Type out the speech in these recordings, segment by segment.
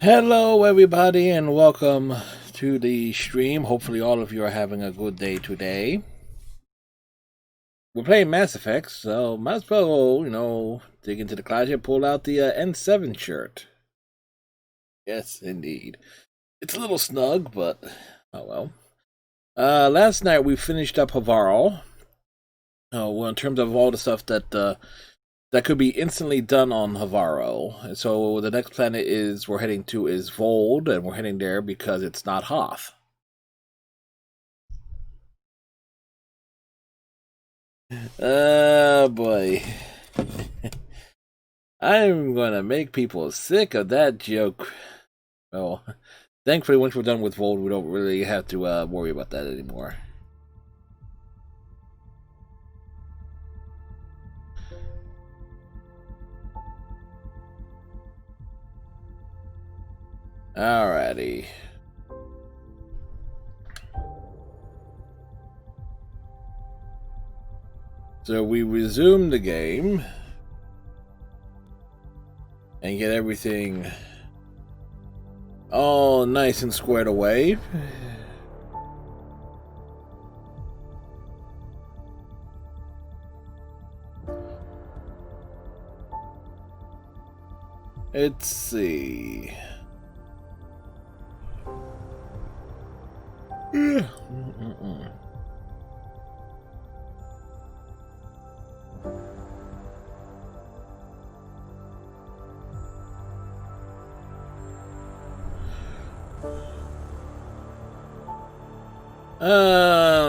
Hello, everybody, and welcome to the stream. Hopefully, all of you are having a good day today. We're playing Mass Effect, so might as well, dig into the closet, pull out the N7 shirt. Yes, indeed. It's a little snug, but oh well. Last night we finished up Havarl. Well, in terms of all the stuff that could be instantly done on Havarl. And so the next planet we're heading to is Voeld, and we're heading there because it's not Hoth. Boy. I'm gonna make people sick of that joke. Well, thankfully, once we're done with Vold, we don't really have to worry about that anymore. Alrighty. So we resume the game and get everything all nice and squared away. Let's see.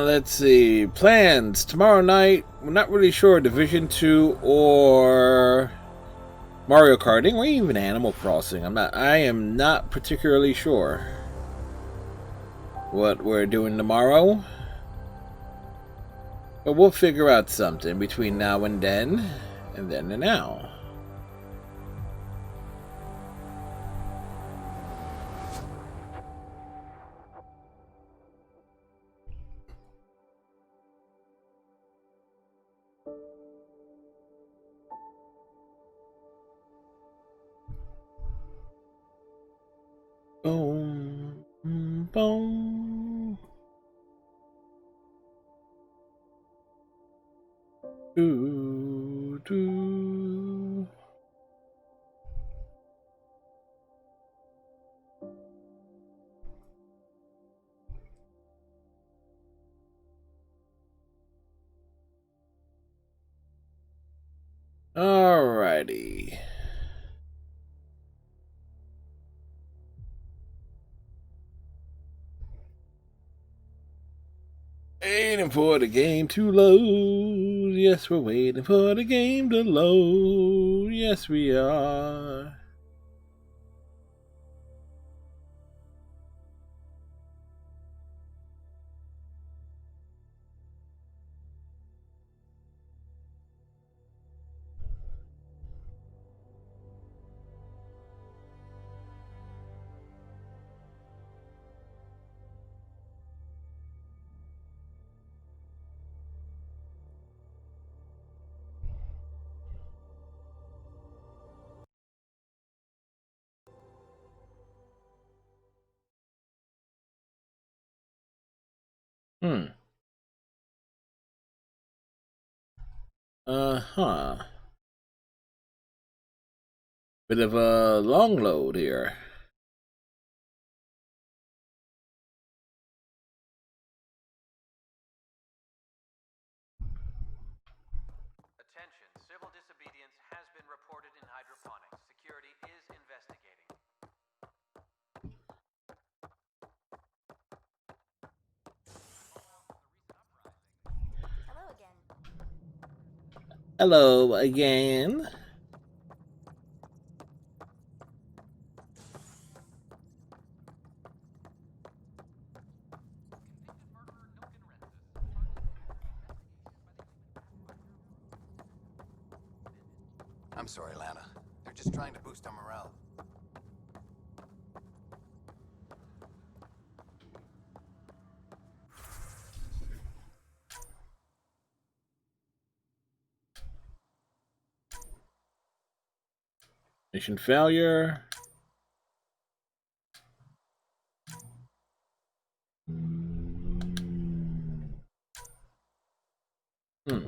Let's see. Plans tomorrow night. We're not really sure. Division 2 or Mario Karting or even Animal Crossing. I am not particularly sure what we're doing tomorrow. But we'll figure out something between now and then and now. Boom, boom. Do, do. Alrighty. Waiting for the game to load. Yes, we're waiting for the game to load. Yes, we are. Hmm. Uh-huh. Bit of a long load here. Attention, civil disobedience has been reported in hydroponics. Security is investigating. Hello again. Hello again. I'm sorry, Lana. They're just trying to boost our morale. Mission failure. Hmm.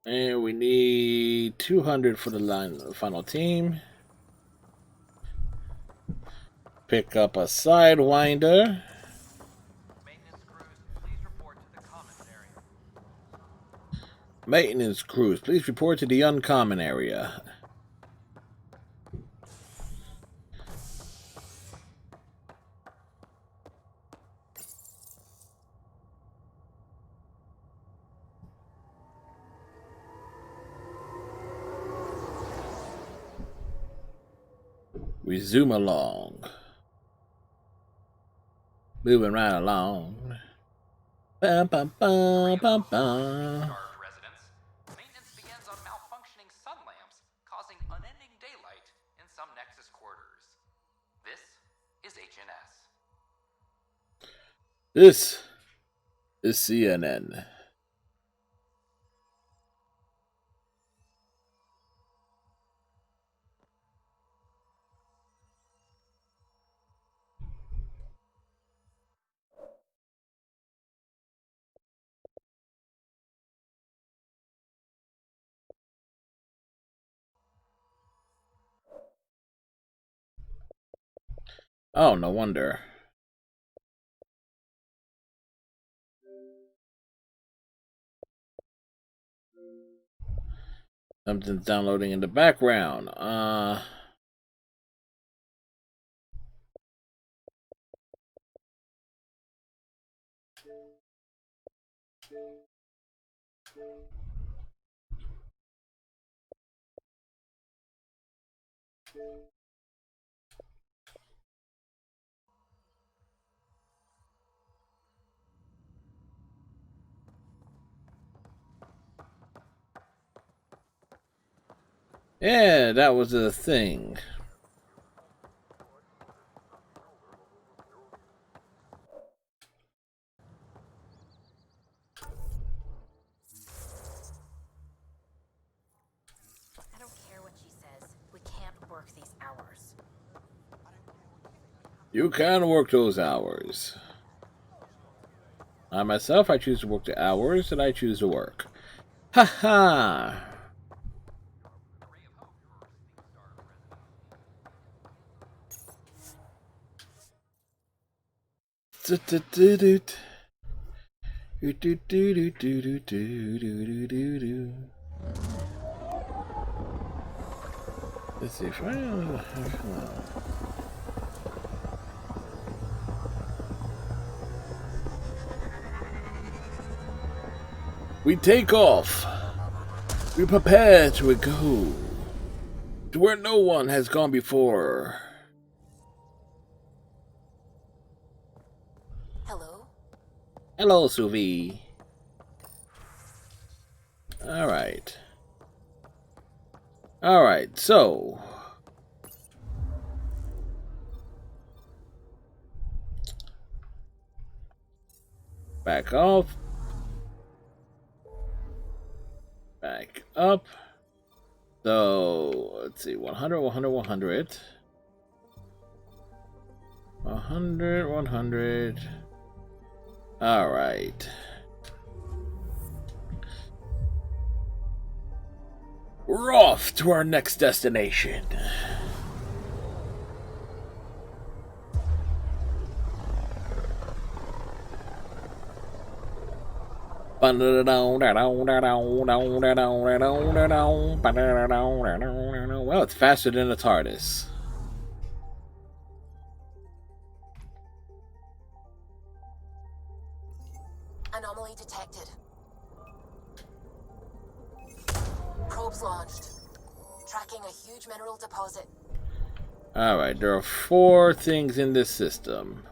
And we need 200 for the final team. Pick up a Sidewinder. Maintenance crews, please report to the commons area. Maintenance crews, please report to the uncommon area. We zoom along. Moving right along. Bum, bum, bum, bum, bum. Starved residents. Maintenance begins on malfunctioning sun lamps, causing unending daylight in some Nexus quarters. This is HNS. This is CNN. Oh, no wonder. Something's downloading in the background. Yeah, that was a thing. I don't care what she says. We can't work these hours. You can work those hours. I myself, I choose to work the hours that I choose to work. Ha ha! Let's see if we take off. We prepare to go to where no one has gone before. Hello? Hello, Suvi. Alright. Alright, so. Back off. Back up. So, let's see. 100, 100, 100. 100, 100. Alright. We're off to our next destination. Well, it's faster than a TARDIS. Anomaly detected. Probes launched. Tracking a huge mineral deposit. Alright, there are 4 things in this system.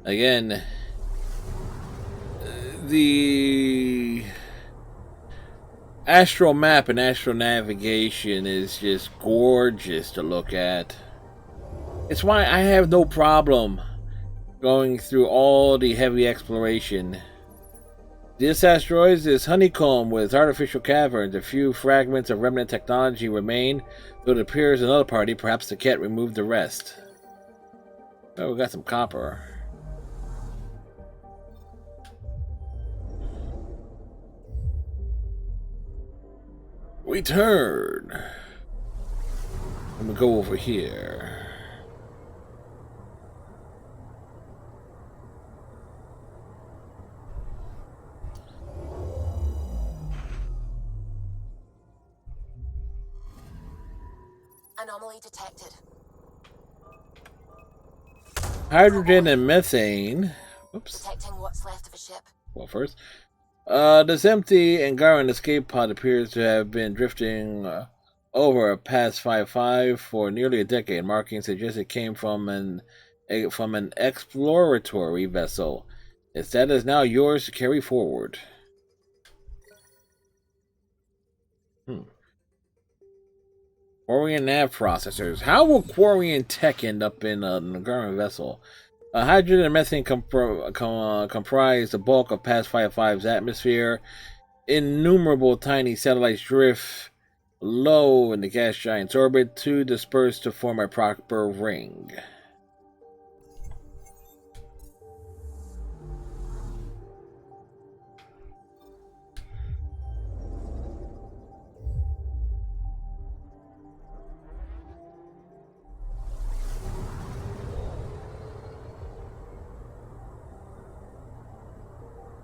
Again, the astral map and astral navigation is just gorgeous to look at. It's why I have no problem going through all the heavy exploration. This asteroid is honeycombed with artificial caverns. A few fragments of remnant technology remain, though it appears another party, perhaps the Ket, removed the rest. Oh, we got some copper. We turn. And we go over here. Anomaly detected. Hydrogen and methane. Oops. Detecting what's left of a ship. Well, first. This empty Angaran escape pod appears to have been drifting over past 5-5 for nearly a decade. Markings suggest it came from an exploratory vessel. Its data is now yours to carry forward. Quarian nav processors. How will Quarian tech end up in an Angaran vessel? Hydrogen and methane comprise the bulk of past 5-5's atmosphere. Innumerable tiny satellites drift low in the gas giant's orbit to disperse to form a proper ring.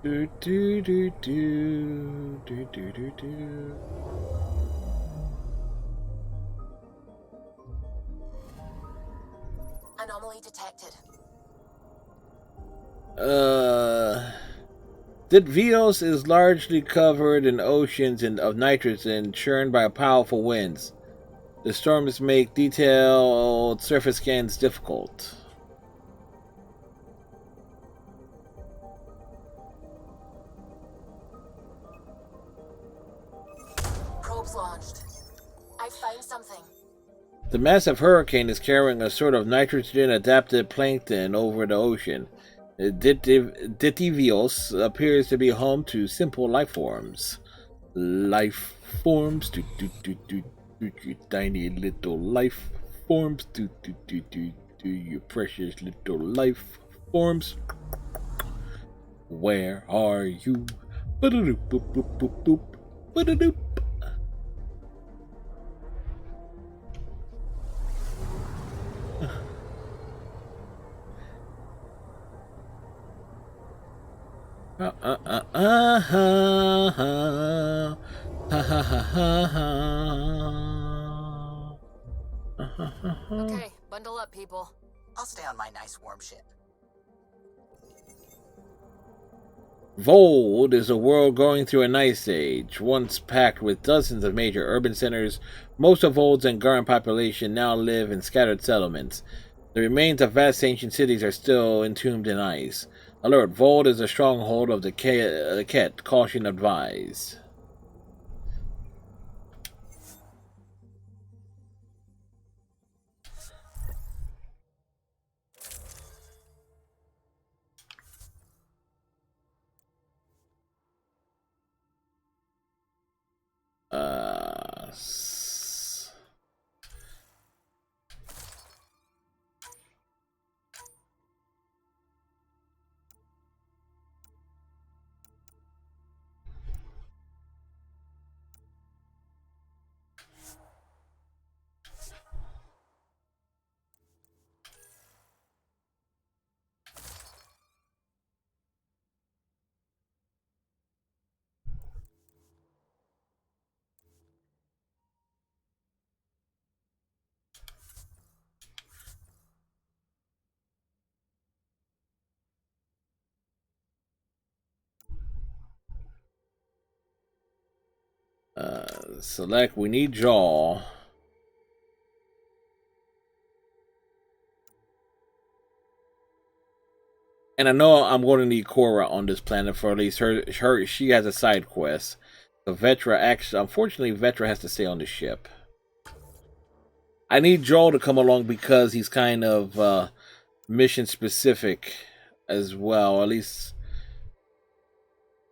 Do do do do do do do do. Anomaly detected. Ditvios is largely covered in oceans of nitrogen churned by powerful winds. The storms make detailed surface scans difficult. Probes launched. I found something. The massive hurricane is carrying a sort of nitrogen-adapted plankton over the ocean. Ditvios appears to be home to simple life forms. Life forms, tiny little life forms, you precious little life forms. Where are you? Ba-da-doop, boop, boop, boop, boop. Ba-da-doop. Okay, bundle up, people. I'll stay on my nice warm ship. Voeld is a world going through an ice age. Once packed with dozens of major urban centers, most of Voeld's Angaran population now live in scattered settlements. The remains of vast ancient cities are still entombed in ice. Alert, Voeld is a stronghold of the Ket. Caution advised. Select, we need Jaw. And I know I'm going to need Cora on this planet for at least her. She has a side quest. So Vetra actually, unfortunately, Vetra has to stay on the ship. I need Joel to come along because he's kind of mission specific as well, at least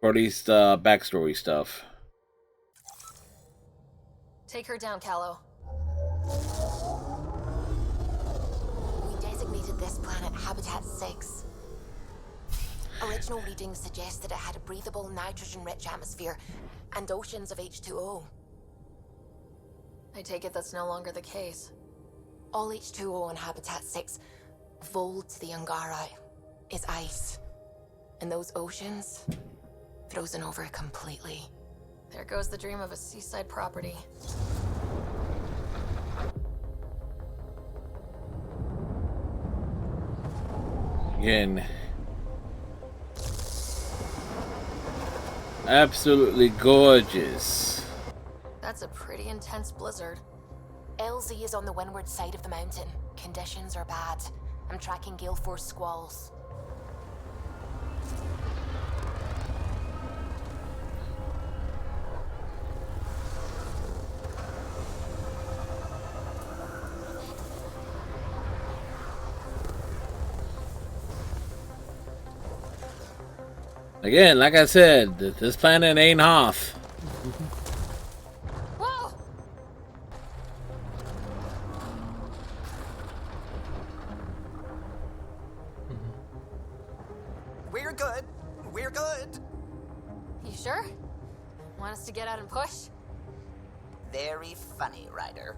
for backstory stuff. Take her down, Callow. We designated this planet Habitat 6. Original readings suggest that it had a breathable, nitrogen-rich atmosphere and oceans of H2O. I take it that's no longer the case. All H2O on Habitat 6, Voeld to the Angara, is ice. And those oceans, frozen over completely. There goes the dream of a seaside property. Again, absolutely gorgeous. That's a pretty intense blizzard. LZ is on the windward side of the mountain. Conditions are bad. I'm tracking gale force squalls. Again, like I said, this planet ain't Hoth. Whoa! We're good. We're good. You sure? Want us to get out and push? Very funny, Ryder.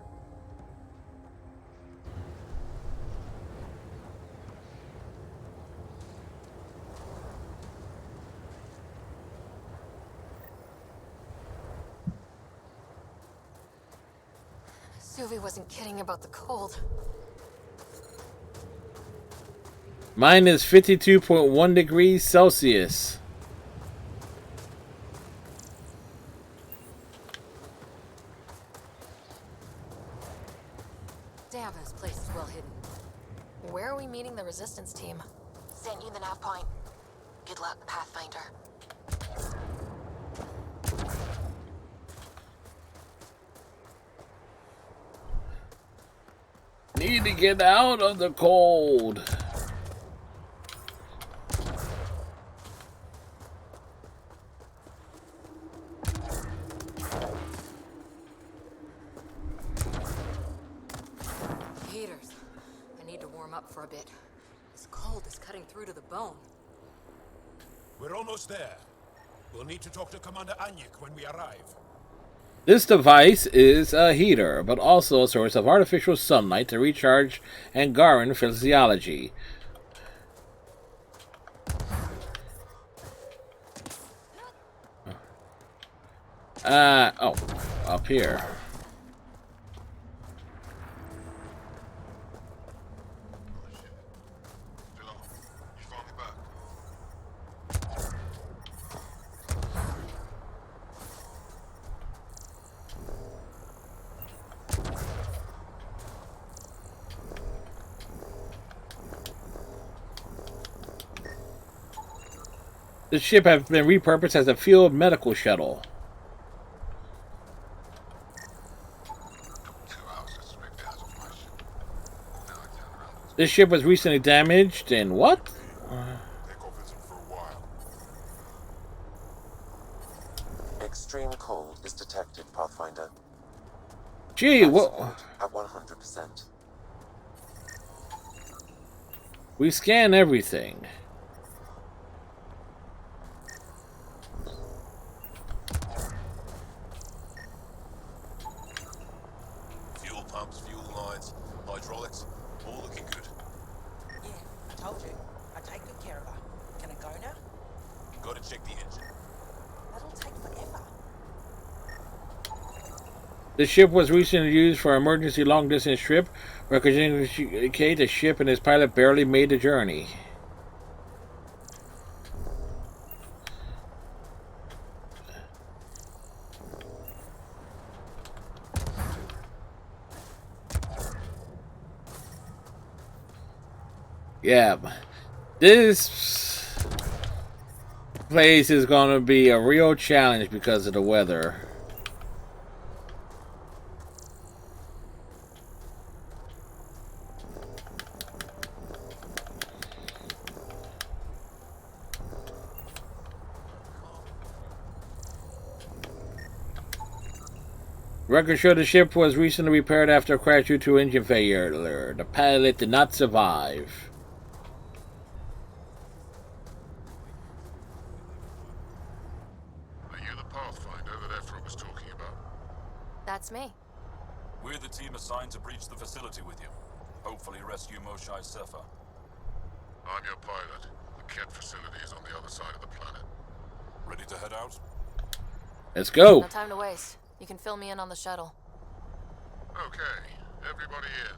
Suvi wasn't kidding about the cold. Mine is 52.1 degrees Celsius. Damn, this place is well hidden. Where are we meeting the resistance team? Sent you the nav point. Good luck, Pathfinder. Need to get out of the cold. Heaters. I need to warm up for a bit. This cold is cutting through to the bone. We're almost there. We'll need to talk to Commander Anyik when we arrive. This device is a heater, but also a source of artificial sunlight to recharge Angaran physiology. Oh, up here. The ship has been repurposed as a field medical shuttle. This ship was recently damaged and what? Extreme cold is detected, Pathfinder. Gee, what? At 100%. We scan everything. Fuel pumps, fuel lines, hydraulics, all looking good. Yeah, I told you. I take good care of her. Can I go now? Gotta check the engine. That'll take forever. The ship was recently used for emergency long-distance trip, where the ship and its pilot barely made the journey. Yeah, this place is going to be a real challenge because of the weather. Records show the ship was recently repaired after a crash due to engine failure. The pilot did not survive. Are you the Pathfinder that Ephra was talking about? That's me. We're the team assigned to breach the facility with you. Hopefully rescue Moshae Sefa. I'm your pilot. The Ket facility is on the other side of the planet. Ready to head out? Let's go. No time to waste. You can fill me in on the shuttle. Okay, everybody in.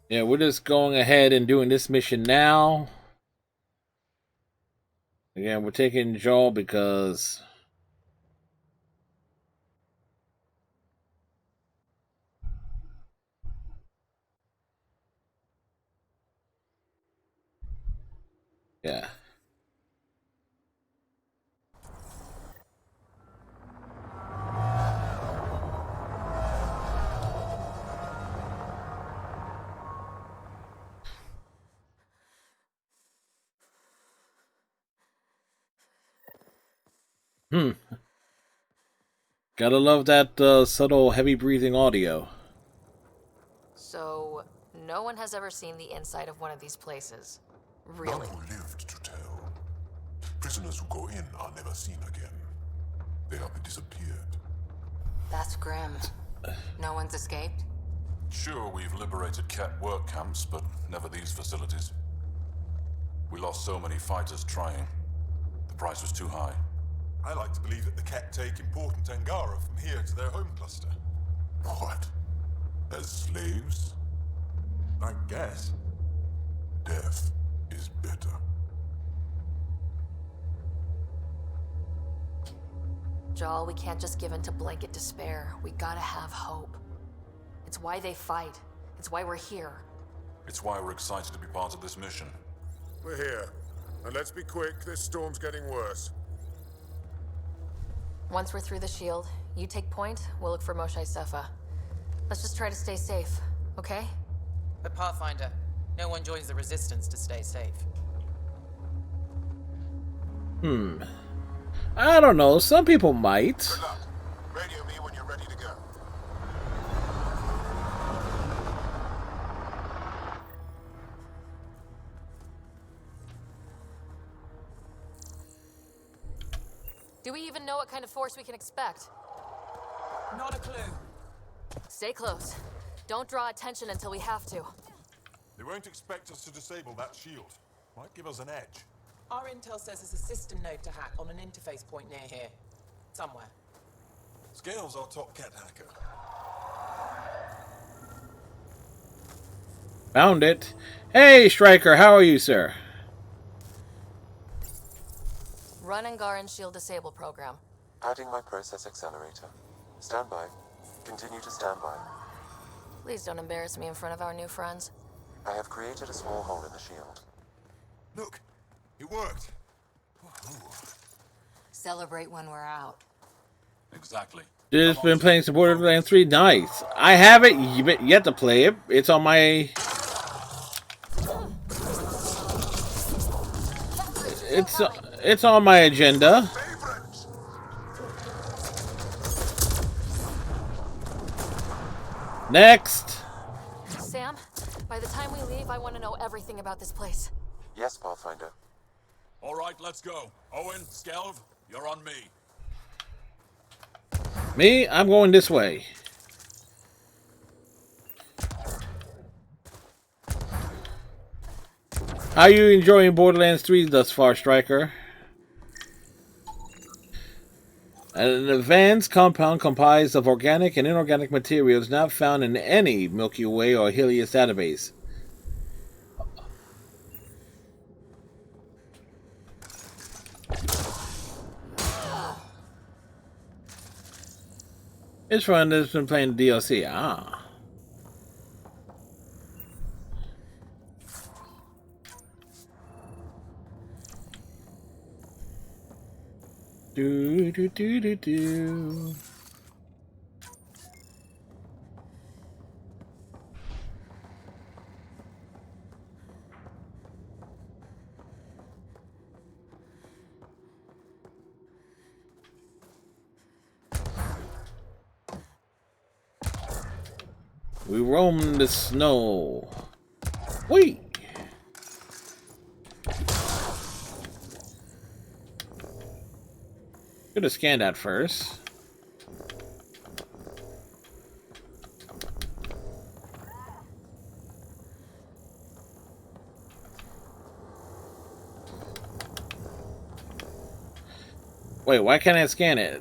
Yeah, we're just going ahead and doing this mission now. Again, we're taking Joel because... yeah. Gotta love that subtle, heavy breathing audio. So, no one has ever seen the inside of one of these places. Really? None who lived to tell. Prisoners who go in are never seen again. They have disappeared. That's grim. No one's escaped? Sure, we've liberated Ket work camps, but never these facilities. We lost so many fighters trying. The price was too high. I like to believe that the Ket take important Angara from here to their home cluster. What? As slaves? I guess. Death is better. Jal, we can't just give in to blanket despair. We gotta have hope. It's why they fight. It's why we're here. It's why we're excited to be part of this mission. We're here. And let's be quick, this storm's getting worse. Once we're through the shield, you take point, we'll look for Moshae Sefa. Let's just try to stay safe, okay? But Pathfinder, no one joins the Resistance to stay safe. I don't know. Some people might. Good luck. Radio me when you're ready to go. Do we even know what kind of force we can expect? Not a clue. Stay close. Don't draw attention until we have to. They won't expect us to disable that shield. Might give us an edge. Our intel says there's a system node to hack on an interface point near here. Somewhere. Scales our top Ket hacker. Found it. Hey, Striker, how are you, sir? Run Angaran Shield Disable program. Adding my process accelerator. Stand by. Continue to stand by. Please don't embarrass me in front of our new friends. I have created a small hole in the shield. Look, it worked. Celebrate when we're out. Exactly. Just been playing some Borderlands 3. Nice. I haven't yet to play it. It's on my... It's on my agenda. Next. Sam, by the time we leave, I want to know everything about this place. Yes, Pathfinder. All right, let's go. Owen, Skelv, you're on me. Me? I'm going this way. How are you enjoying Borderlands 3 thus far, Striker? An advanced compound comprised of organic and inorganic materials not found in any Milky Way or Helios database. It's fun that's been playing the DLC. Ah. Do do do do do. We roam the snow. Wait. Should have scanned that first. Wait, why can't I scan it?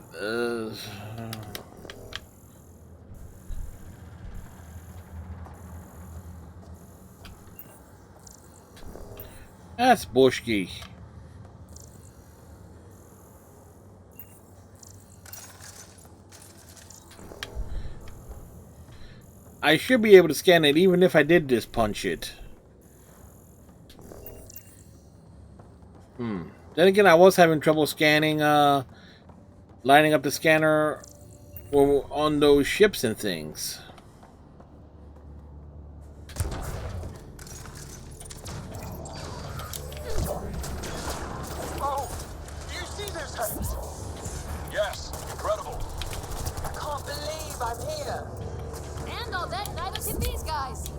That's bushky. I should be able to scan it even if I did just punch it. Then again, I was having trouble scanning, lining up the scanner on those ships and things. Oh, do you see this? Yes, incredible. I can't believe I'm here. And I'll bet neither can these guys.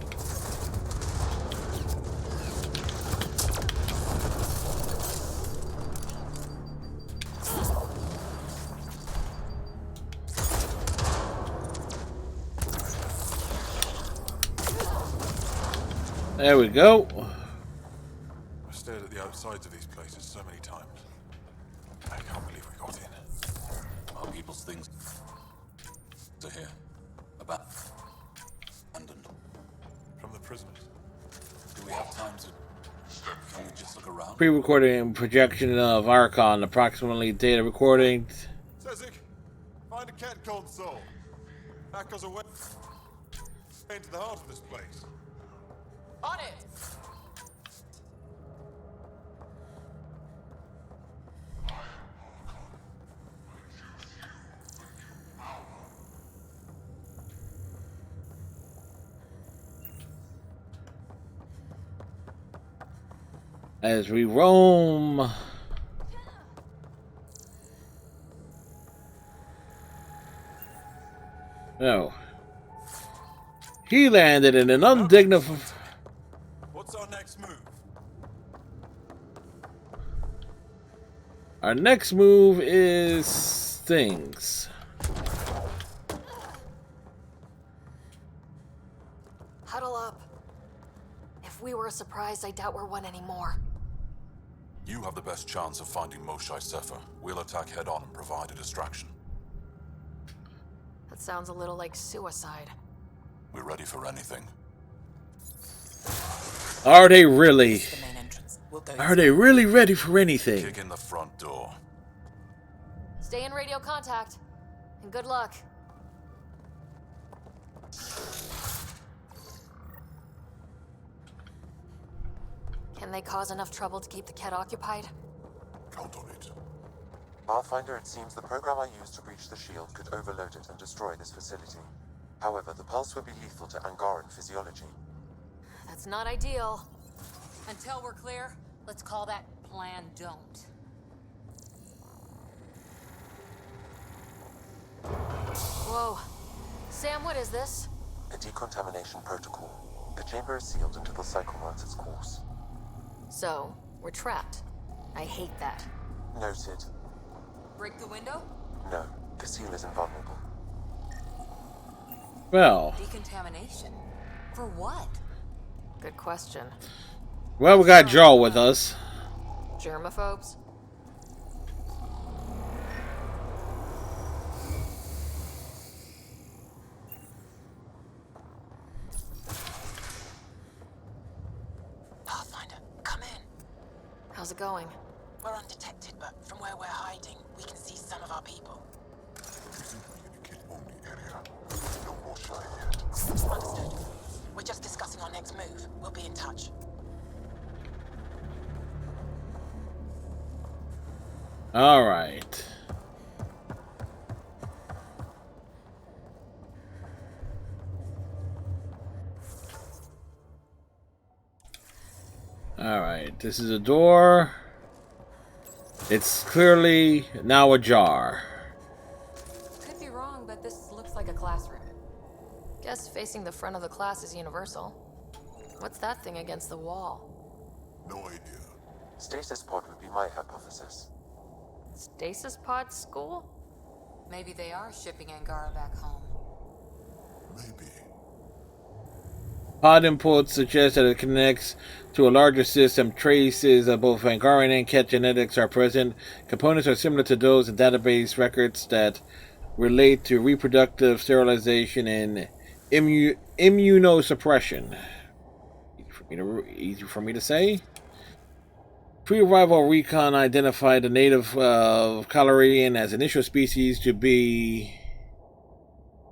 There we go. I've stared at the outsides of these places so many times. I can't believe we got in. Our people's things are here. Abandoned. From the prisoners. Do we have time to... Can we just look around? Pre-recording projection of Archon, approximately data recording. Sezik, find a cat console. That goes away into the heart of this place. On it. As we roam. No. He landed in an undignified... What's our next move? Our next move is things. Huddle up. If we were a surprise, I doubt we're one anymore. You have the best chance of finding Moshae Sefer. We'll attack head-on and provide a distraction. That sounds a little like suicide. We're ready for anything. Are they really? The main entrance. We'll go. Are they really ready for anything? Kick in the front door. Stay in radio contact. And good luck. Can they cause enough trouble to keep the Ket occupied? Count on it. Pathfinder, it seems the program I used to breach the shield could overload it and destroy this facility. However, the pulse would be lethal to Angaran physiology. That's not ideal. Until we're clear, let's call that plan don't. Whoa. Sam, what is this? A decontamination protocol. The chamber is sealed until the cycle runs its course. So, we're trapped. I hate that. Noted. Break the window? No, the seal is invulnerable. Well. Decontamination? For what? Good question. Well, we got Joel with us. Germaphobes? Pathfinder, come in. How's it going? We're undetected, but from where we're hiding, we can see some of our people. You think we indicate only area? No more shy yet. Understood. We're just discussing our next move. We'll be in touch. All right. Alright, this is a door. It's clearly now ajar. Could be wrong, but this looks like a classroom. Guess facing the front of the class is universal. What's that thing against the wall? No idea. Stasis pod would be my hypothesis. Stasis pod school? Maybe they are shipping Angara back home. Maybe. Pod inputs suggest that it connects to a larger system. Traces of both Angaran and Ket genetics are present. Components are similar to those in database records that relate to reproductive sterilization and immunosuppression. Easy for me to say. Pre-arrival recon identified the native Calorian as initial species to be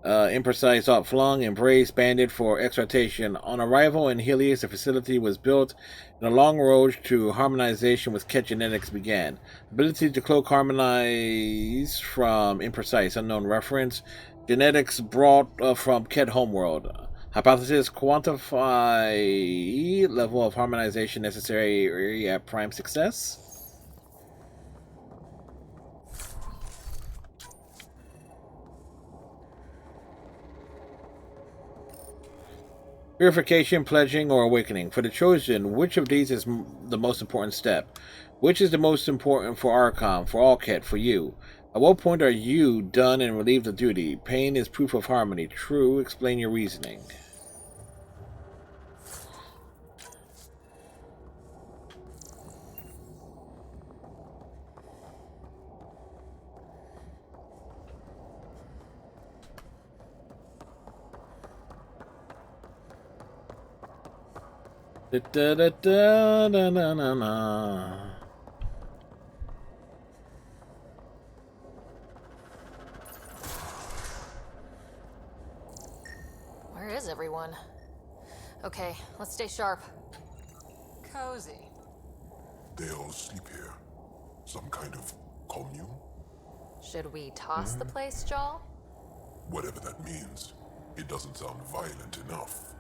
imprecise, outflung, embraced, banded for exhortation. On arrival in Helios, the facility was built, and a long road to harmonization with Ket genetics began. Ability to cloak harmonize from imprecise, unknown reference. Genetics brought from Ket homeworld. Hypothesis: quantify level of harmonization necessary at prime success. Purification, pledging, or awakening. For the chosen, which of these is the most important step? Which is the most important for Archon, for all Ket, for you? At what point are you done and relieved of duty? Pain is proof of harmony. True. Explain your reasoning. Da, da, da, da, da, da, da, da. Where is everyone? Okay, let's stay sharp. Cozy. They all sleep here. Some kind of commune? Should we toss the place, Jal? Whatever that means. It doesn't sound violent enough.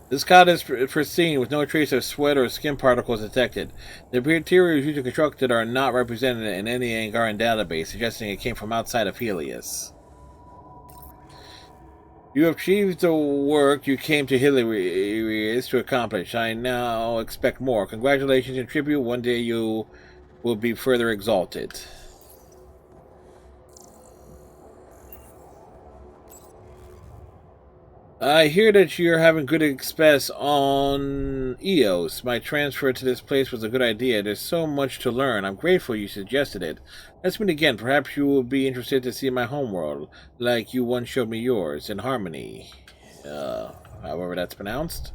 This cot is pristine, with no trace of sweat or skin particles detected. The materials used to construct it are not represented in any Angaran database, suggesting it came from outside of Helios. You have achieved the work you came to Helios to accomplish. I now expect more. Congratulations and tribute. One day you will be further exalted. I hear that you're having good success on EOS. My transfer to this place was a good idea. There's so much to learn. I'm grateful you suggested it. Let's meet again. Perhaps you will be interested to see my homeworld, like you once showed me yours, in Harmony. However that's pronounced.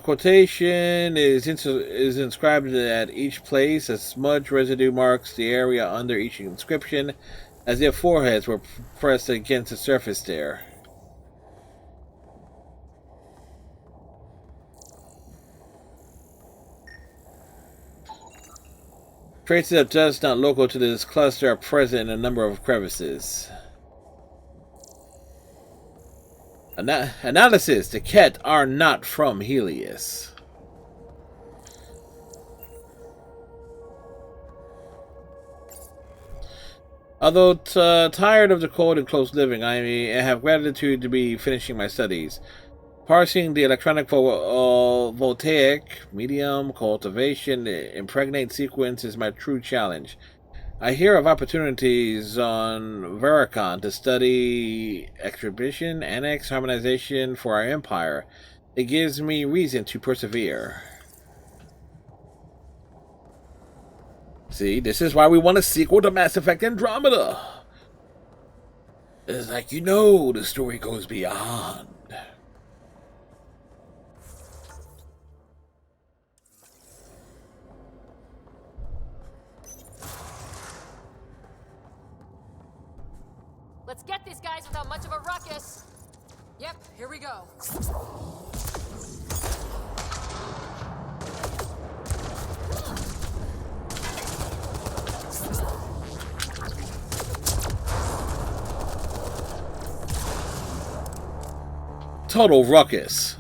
Quotation is inscribed at each place. A smudge residue marks the area under each inscription, as if foreheads were pressed against the surface there. Traces of dust not local to this cluster are present in a number of crevices. Analysis: the Ket are not from Helios. Although tired of the cold and close living, I have gratitude to be finishing my studies. Parsing the electronic voltaic medium cultivation impregnate sequence is my true challenge. I hear of opportunities on Veracon to study exhibition, annex, harmonization for our empire. It gives me reason to persevere. See, this is why we want a sequel to Mass Effect Andromeda. It's like, the story goes beyond. Let's get these guys without much of a ruckus. Yep, here we go. total ruckus.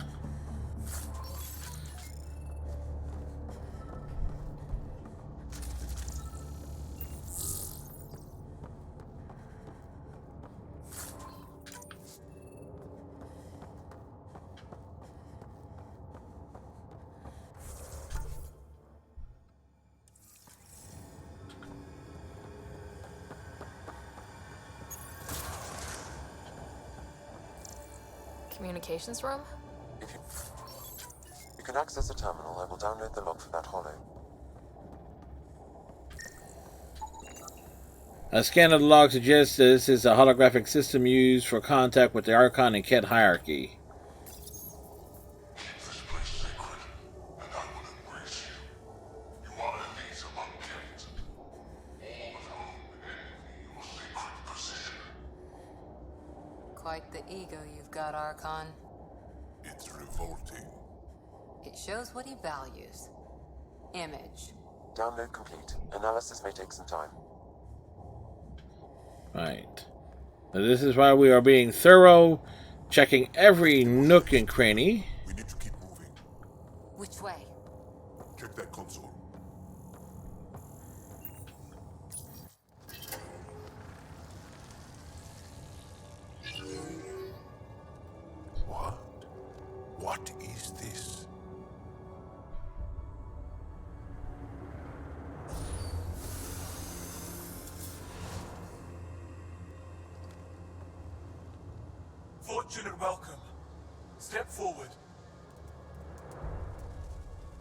Communications room? If you can access the terminal, I will download the log for that hollow. A scan of the log suggests this is a holographic system used for contact with the Archon and Ket hierarchy. Keep this place sacred, and I will embrace you. You are elite among Ket, all of whom envy your sacred position. Quite the ego you've got, Archon. It's revolting. It shows what he values. Image. Download complete. Analysis may take some time. Right. Now this is why we are being thorough, checking every nook and cranny. We need to keep moving. Which way? Check that console. What? What is this? Fortunate welcome. Step forward.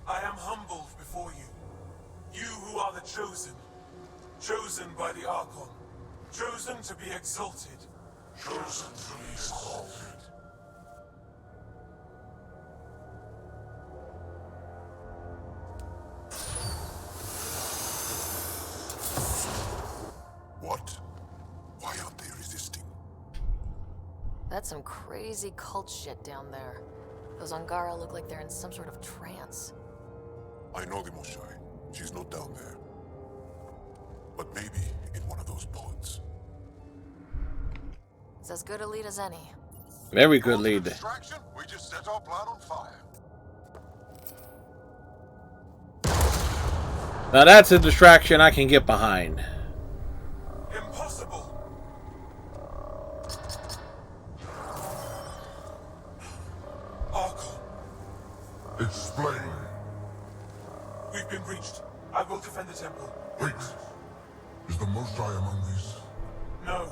I am humbled before you. You who are the chosen. Chosen by the Archon. Chosen to be exalted. Chosen to be exalted. What? Why aren't they resisting? That's some crazy cult shit down there. Those Angara look like they're in some sort of trance. I know the Moshai. She's not down there. But maybe in one of those pods. It's as good a lead as any. Very good lead. Distraction? We just set our plan on fire. Now that's a distraction I can get behind. Impossible! Archon, Explain. we've been breached. I will defend the temple. Wait. Is the Moshai among these? No.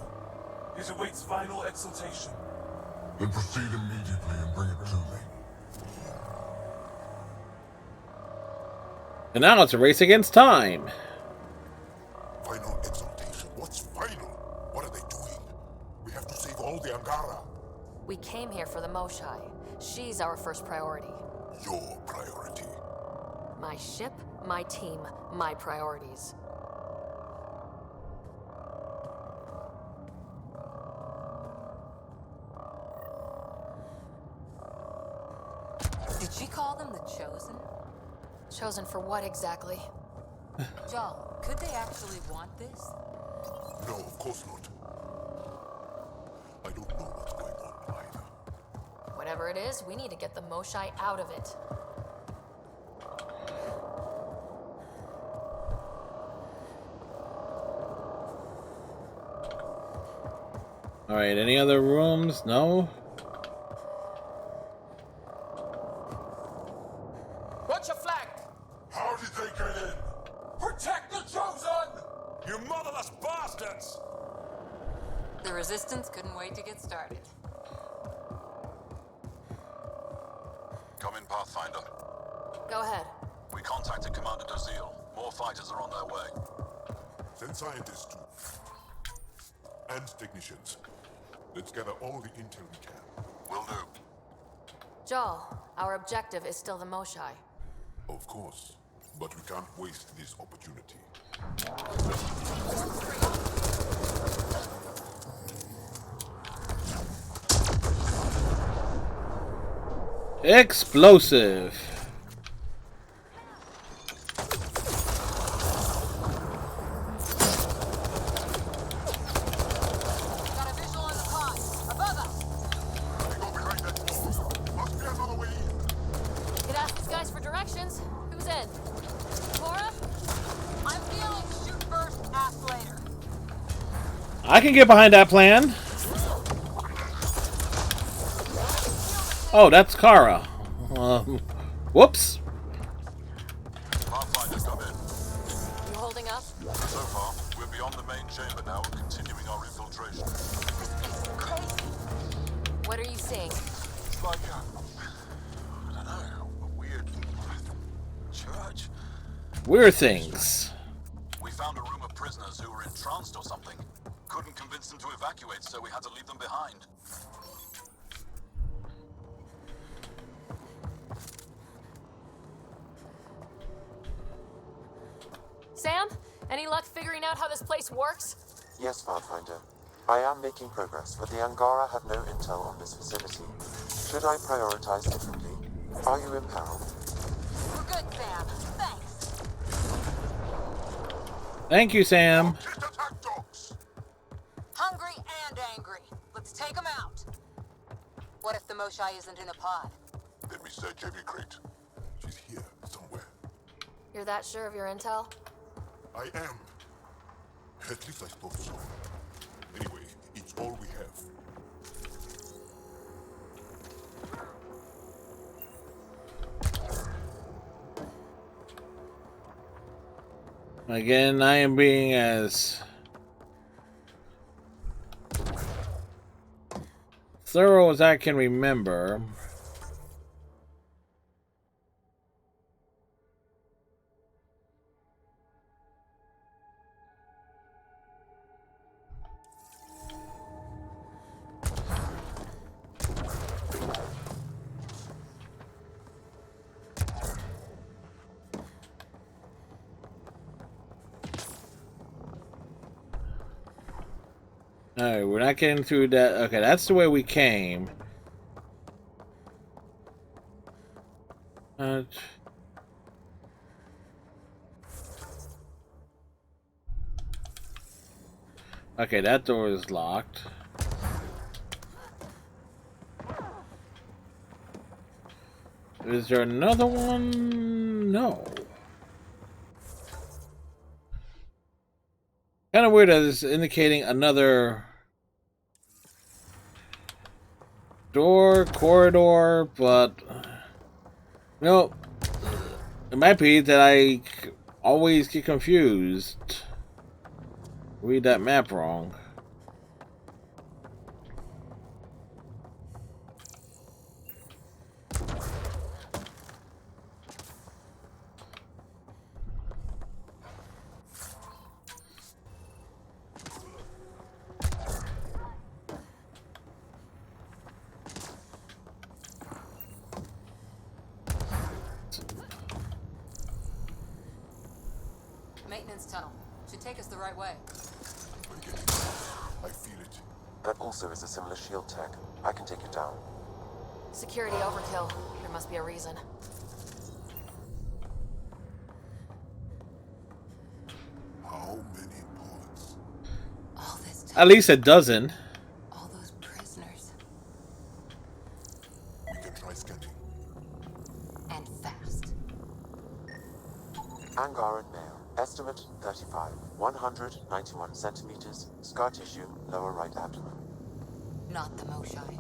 It awaits final exaltation. Then proceed immediately and bring it to me. And now it's a race against time. Final exaltation? What's final? What are they doing? We have to save all the Angara. We came here for the Moshai. She's our first priority. Your priority. My ship, my team, my priorities. Did she call them the Chosen? Chosen for what exactly? Jal, could they actually want this? No, of course not. I don't know what's going on either. Whatever it is, we need to get the Moshai out of it. Alright, any other rooms? No? Watch your flank! How did they get in? Protect the Chosen! You motherless bastards! The Resistance couldn't wait to get started. Come in, Pathfinder. Go ahead. We contacted Commander Dozil. More fighters are on their way. Send scientists too. And technicians. Let's gather all the intel we can. Will do. Jal, our objective is still the Moshai. Of course. But we can't waste this opportunity. Explosive. Got a visual on the pod. Above us. Go behind that wall. in. Cora, I'm feeling shoot first, ask later. I can get behind that plan. Oh, that's Kara. Whoops. Pathfinder, come in. You holding up? So far, we're beyond the main chamber now and continuing our infiltration. What are you seeing? It's like I don't know, a weird church. Weird things. We found a room of prisoners who were entranced or something. Couldn't convince them to evacuate, so we had to leave them behind. Sam, any luck figuring out how this place works? Yes, Pathfinder. I am making progress, but the Angara have no intel on this facility. Should I prioritize differently? Are you in peril? We're good, Sam. Thanks. Thank you, Sam. Hungry and angry. Let's take them out. What if the Moshai isn't in a pod? Let me search every crate. She's here somewhere. You're that sure of your intel? I am. At least I suppose so. Anyway, it's all we have. Again, I am being as thorough as I can remember. Alright, we're not getting through that. Okay, that's the way we came. Okay, that door is locked. Is there another one? No. Kind of weird that it's indicating another door, corridor, but no, it might be that I always get confused. Read that map wrong. Maintenance tunnel. Should take us the right way. I feel it. That also is a similar shield tech. I can take it down. Security overkill. There must be a reason. How many pods? All this time. At least a dozen. All those prisoners. We can try scanning. And fast. Angaran male. Estimate 35. 191 centimeters. Scar tissue, lower right abdomen. Not the Moshai.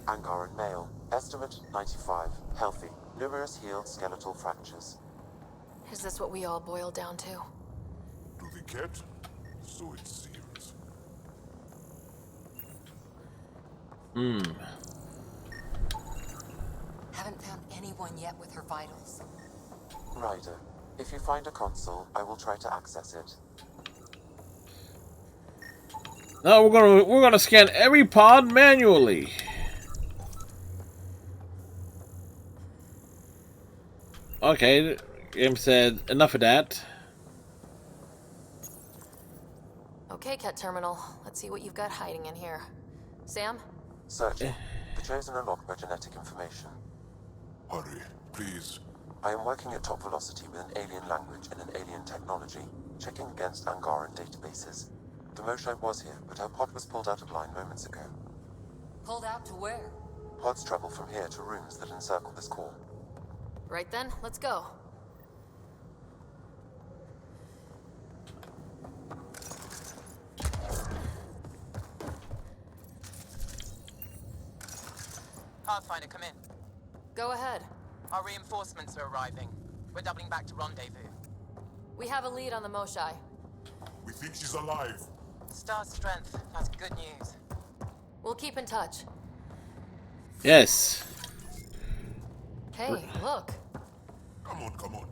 Angaran male. Estimate 95. Healthy. Numerous healed skeletal fractures. Is this what we all boil down to? To the cat? So it seems. Haven't found anyone yet with her vitals. Ryder, if you find a console, I will try to access it. No, we're gonna scan every pod manually. Okay, game said enough of that. Okay, Cat Terminal. Let's see what you've got hiding in here. Sam? Searching. The Chosen are locked by genetic information. Hurry, please. I am working at top velocity with an alien language and an alien technology, checking against Angaran databases. The Moshai was here, but her pod was pulled out of line moments ago. Pulled out to where? Pods travel from here to rooms that encircle this core. Right then, let's go. Pathfinder, come in. Go ahead. Our reinforcements are arriving. We're doubling back to rendezvous. We have a lead on the Moshai. We think she's alive. Star strength. That's good news. We'll keep in touch. Yes. Hey, look. Come on, come on.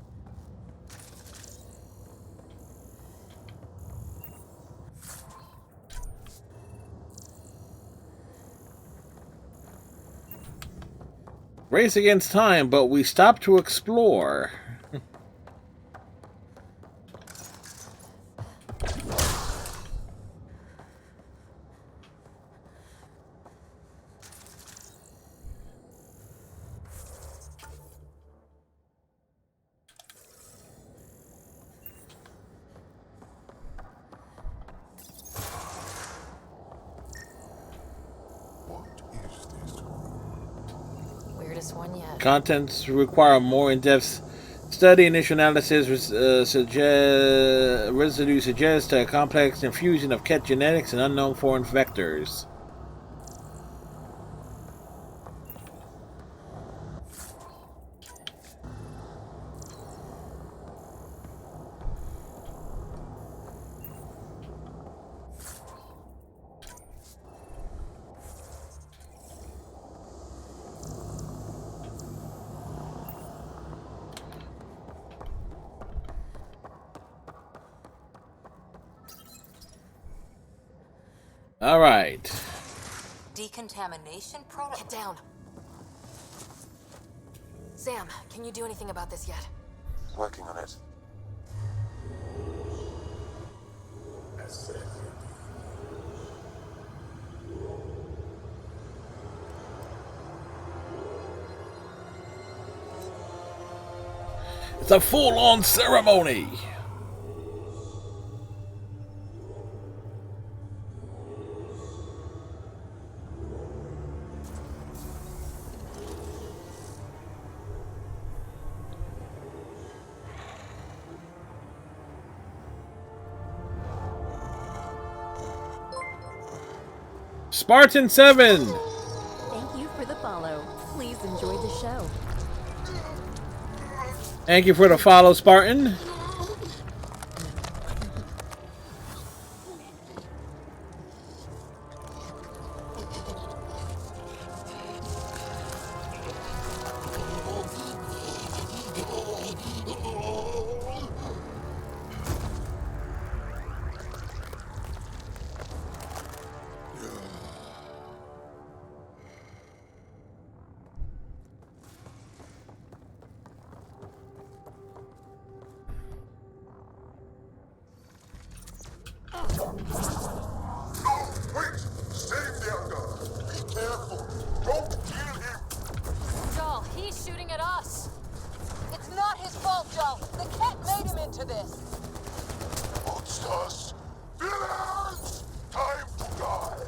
Race against time, but we stop to explore. Weirdest one yet. Contents require more in-depth study. Initial analysis residue suggests a complex infusion of ket genetics and unknown foreign vectors. All right. Decontamination protocol. Get down. Sam, can you do anything about this yet? Working on it. It's a full-on ceremony. Spartan 7! Thank you for the follow. Please enjoy the show. Thank you for the follow, Spartan. Joel, he's shooting at us. It's not his fault, Joel. The cat made him into this. Monsters! Villains! Time to die!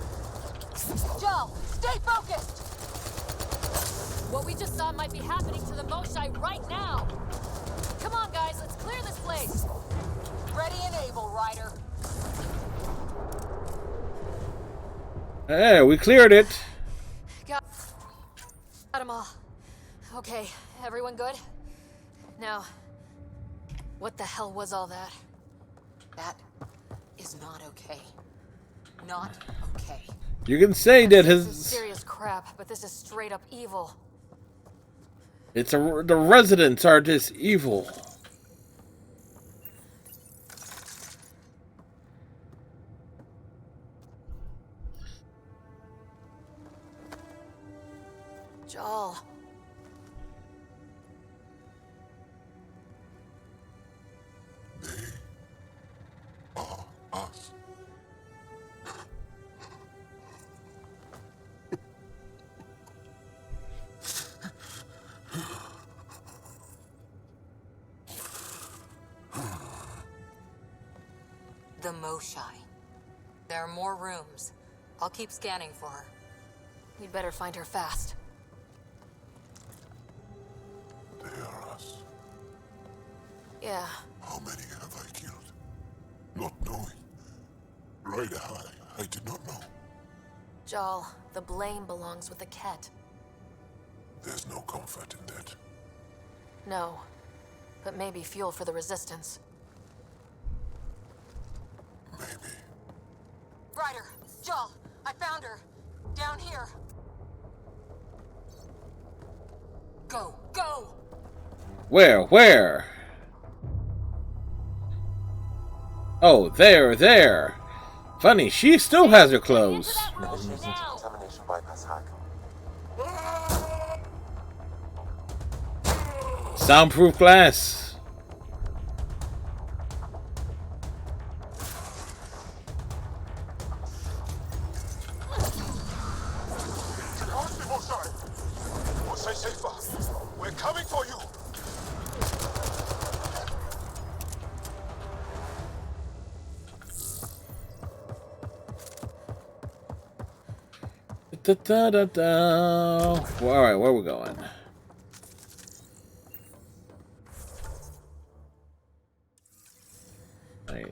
Joel, stay focused. What we just saw might be happening to the Moshai right now. Come on, guys, let's clear this place. Ready and able, Ryder. Hey, we cleared it. Got them all. Okay, everyone good? Now, what the hell was all that? That is not okay. Not okay. You can say that This is his... serious crap, but this is straight up evil. the residents are just evil. Joel. Us. The Moshai. There are more rooms. I'll keep scanning for her. We'd better find her fast. They are Yeah. How many have I killed? Not knowing. Rider High, I did not know. Jal, the blame belongs with the Ket. There's no comfort in that. No. But maybe fuel for the Resistance. Maybe. Ryder! Jal! I found her! Down here! Go! Go! Where? Where? Oh, there. Funny, she still has her clothes. Initiating decontamination bypass hack. Soundproof glass. Stay safer. We're coming for you. Well, all right, where we going? Nice.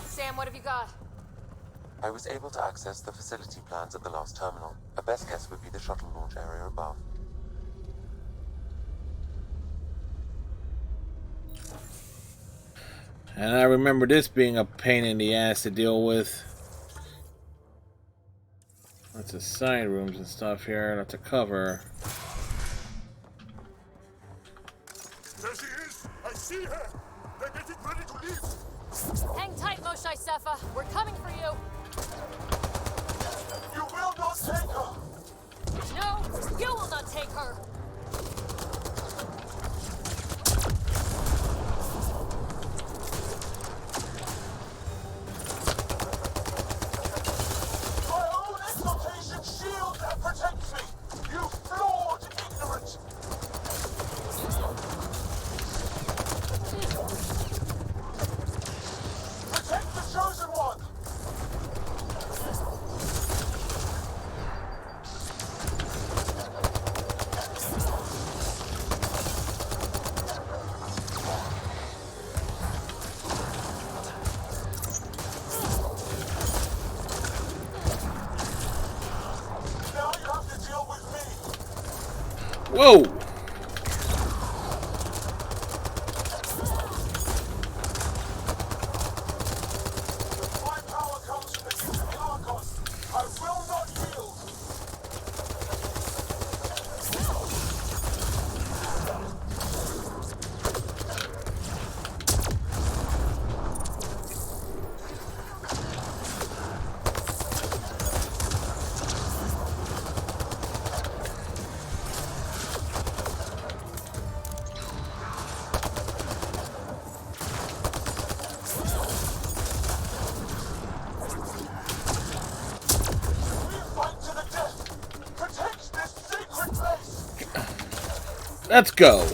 Sam, what have you got? I was able to access the facility plans at the last terminal. A best guess would be the shuttle launch area above. And I remember this being a pain in the ass to deal with. Lots of side rooms and stuff here, lots of cover. There she is! I see her! They're getting ready to leave! Hang tight, Moshae Sefa. We're coming for you. You will not take her! No, you will not take her. My own exaltation shields and protects me! You flawed ignorant! Protect the chosen one! Now you have to deal with me! Whoa! My power comes from the use of the Archon. I will not yield! We fight to the death! Protect this sacred place! Let's go.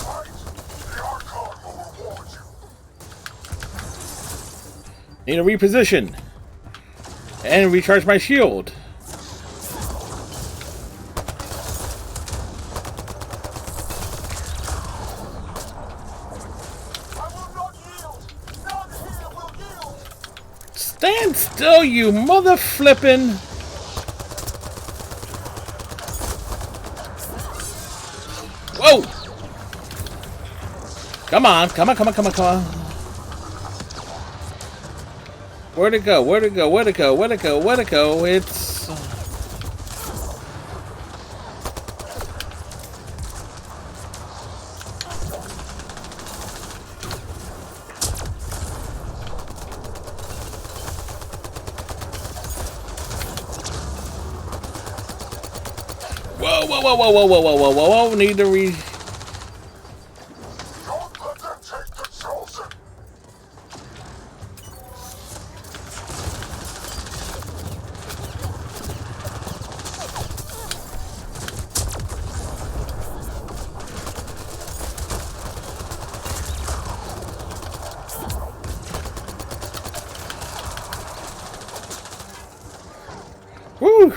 Fight! The Archon will reward you! Need to reposition. And recharge my shield. I will not yield! None here will yield! Stand still, you mother flippin'. Whoa! Come on. Where'd it go? It's... Whoa, whoa, whoa, whoa, whoa, whoa, whoa, whoa, whoa, whoa. Need to re... Don't let them take the chosen! Woo!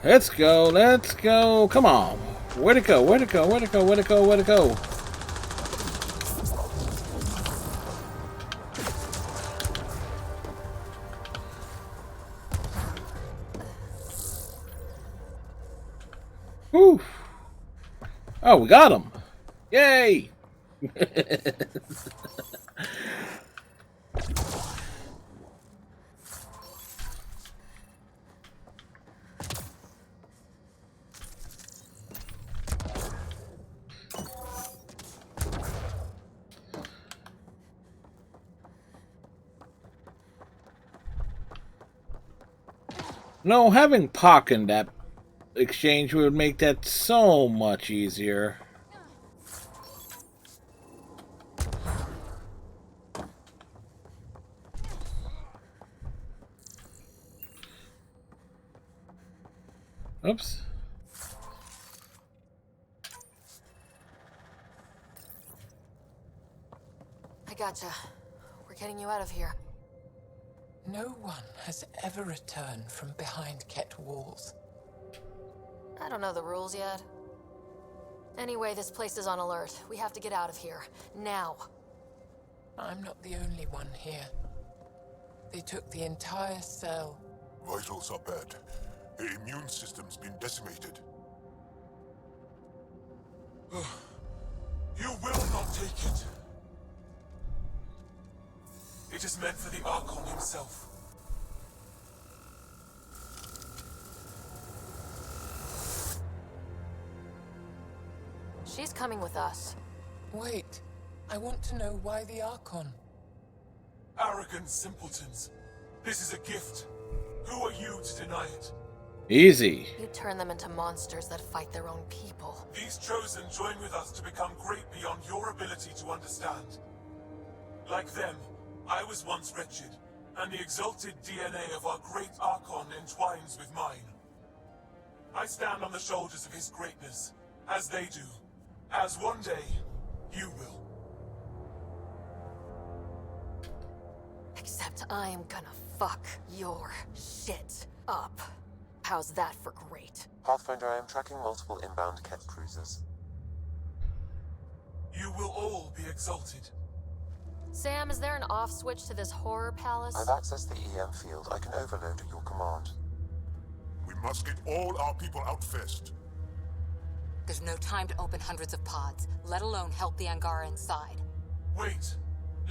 Let's go, let's go. Come on. Where'd it go? Where'd it go? Where'd it go? Where'd it go? Where'd it go? Whew. Oh, we got him. Yay! No, having Pock in that exchange would make that so much easier. Oops. I gotcha. We're getting you out of here. No one has ever returned from behind Ket walls. I don't know the rules yet. Anyway, this place is on alert. We have to get out of here. Now. I'm not the only one here. They took the entire cell. Vitals are bad. The immune system's been decimated. You will not take it. It is meant for the Archon himself. She's coming with us. Wait, I want to know why the Archon. Arrogant simpletons. This is a gift. Who are you to deny it? Easy. You turn them into monsters that fight their own people. These chosen join with us to become great beyond your ability to understand. Like them, I was once wretched, and the exalted DNA of our great Archon entwines with mine. I stand on the shoulders of his greatness, as they do, as one day, you will. Except I am gonna fuck your shit up. How's that for great? Pathfinder, I am tracking multiple inbound Ket cruisers. You will all be exalted. Sam, is there an off switch to this horror palace? I've accessed the EM field. I can overload at your command. We must get all our people out first. There's no time to open hundreds of pods, let alone help the Angara inside. Wait.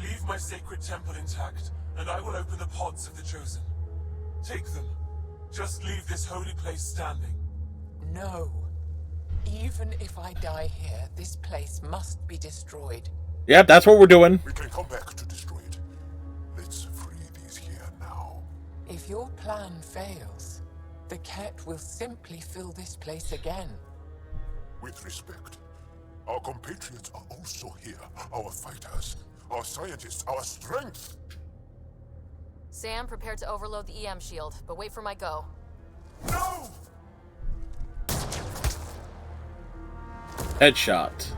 Leave my sacred temple intact, and I will open the pods of the Chosen. Take them. Just leave this holy place standing. No. Even if I die here, this place must be destroyed. Yep, that's what we're doing. We can come back to destroy it. Let's free these here now. If your plan fails, the Ket will simply fill this place again. With respect, our compatriots are also here. Our fighters, our scientists, our strength. Sam, prepare to overload the EM shield, but wait for my go. No! Headshot.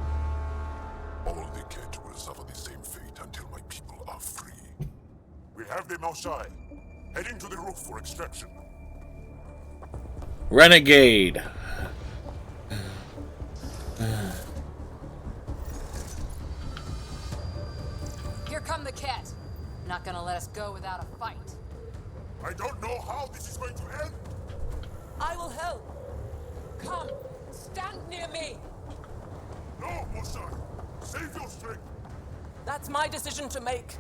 All the Ket will suffer the same fate until my people are free. We have them outside, heading to the roof for extraction. Renegade. Here come the Ket. Not gonna let us go without a fight. I don't know how this is going to end. I will help. Come, stand near me. No, Mosai. Save your strength. That's my decision to make.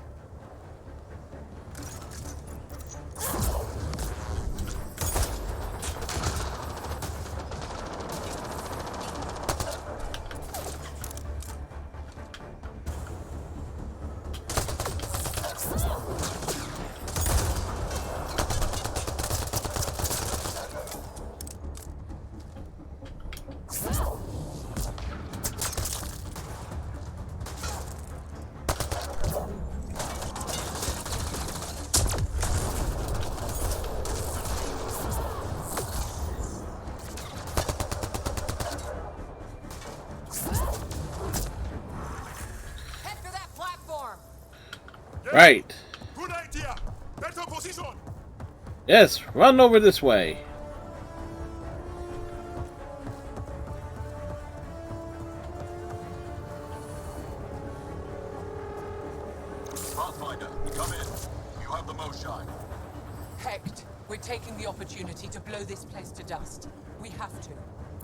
Right. Good idea. Better position. Yes, run over this way. Pathfinder, come in. You have the Moshai. Hecht, we're taking the opportunity to blow this place to dust. We have to.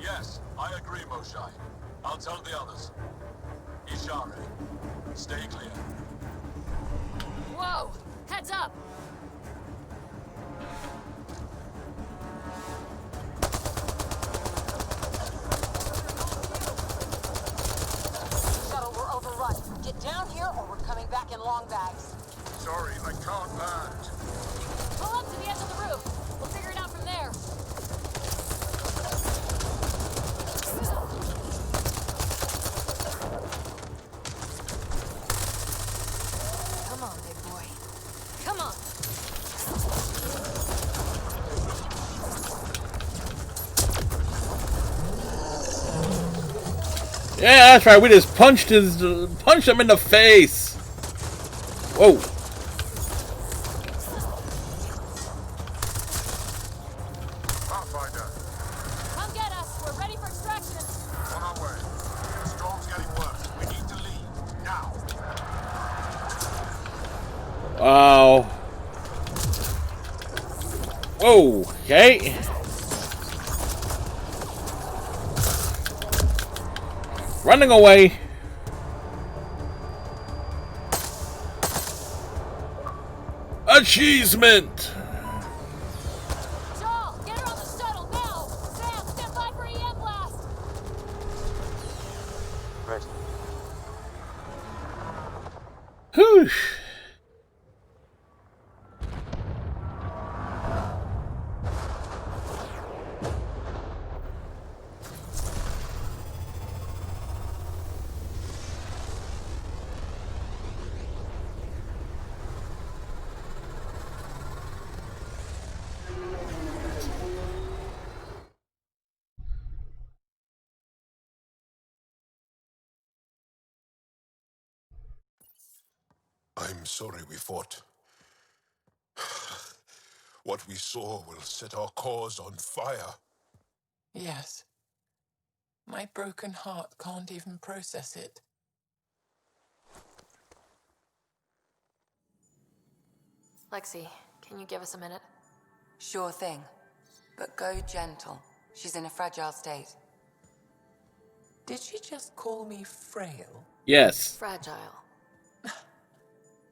Yes, I agree, Moshai. I'll tell the others. Ishare, stay clear. Whoa! Heads up! Shuttle, we're overrun. Get down here or we're coming back in long bags. Sorry, I can't land. Pull up to the edge of the roof. We'll figure it out from there. Come on, big boy. Come on. Yeah, that's right. We just punched him in the face. Whoa. Pathfinder, Come get us. We're ready for extraction. on our way. The storm's getting worse. We need to leave. Now. Wow. Whoa. Okay. Running away. Achievement. Joel, get her on the shuttle now. Sam, stand by for EM blast. Ready. Whew. I'm sorry we fought. What we saw will set our cause on fire. Yes. My broken heart can't even process it. Lexi, can you give us a minute? Sure thing. But go gentle. She's in a fragile state. Did she just call me frail? Yes. Fragile.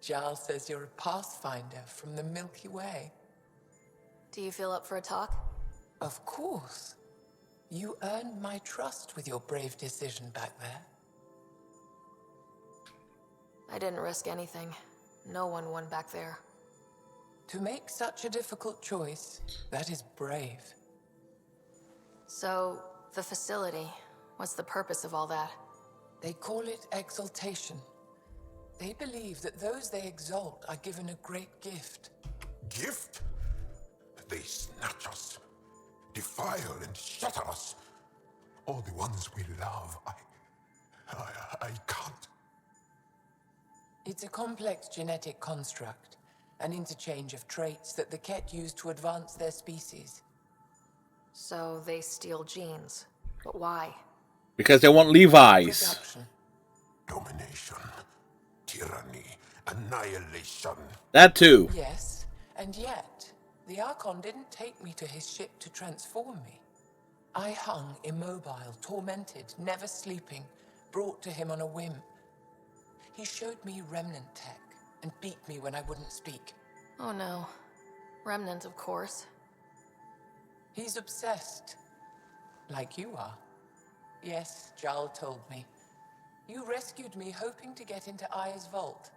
Giles says you're a pathfinder from the Milky Way. Do you feel up for a talk? Of course. You earned my trust with your brave decision back there. I didn't risk anything. No one won back there. To make such a difficult choice, that is brave. So, the facility, what's the purpose of all that? They call it exaltation. They believe that those they exalt are given a great gift. Gift? They snatch us, defile and shatter us. All the ones we love. I can't. It's a complex genetic construct, an interchange of traits that the Ket use to advance their species. So they steal genes. But why? Because they want Levi's. Production. Domination, tyranny, annihilation. That too. Yes, and yet, the Archon didn't take me to his ship to transform me. I hung immobile, tormented, never sleeping, brought to him on a whim. He showed me remnant tech and beat me when I wouldn't speak. Oh no. Remnant, of course. He's obsessed. Like you are. Yes, Jal told me. You rescued me hoping to get into Aya's vault.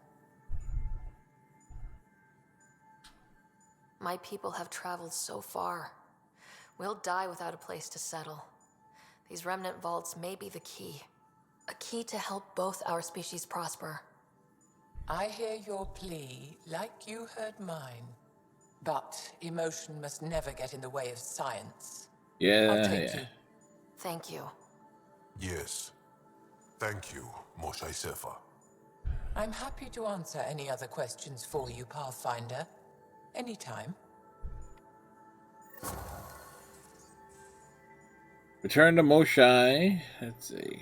My people have traveled so far. We'll die without a place to settle. These remnant vaults may be the key. A key to help both our species prosper. I hear your plea like you heard mine. But emotion must never get in the way of science. I'll take you. Thank you. Yes. Thank you, Moshai Sefa. I'm happy to answer any other questions for you, Pathfinder. Anytime. Return to Moshai. Let's see.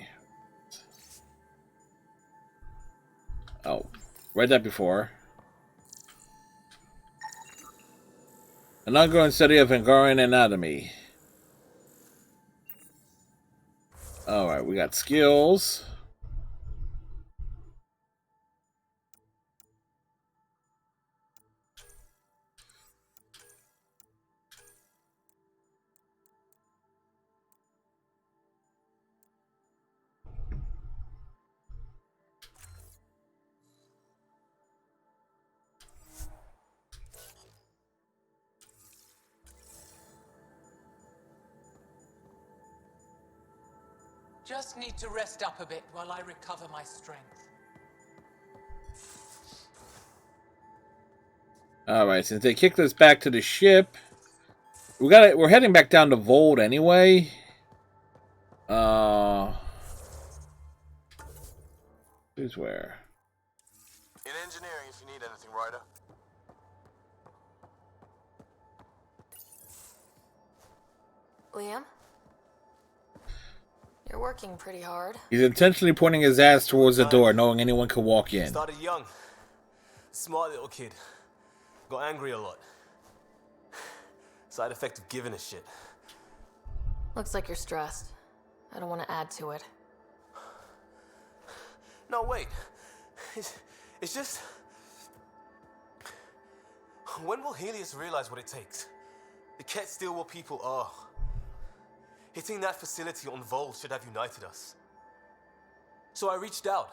Oh, read that before. An ongoing study of Angarian anatomy. Alright, we got skills. Just need to rest up a bit while I recover my strength. Alright, since they kicked us back to the ship, we're heading back down to Voeld anyway. Who's where? In engineering, if you need anything, Ryder. Liam? You're working pretty hard. He's intentionally pointing his ass towards the door, knowing anyone could walk in. Started young. Smart little kid. Got angry a lot. Side effect of giving a shit. Looks like you're stressed. I don't want to add to it. No, wait. It's just... When will Helios realize what it takes? The Ket still what people are. Hitting that facility on Voeld should have united us. So I reached out,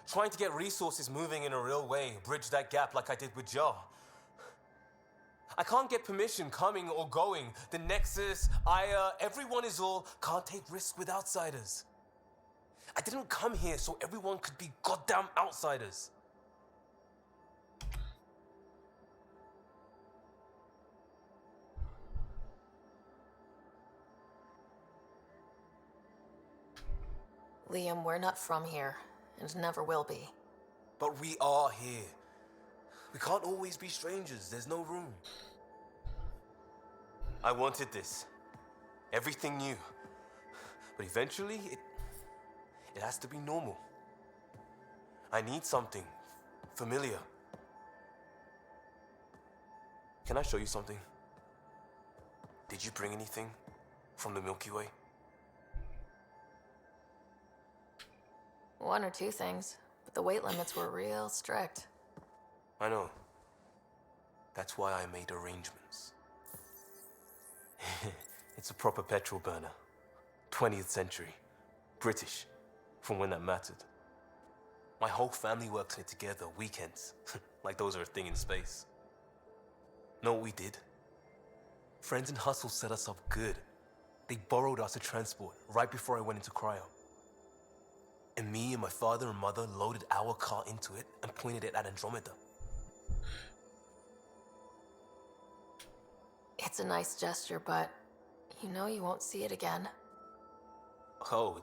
trying to get resources moving in a real way, bridge that gap like I did with Jar. I can't get permission coming or going. The Nexus, Aya, everyone is all can't take risks with outsiders. I didn't come here so everyone could be goddamn outsiders. Liam, we're not from here, and never will be. But we are here. We can't always be strangers. There's no room. I wanted this. Everything new. But eventually, it has to be normal. I need something familiar. Can I show you something? Did you bring anything from the Milky Way? One or two things, but the weight limits were real strict. I know. That's why I made arrangements. It's a proper petrol burner. 20th century. British. From when that mattered. My whole family works in it together, weekends. Like those are a thing in space. Know what we did? Friends in Hustle set us up good. They borrowed us to transport right before I went into cryo. And me and my father and mother loaded our car into it and pointed it at Andromeda. It's a nice gesture, but you know you won't see it again. Oh,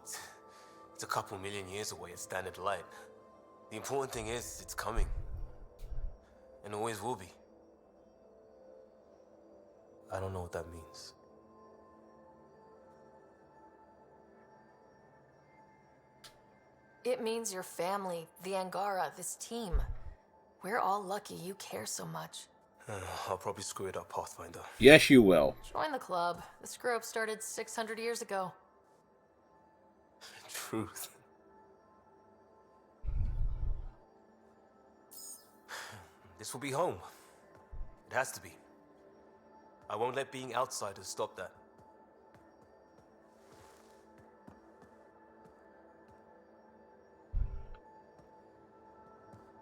it's a couple million years away at standard light. The important thing is, it's coming. And always will be. I don't know what that means. It means your family, the Angara, this team. We're all lucky you care so much. I'll probably screw it up, Pathfinder. Yes, you will. Join the club. The screw-up started 600 years ago. Truth. This will be home. It has to be. I won't let being outsiders stop that.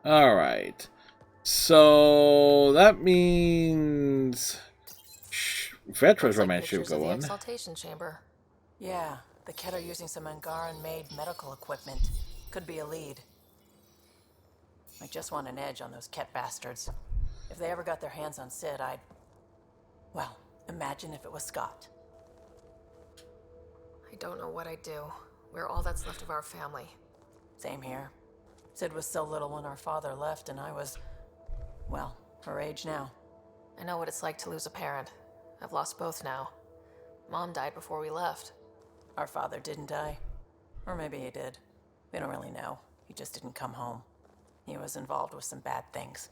Alright. So that means Vetra's romance should Pictures of go the on. exaltation chamber. Yeah, the Ket are using some Angaran-made medical equipment. Could be a lead. I just want an edge on those Ket bastards. If they ever got their hands on Sid, I'd... Well, imagine if it was Scott. I don't know what I'd do. We're all that's left of our family. Same here. Sid was so little when our father left, and I was, well, her age now. I know what it's like to lose a parent. I've lost both now. Mom died before we left. Our father didn't die. Or maybe he did. We don't really know. He just didn't come home. He was involved with some bad things.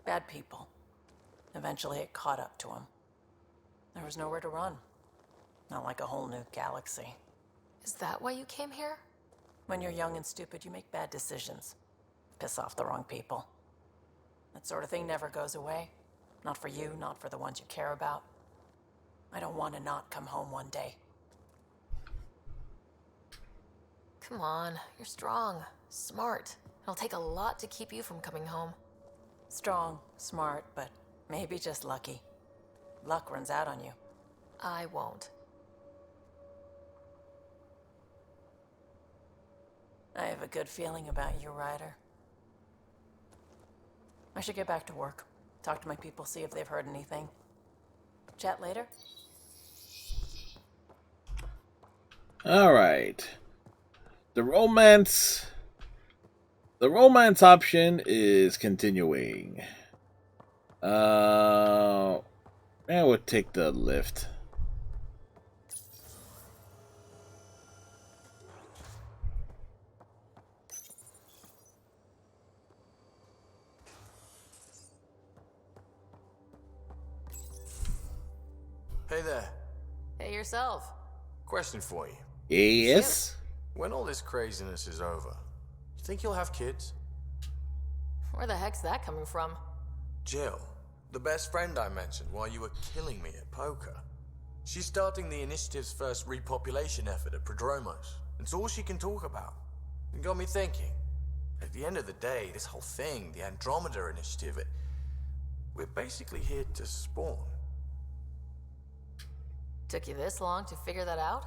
Bad people. Eventually it caught up to him. There was nowhere to run. Not like a whole new galaxy. Is that why you came here? When you're young and stupid, you make bad decisions. Piss off the wrong people. That sort of thing never goes away. Not for you, not for the ones you care about. I don't want to not come home one day. Come on, you're strong, smart. It'll take a lot to keep you from coming home. Strong, smart, but maybe just lucky. Luck runs out on you. I won't. I have a good feeling about you, Ryder. I should get back to work. Talk to my people, see if they've heard anything. Chat later? Alright. The romance option is continuing. I would take the lift. Hey there. Hey yourself. Question for you. Yes? When all this craziness is over, you think you'll have kids? Where the heck's that coming from? Jill, the best friend I mentioned while you were killing me at poker. She's starting the initiative's first repopulation effort at Prodromos. It's all she can talk about. It got me thinking. At the end of the day, this whole thing, the Andromeda initiative, we're basically here to spawn. Took you this long to figure that out?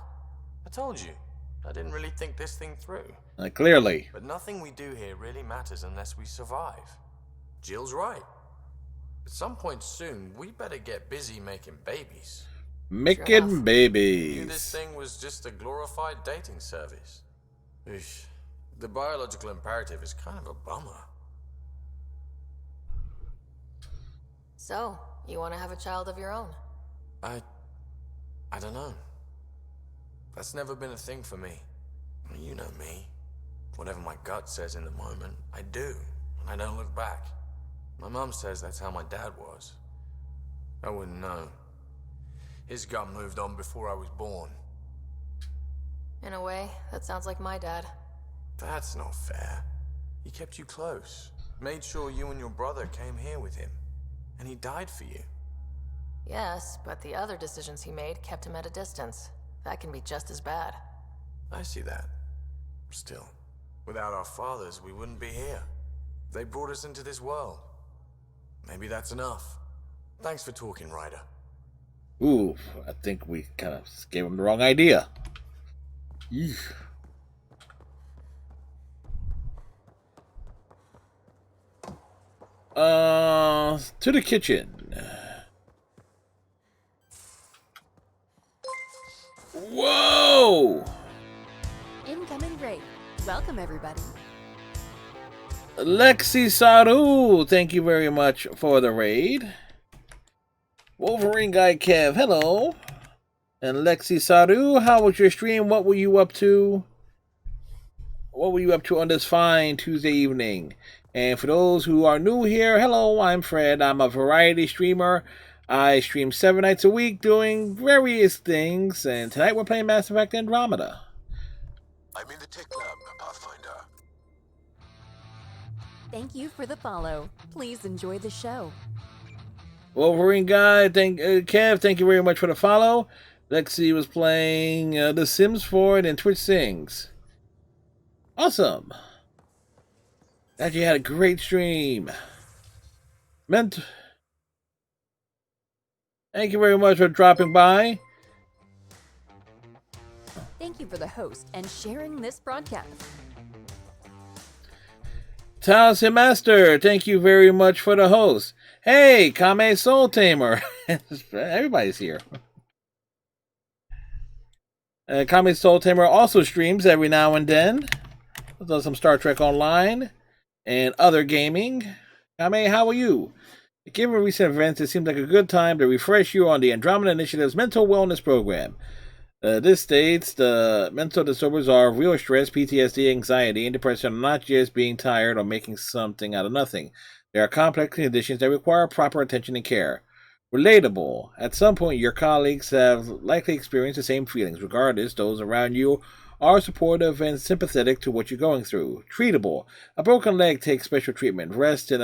I told you. I didn't really think this thing through. Clearly. But nothing we do here really matters unless we survive. Jill's right. At some point soon, we better get busy making babies. Making babies. I knew this thing was just a glorified dating service. Eesh. The biological imperative is kind of a bummer. So, you want to have a child of your own? I don't know. That's never been a thing for me. You know me. Whatever my gut says in the moment, I do, and I don't look back. My mum says that's how my dad was. I wouldn't know. His gut moved on before I was born. In a way, that sounds like my dad. That's not fair. He kept you close, made sure you and your brother came here with him, and he died for you. Yes, but the other decisions he made kept him at a distance. That can be just as bad. I see that. Still, without our fathers, we wouldn't be here. They brought us into this world. Maybe that's enough. Thanks for talking, Ryder. Ooh, I think we kind of gave him the wrong idea. Eesh. To the kitchen. Whoa! Incoming raid. Welcome, everybody. Lexi Saru, thank you very much for the raid. Wolverine Guy Kev, hello. And Lexi Saru, how was your stream? What were you up to? What were you up to on this fine Tuesday evening? And for those who are new here, hello, I'm Fred. I'm a variety streamer. I stream 7 nights a week doing various things, and tonight we're playing Mass Effect Andromeda. I'm in the tech lab, Pathfinder. Thank you for the follow. Please enjoy the show. Wolverine Guy, Kev, thank you very much for the follow. Lexi was playing The Sims 4 and Twitch Sings. Awesome. Glad you had a great stream. Thank you very much for dropping by. Thank you for the host and sharing this broadcast. Talented Master, thank you very much for the host. Hey, Kame Soul Tamer. Everybody's here. Kame Soul Tamer also streams every now and then. Does some Star Trek Online. and other gaming. Kame, how are you? Given recent events, it seems like a good time to refresh you on the Andromeda Initiative's mental wellness program. This states the mental disorders are real stress, PTSD, anxiety, and depression are not just being tired or making something out of nothing. They are complex conditions that require proper attention and care. Relatable. At some point, your colleagues have likely experienced the same feelings. Regardless, those around you are supportive and sympathetic to what you're going through. Treatable. A broken leg takes special treatment, rest, and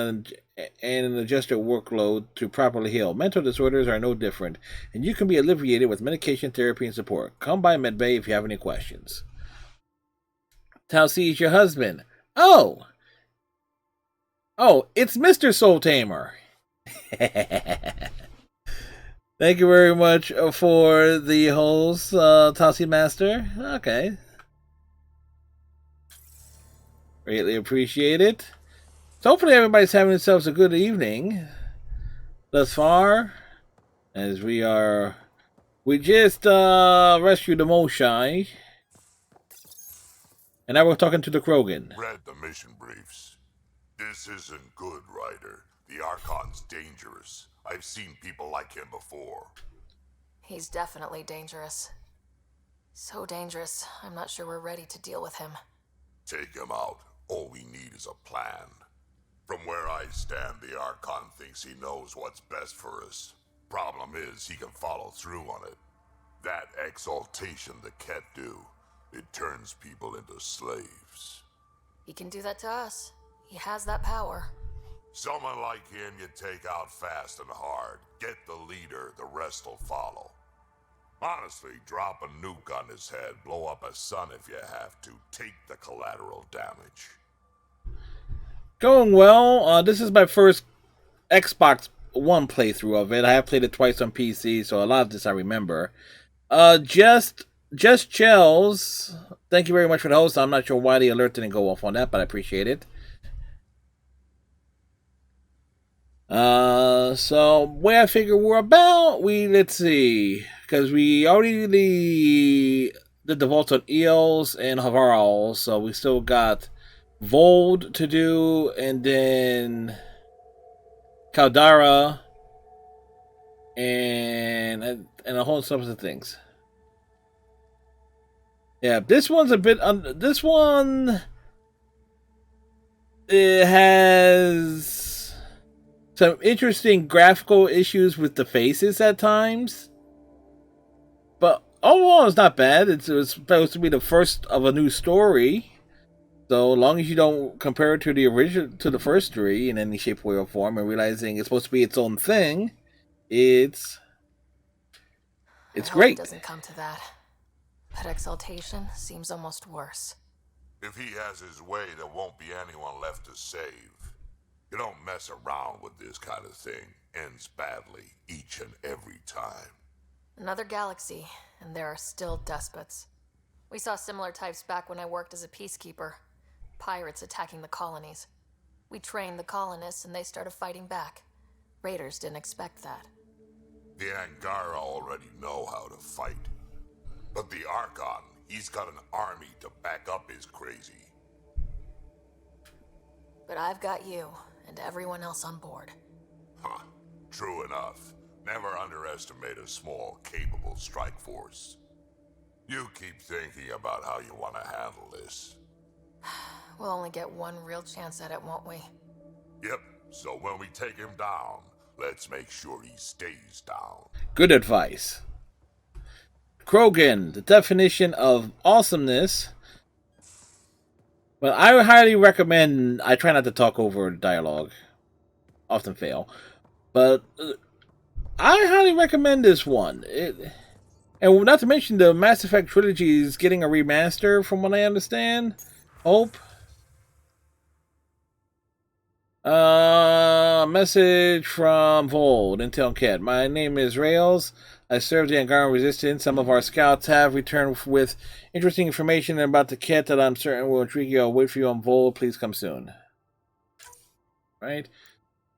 an adjusted workload to properly heal. Mental disorders are no different, and you can be alleviated with medication, therapy, and support. Come by MedBay if you have any questions. Talcy is your husband. Oh, it's Mr. Soul Tamer. Thank you very much for the host, Talcy Master. Okay. Greatly appreciate it. So hopefully everybody's having themselves a good evening thus far. As we just rescued the Moshai. And now we're talking to the Krogan. Read the mission briefs. This isn't good, Ryder. The Archon's dangerous. I've seen people like him before. He's definitely dangerous. So dangerous, I'm not sure we're ready to deal with him. Take him out. All we need is a plan. From where I stand, the Archon thinks he knows what's best for us. Problem is, he can follow through on it. That exaltation the Ket do, it turns people into slaves. He can do that to us. He has that power. Someone like him you take out fast and hard. Get the leader, the rest will follow. Honestly, drop a nuke on his head, blow up a sun if you have to. Take the collateral damage. Going well. This is my first Xbox One playthrough of it. I have played it twice on PC, so a lot of this I remember. Just Chels, thank you very much for the host. I'm not sure why the alert didn't go off on that, but I appreciate it. So where I figure we're about, let's see, because we already did the vault on Eels and Havaral, so we still got Voeld to do, and then Caldara, and a whole bunch of things. Yeah, this one's a bit. This one, it has some interesting graphical issues with the faces at times, but overall it's not bad. It was supposed to be the first of a new story, so long as you don't compare it to the the first three in any shape, way, or form, and realizing it's supposed to be its own thing, it's great. It doesn't come to that. That exaltation seems almost worse. If he has his way, there won't be anyone left to save. You don't mess around with this kind of thing. Ends badly each and every time. Another galaxy, and there are still despots. We saw similar types back when I worked as a peacekeeper. Pirates attacking the colonies. We trained the colonists and they started fighting back. Raiders didn't expect that. The Angara already know how to fight. But the Archon, he's got an army to back up his crazy. But I've got you, and everyone else on board. Huh. True enough. Never underestimate a small, capable strike force. You keep thinking about how you want to handle this. We'll only get one real chance at it, won't we? Yep, so when we take him down, let's make sure he stays down. Good advice. Krogan, the definition of awesomeness. Well, I highly recommend. I try not to talk over dialogue. Often fail. But I highly recommend this one. And not to mention the Mass Effect trilogy is getting a remaster from what I understand. Hope. Message from Voeld, Intel Cat. My name is Rails. I serve the Angaran Resistance. Some of our scouts have returned with interesting information about the Ket that I'm certain will intrigue you. I'll wait for you on Voeld. Please come soon. Right?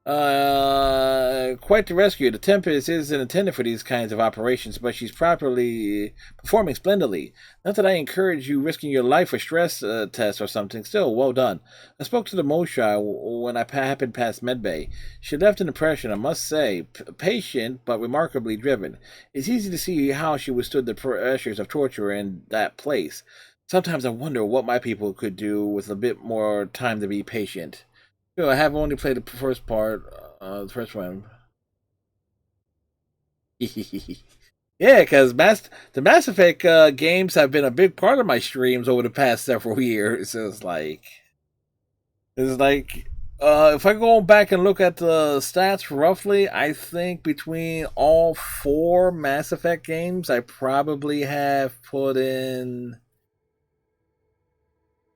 Quite the rescue. The Tempest isn't intended for these kinds of operations, but she's properly performing splendidly. Not that I encourage you risking your life for stress tests or something. Still, well done. I spoke to the Mosha when I happened past Medbay. She left an impression, I must say. Patient, but remarkably driven. It's easy to see how she withstood the pressures of torture in that place. Sometimes I wonder what my people could do with a bit more time to be patient. I have only played the first part, the first one. Yeah, because the Mass Effect games have been a big part of my streams over the past several years. It's like, if I go back and look at the stats roughly, I think between all 4 Mass Effect games, I probably have put in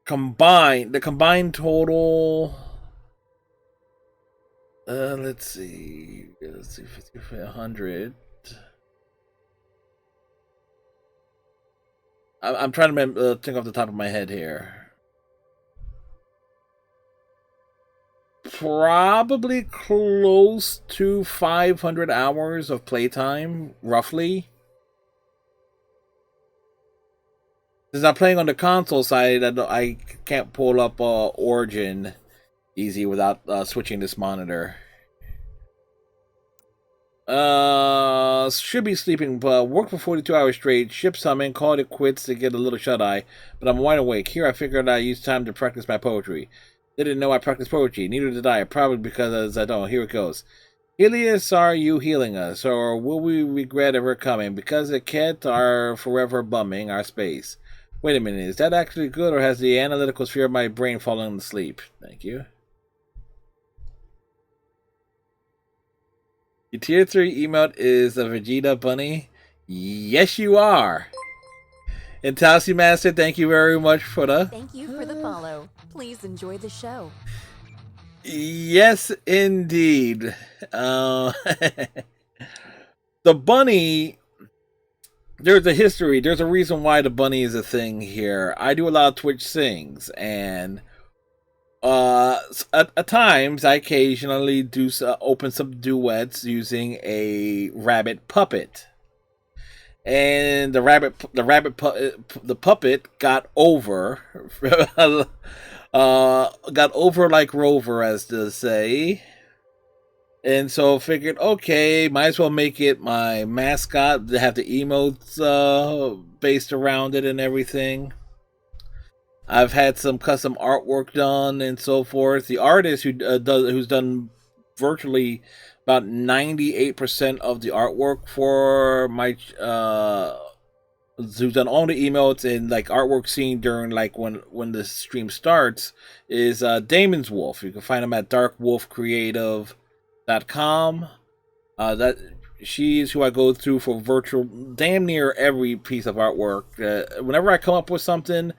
the combined total. Let's see, 50, 100. I'm trying to think off the top of my head here. Probably close to 500 hours of playtime, roughly. Since I'm playing on the console side, I can't pull up Origin easy without switching this monitor. Should be sleeping, but worked for 42 hours straight, ship summon, called it quits to get a little shut-eye, but I'm wide awake. Here I figured I'd use time to practice my poetry. Didn't know I practiced poetry, neither did I, probably because I don't. Here it goes. Helios, are you healing us, or will we regret ever coming, because the Ket are forever bumming our space? Wait a minute, is that actually good, or has the analytical sphere of my brain fallen asleep? Thank you. Your tier 3 emote is a Vegeta bunny? Yes, you are. And Tausi Master, thank you very much for the... Thank you for the follow. Please enjoy the show. Yes, indeed. The bunny... There's a history. There's a reason why the bunny is a thing here. I do a lot of Twitch sings, and... at times, I occasionally do open some duets using a rabbit puppet, and the puppet got over, got over like Rover, as to say, and so figured, okay, might as well make it my mascot. To have the emotes based around it and everything. I've had some custom artwork done and so forth. The artist who's done virtually about 98% of the artwork for my who's done all the emotes and like artwork seen during like when the stream starts is Damon's Wolf. You can find him at darkwolfcreative.com. That she's who I go through for virtual damn near every piece of artwork. Whenever I come up with something,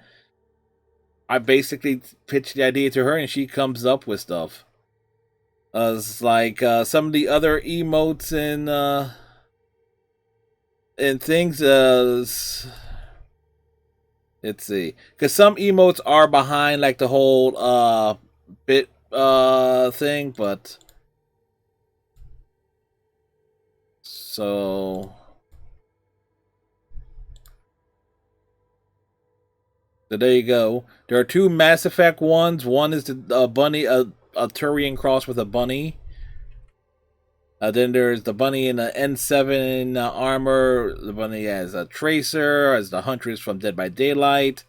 I basically pitch the idea to her, and she comes up with stuff. It's like some of the other emotes and things. Let's see, because some emotes are behind like the whole bit thing, but so. So there you go. There are 2 Mass Effect ones. One is the bunny, a Turian cross with a bunny. Then there's the bunny in the N7 armor. The bunny as a Tracer, as the Huntress from Dead by Daylight.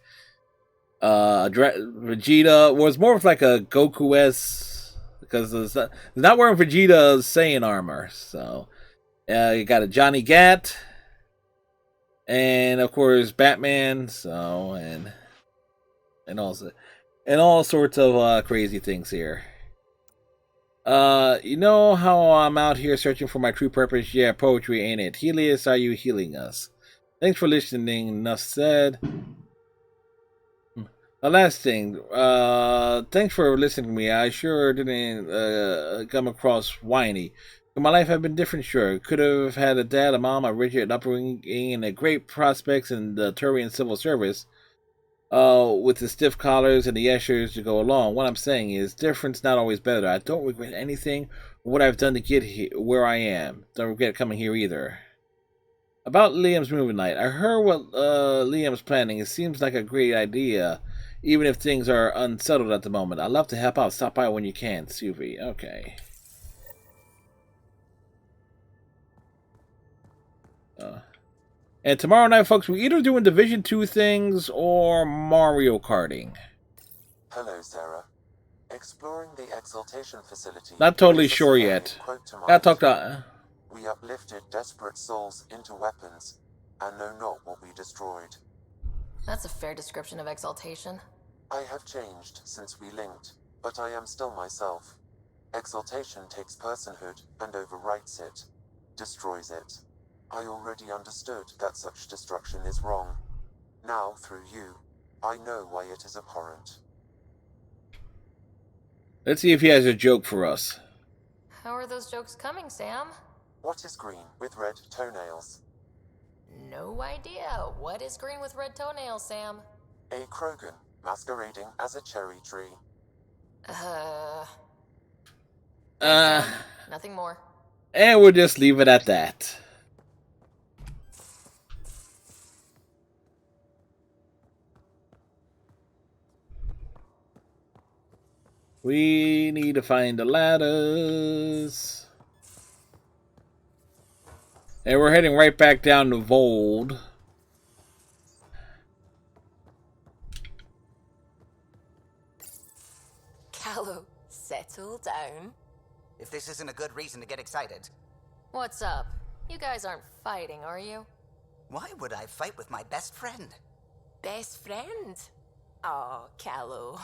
Vegeta was more of like a Goku-esque, because it's not wearing Vegeta's Saiyan armor. So you got a Johnny Gat, and of course Batman. So and all sorts of crazy things here. You know how I'm out here searching for my true purpose? Yeah, poetry, ain't it? Helios, are you healing us? Thanks for listening, enough said. The last thing, thanks for listening to me. I sure didn't come across whiny. My life had been different, sure. Could have had a dad, a mom, a rigid upbringing, and a great prospects in the Turian civil service. With the stiff collars and the Eschers to go along. What I'm saying is, difference not always better. I don't regret anything what I've done to get here, where I am. Don't regret coming here either. About Liam's movie night. I heard what Liam's planning. It seems like a great idea, even if things are unsettled at the moment. I'd love to help out. Stop by when you can, Suvi. Okay. And tomorrow night, folks, we're either doing Division 2 things or Mario Karting. Hello, Sarah. Exploring the exaltation facility. Not totally sure yet. Gotta talk to... We uplifted desperate souls into weapons, and know not what we destroyed. That's a fair description of exaltation. I have changed since we linked, but I am still myself. Exaltation takes personhood and overwrites it, destroys it. I already understood that such destruction is wrong. Now, through you, I know why it is abhorrent. Let's see if he has a joke for us. How are those jokes coming, Sam? What is green with red toenails? No idea. What is green with red toenails, Sam? A Krogan masquerading as a cherry tree. Nothing more. And we'll just leave it at that. We need to find the ladders. And we're heading right back down to Voeld. Callow, settle down. If this isn't a good reason to get excited. What's up? You guys aren't fighting, are you? Why would I fight with my best friend? Best friend? Oh, Callow.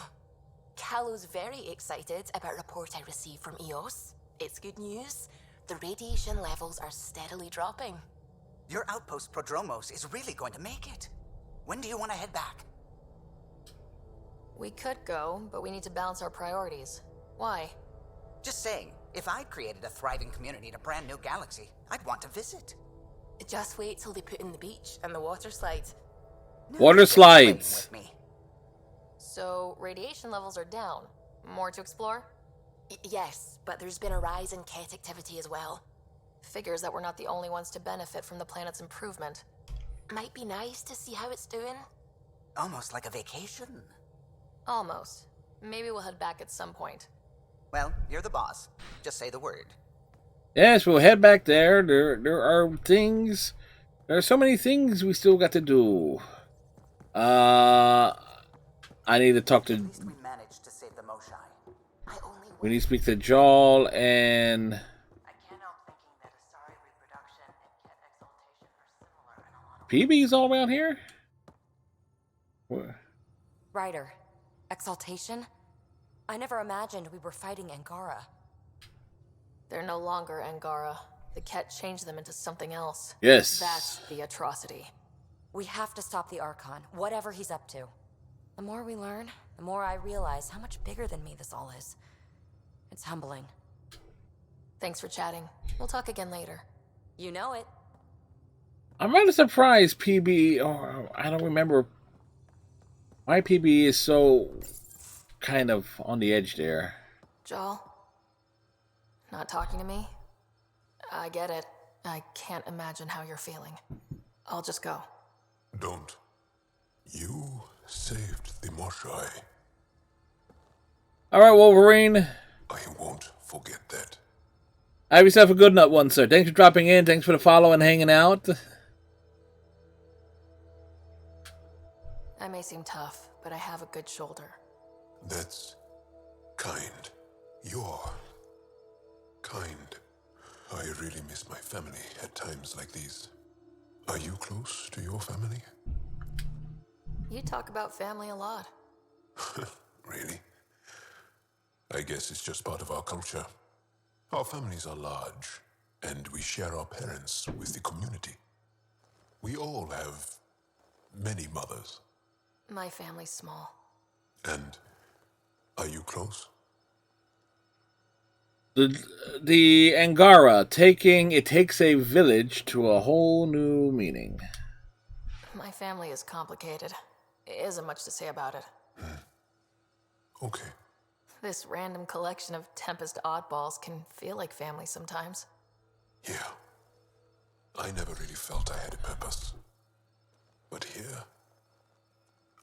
Callow's very excited about a report I received from EOS. It's good news. The radiation levels are steadily dropping. Your outpost Prodromos is really going to make it. When do you want to head back? We could go, but we need to balance our priorities. Why? Just saying, if I'd created a thriving community in a brand new galaxy, I'd want to visit. Just wait till they put in the beach and the water slides. Water slides. With me. So, radiation levels are down. More to explore? Yes, but there's been a rise in Ket activity as well. Figures that we're not the only ones to benefit from the planet's improvement. Might be nice to see how it's doing. Almost like a vacation. Almost. Maybe we'll head back at some point. Well, you're the boss. Just say the word. Yes, we'll head back there. There are things. There are so many things we still got to do. I need to talk to... At least we managed to save the Moshai. We need to speak to Jal and... I can't help thinking that Asari reproduction and Ket exaltation are similar in a lot of PB's all around here? What? Ryder, exaltation? I never imagined we were fighting Angara. They're no longer Angara. The Ket changed them into something else. Yes. That's the atrocity. We have to stop the Archon, whatever he's up to. The more we learn, the more I realize how much bigger than me this all is. It's humbling. Thanks for chatting. We'll talk again later. You know it. I'm rather surprised PB, or I don't remember why PB is so kind of on the edge there. Jal? Not talking to me? I get it. I can't imagine how you're feeling. I'll just go. Don't. You saved the Moshai. Alright, Wolverine. I won't forget that. Have yourself a good night, one, sir. Thanks for dropping in. Thanks for the follow and hanging out. I may seem tough, but I have a good shoulder. That's kind. You're kind. I really miss my family at times like these. Are you close to your family? You talk about family a lot. Really? I guess it's just part of our culture. Our families are large, and we share our parents with the community. We all have many mothers. My family's small. And are you close? The Angara, it takes a village to a whole new meaning. My family is complicated. Isn't much to say about it. Okay. This random collection of Tempest oddballs can feel like family sometimes. Yeah. I never really felt I had a purpose. But here,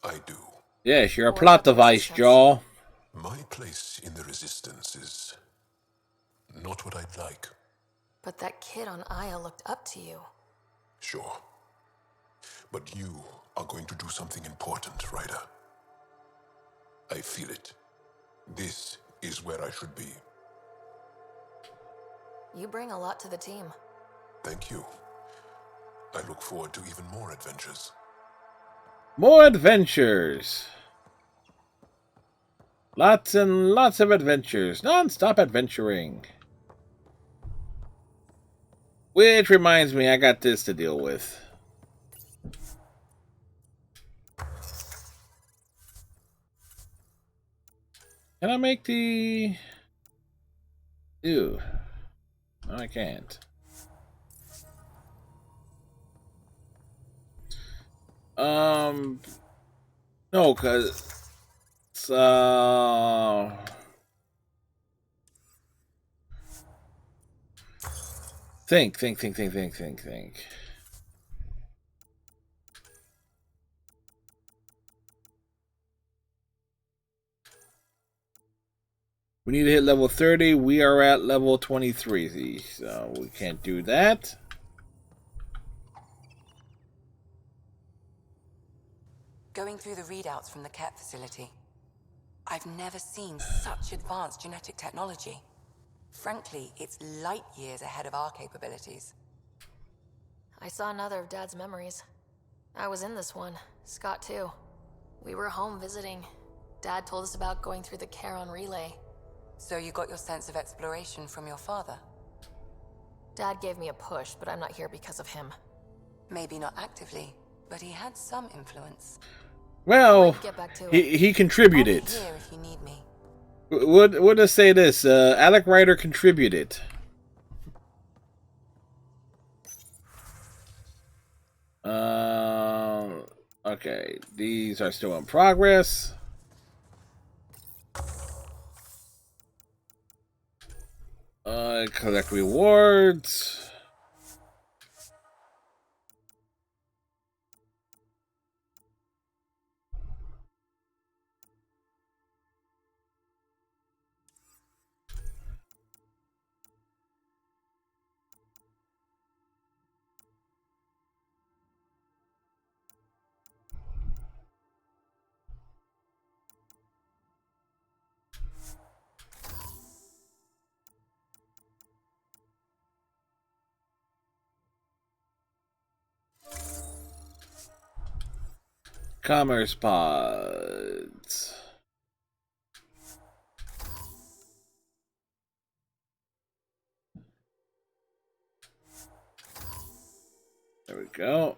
I do. Yes, you're a plot device, Joel. My place in the Resistance is not what I'd like. But that kid on Aya looked up to you. Sure. But you are going to do something important, Ryder. I feel it. This is where I should be. You bring a lot to the team. Thank you. I look forward to even more adventures. More adventures. Lots and lots of adventures. Non-stop adventuring. Which reminds me, I got this to deal with. Can I make the... Ew. No, I can't. No, cause think. We need to hit level 30. We are at level 23, so we can't do that. Going through the readouts from the Ket facility, I've never seen such advanced genetic technology. Frankly, it's light years ahead of our capabilities. I saw another of Dad's memories. I was in this one. Scott, too. We were home visiting. Dad told us about going through the Charon relay. So you got your sense of exploration from your father? Dad gave me a push, but I'm not here because of him. Maybe not actively, but he had some influence. Well, he contributed. I'll be here if you need me. We'll just say this: Alec Ryder contributed. Okay, these are still in progress. Collect rewards. Commerce pods. There we go.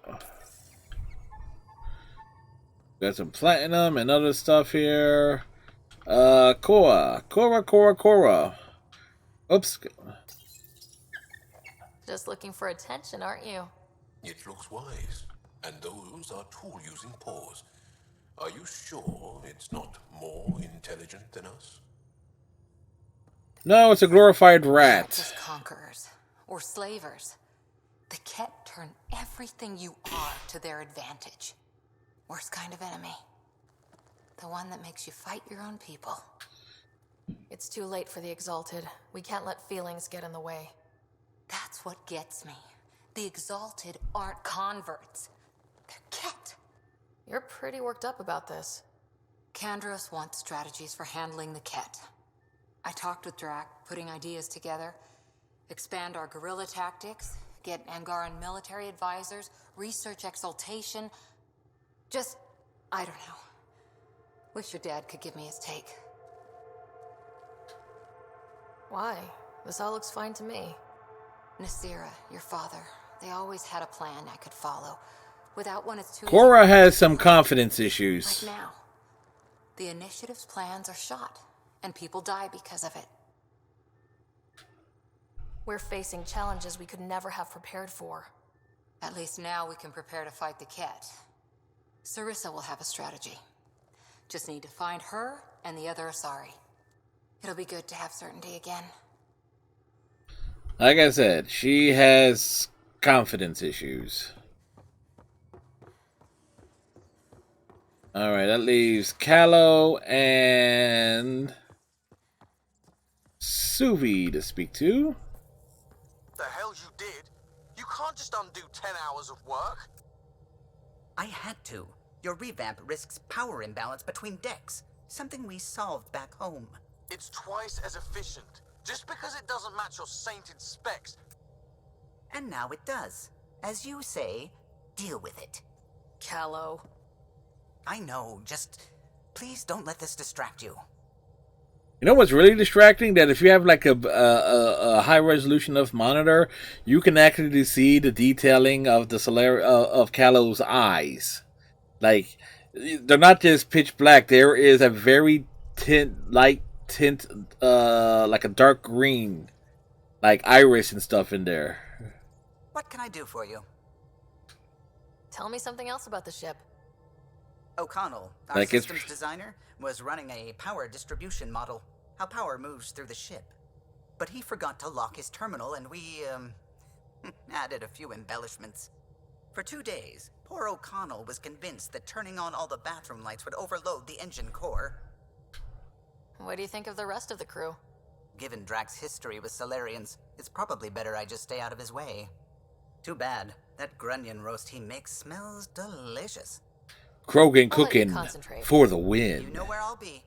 Got some platinum and other stuff here. Cora. Oops. Just looking for attention, aren't you? It looks wise. And those are tool-using paws. Are you sure it's not more intelligent than us? No, it's a glorified They're rat. just conquerors or slavers. The Ket turn everything you are to their advantage. Worst kind of enemy. The one that makes you fight your own people. It's too late for the Exalted. We can't let feelings get in the way. That's what gets me. The Exalted aren't converts. They're Ket. You're pretty worked up about this. Kandros wants strategies for handling the Ket. I talked with Drac, putting ideas together. Expand our guerrilla tactics, get Angaran military advisors, research exaltation. Just, I don't know. Wish your dad could give me his take. Why? This all looks fine to me. Nasira, your father, they always had a plan I could follow. Without one, it's too Cora easy. has some confidence issues. Like now. The initiative's plans are shot, and people die because of it. We're facing challenges we could never have prepared for. At least now we can prepare to fight the Ket. Sarissa will have a strategy. Just need to find her and the other Asari. It'll be good to have certainty again. Like I said, she has confidence issues. Alright, that leaves Callow and Suvi to speak to. The hell you did? You can't just undo 10 hours of work. I had to. Your revamp risks power imbalance between decks, something we solved back home. It's twice as efficient. Just because it doesn't match your sainted specs. And now it does. As you say, deal with it. Callow. I know, just please don't let this distract you. You know what's really distracting? That if you have like a high resolution enough monitor, you can actually see the detailing of the of Callow's eyes. Like, they're not just pitch black. There is a very light tint, like a dark green, like iris and stuff in there. What can I do for you? Tell me something else about the ship. O'Connell, our Like systems designer, was running a power distribution model, how power moves through the ship. But he forgot to lock his terminal and we, added a few embellishments. For 2 days, poor O'Connell was convinced that turning on all the bathroom lights would overload the engine core. What do you think of the rest of the crew? Given Drax's history with Solarians, it's probably better I just stay out of his way. Too bad. That grunion roast he makes smells delicious. Krogan cooking for the win. You know where I'll be.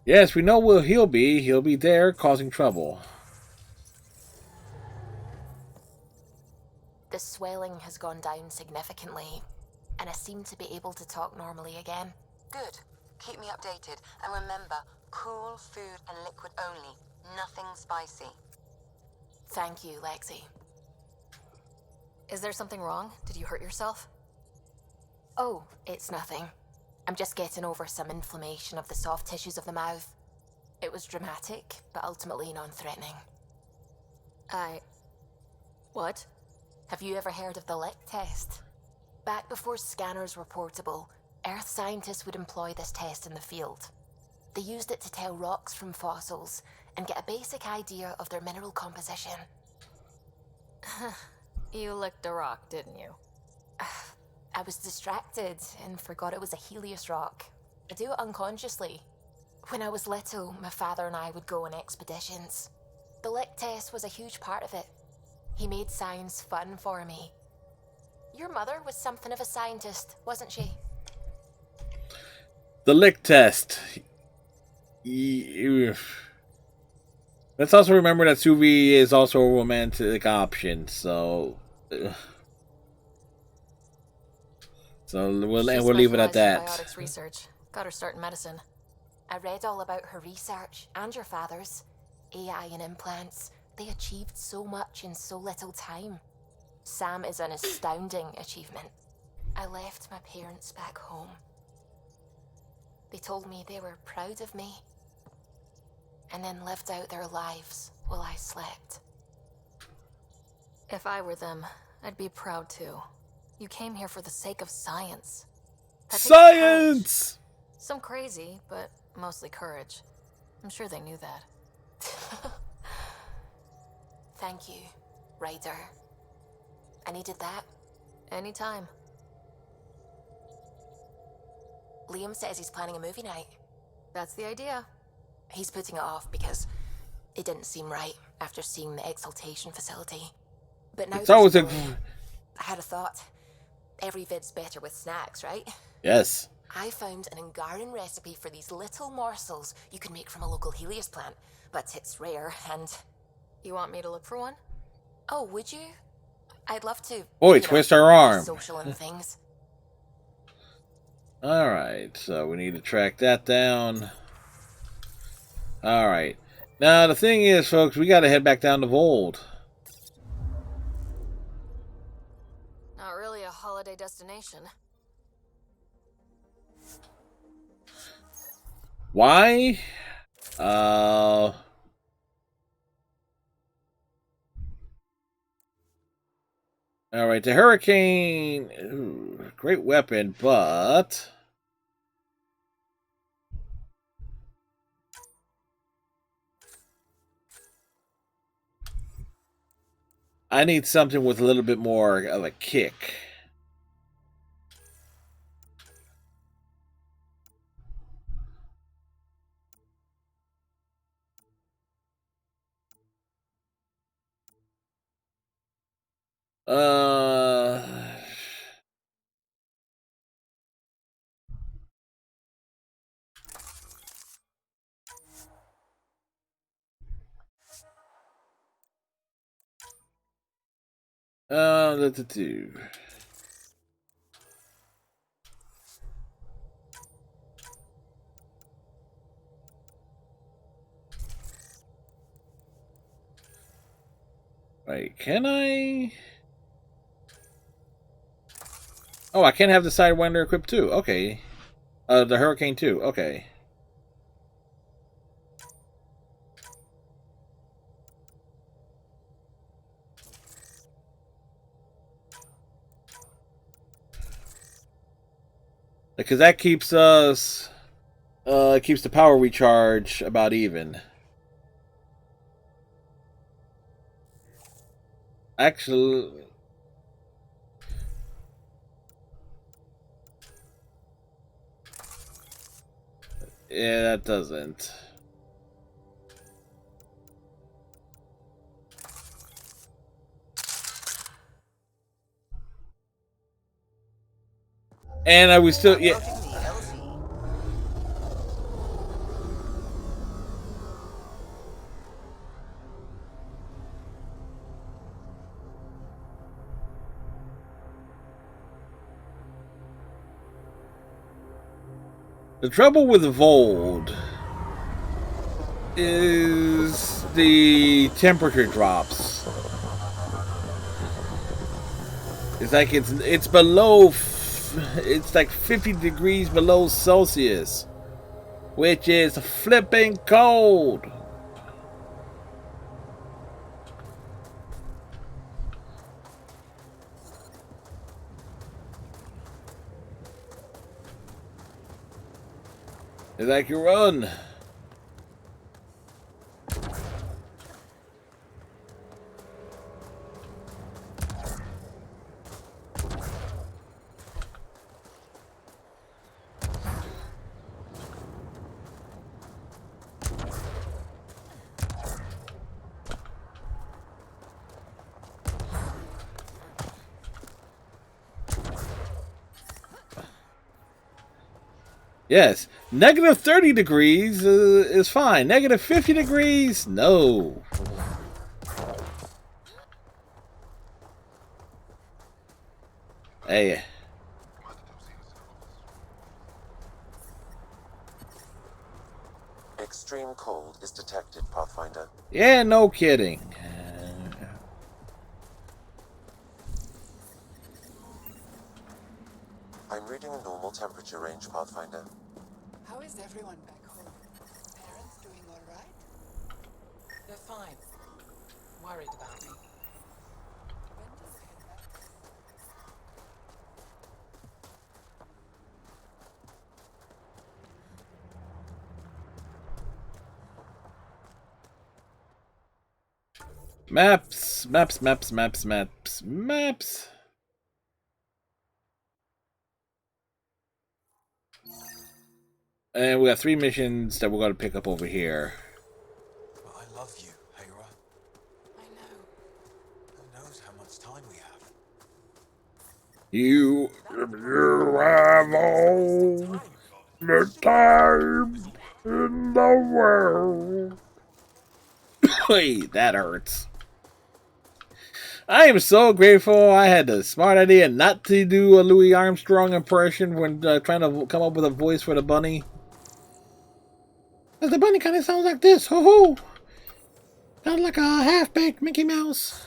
Yes, we know where he'll be. He'll be there causing trouble. The swelling has gone down significantly, and I seem to be able to talk normally again. Good. Keep me updated. And remember, cool food and liquid only. Nothing spicy. Thank you, Lexi. Is there something wrong? Did you hurt yourself? Oh, it's nothing. I'm just getting over some inflammation of the soft tissues of the mouth. It was dramatic, but ultimately non-threatening. What? Have you ever heard of the lick test? Back before scanners were portable, Earth scientists would employ this test in the field. They used it to tell rocks from fossils and get a basic idea of their mineral composition. You licked a rock, didn't you? I was distracted and forgot it was a Helios rock. I do it unconsciously. When I was little, my father and I would go on expeditions. The lick test was a huge part of it. He made science fun for me. Your mother was something of a scientist, wasn't she? The lick test. Let's also remember that Suvi is also a romantic option, so we'll leave it at that. Biotics research. Got her start in medicine. I read all about her research and your father's. AI and implants. They achieved so much in so little time. Sam is an astounding achievement. I left my parents back home. They told me they were proud of me, and then lived out their lives while I slept. If I were them, I'd be proud too. You came here for the sake of science. Science! Some crazy, but mostly courage. I'm sure they knew that. Thank you, Ryder. I needed that. Anytime. Liam says he's planning a movie night. That's the idea. He's putting it off because it didn't seem right after seeing the exaltation facility. But now it's always I had a thought. Every vid's better with snacks, right? Yes. I found an Angaran recipe for these little morsels you can make from a local Helios plant, but it's rare and... You want me to look for one? Oh, would you? I'd love to. Boy, twist our arm. Social and things. Alright, so we need to track that down. Alright. Now, the thing is, folks, we gotta head back down to Voeld. Not really a holiday destination. Why? Alright, the Hurricane... Ooh, great weapon, but... I need something with a little bit more of a kick. Uh, let's do. Wait, can I? Oh, I can have the Sidewinder equipped too. Okay. The Hurricane too. Okay. Because that keeps us, keeps the power recharge about even. Actually, yeah, that doesn't. And I was still, yeah. The trouble with Voeld is the temperature drops. It's like it's below, it's like 50 degrees below Celsius, which is flipping cold. It's like you run. Yes, negative 30 degrees is fine. Negative 50 degrees, no. Hey. Extreme cold is detected, Pathfinder. Yeah, no kidding. I'm reading a normal temperature range, Pathfinder. How is everyone back home? Parents doing all right? They're fine. Worried about me. When do you head back? Maps, maps, maps, maps, maps, maps. And we got 3 missions that we're going to pick up over here. I love you, Hera. I know. Who knows how much time we have? You have all the time in the world. Wait, that hurts. I am so grateful I had the smart idea not to do a Louis Armstrong impression when trying to come up with a voice for the bunny. Because the bunny kind of sounds like this. Ho ho! Sounds like a half-baked Mickey Mouse.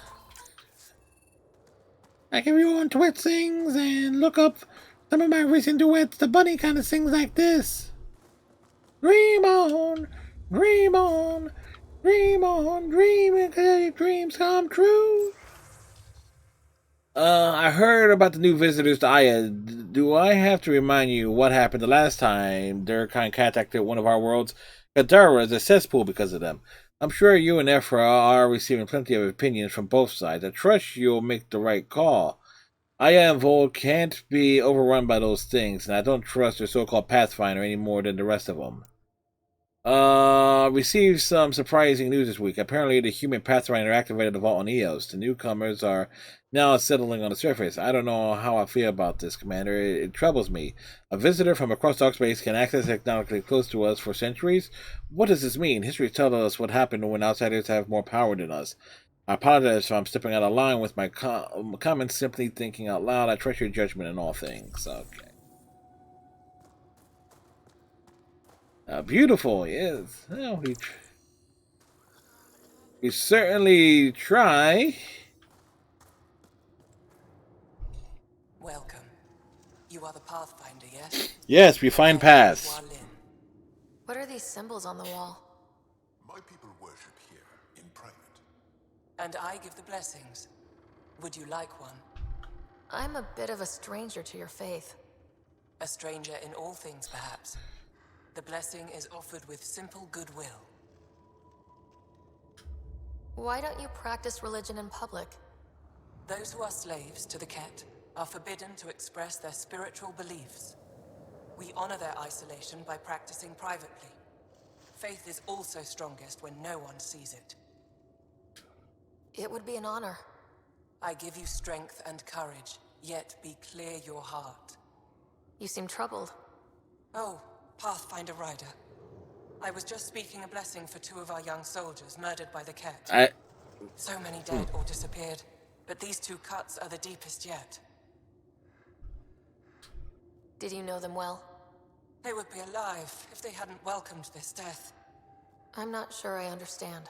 Like if you on Twitch sings and look up some of my recent duets, the bunny kind of sings like this. Dream on, dream on, dream on, dream until your dreams come true. I heard about the new visitors to Aya. Do I have to remind you what happened the last time their kind contacted one of our worlds? Kadara is a cesspool because of them. I'm sure you and Ephra are receiving plenty of opinions from both sides. I trust you'll make the right call. I and Voeld can't be overrun by those things, and I don't trust your so-called Pathfinder any more than the rest of them. Received some surprising news this week. Apparently, the human Pathfinder activated the vault on Eos. The newcomers are now settling on the surface. I don't know how I feel about this, Commander. It troubles me. A visitor from across dark space can access technology close to us for centuries? What does this mean? History tells us what happened when outsiders have more power than us. I apologize if I'm stepping out of line with my comments, simply thinking out loud. I trust your judgment in all things. Okay. Beautiful, yes. Well, we certainly try. Welcome. You are the Pathfinder, yes? Yes, we find paths. What are these symbols on the wall? My people worship here in private. And I give the blessings. Would you like one? I'm a bit of a stranger to your faith. A stranger in all things, perhaps. The blessing is offered with simple goodwill. Why don't you practice religion in public? Those who are slaves to the Ket are forbidden to express their spiritual beliefs. We honor their isolation by practicing privately. Faith is also strongest when no one sees it. It would be an honor. I give you strength and courage, yet be clear your heart. You seem troubled. Oh, Pathfinder Rider. I was just speaking a blessing for 2 of our young soldiers murdered by the Ket. So many dead or disappeared, but these 2 cuts are the deepest yet. Did you know them well? They would be alive if they hadn't welcomed this death. I'm not sure I understand.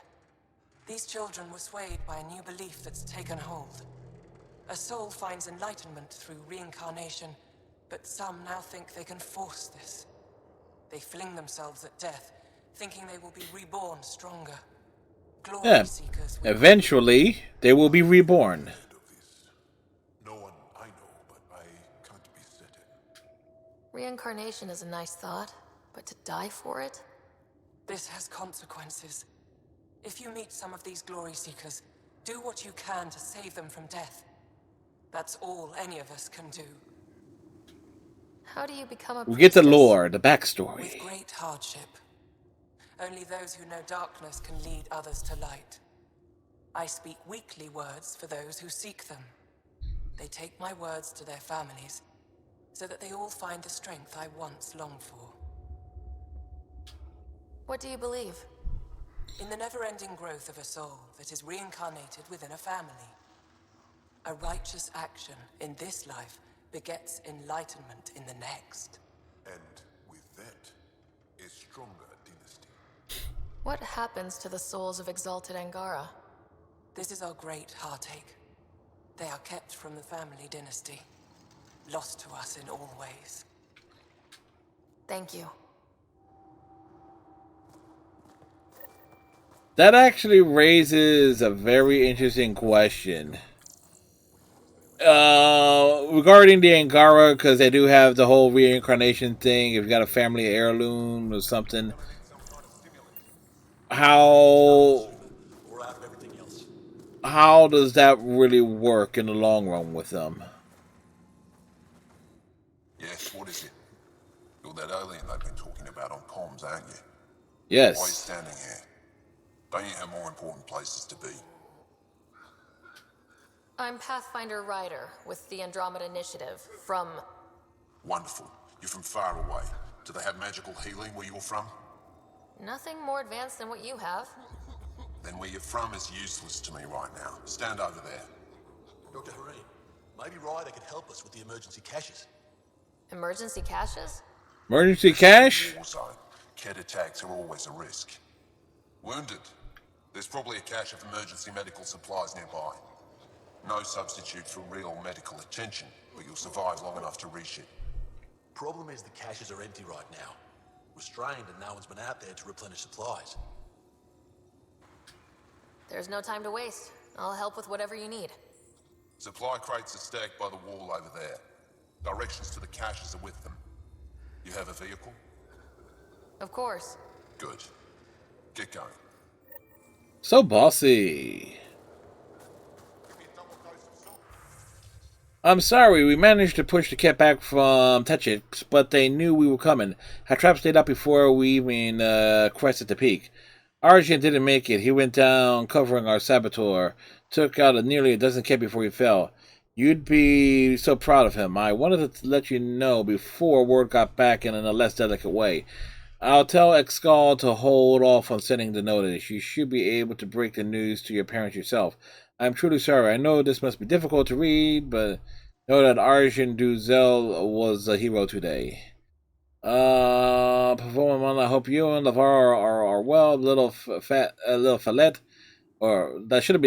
These children were swayed by a new belief that's taken hold. A soul finds enlightenment through reincarnation, but some now think they can force this. They fling themselves at death, thinking they will be reborn stronger. Glory seekers. Eventually, they will be reborn. No one I know, but I can't be certain. Reincarnation is a nice thought, but to die for it? This has consequences. If you meet some of these glory seekers, do what you can to save them from death. That's all any of us can do. How do you become a We get the priestess? lore, the backstory. With great hardship. Only those who know darkness can lead others to light. I speak weakly words for those who seek them. They take my words to their families, so that they all find the strength I once longed for. What do you believe? In the never-ending growth of a soul that is reincarnated within a family. A righteous action in this life begets enlightenment in the next. And with that, a stronger dynasty. What happens to the souls of exalted Angara? This is our great heartache. They are kept from the family dynasty. Lost to us in all ways. Thank you. That actually raises a very interesting question. Regarding the Angara, because they do have the whole reincarnation thing. If you got a family heirloom or something, how does that really work in the long run with them? Yes, what is it? You're that alien they've been talking about on comms, aren't you? Yes. Why are you standing here? Don't you have more important places to be? I'm Pathfinder Rider with the Andromeda Initiative from... Wonderful. You're from far away. Do they have magical healing where you're from? Nothing more advanced than what you have. Then where you're from is useless to me right now. Stand over there. Dr. Hareen, maybe Ryder could help us with the emergency caches. Emergency caches? Emergency cache? War zone. Ket attacks are always a risk. Wounded. There's probably a cache of emergency medical supplies nearby. No substitute for real medical attention, but you'll survive long enough to reach it. Problem is the caches are empty right now. We're strained and no one's been out there to replenish supplies. There's no time to waste. I'll help with whatever you need. Supply crates are stacked by the wall over there. Directions to the caches are with them. You have a vehicle? Of course. Good. Get going. So bossy. I'm sorry, we managed to push the cat back from Techix, but they knew we were coming. Had traps stayed up before we even crested the peak. Argent didn't make it. He went down covering our saboteur. Took out nearly a dozen cat before he fell. You'd be so proud of him. I wanted to let you know before word got back in a less delicate way. I'll tell Excal to hold off on sending the notice. You should be able to break the news to your parents yourself. I'm truly sorry. I know this must be difficult to read, but know that Arjun Duzel was a hero today. Performance. I hope you and Lavar are well. Little little Fallet, or that should have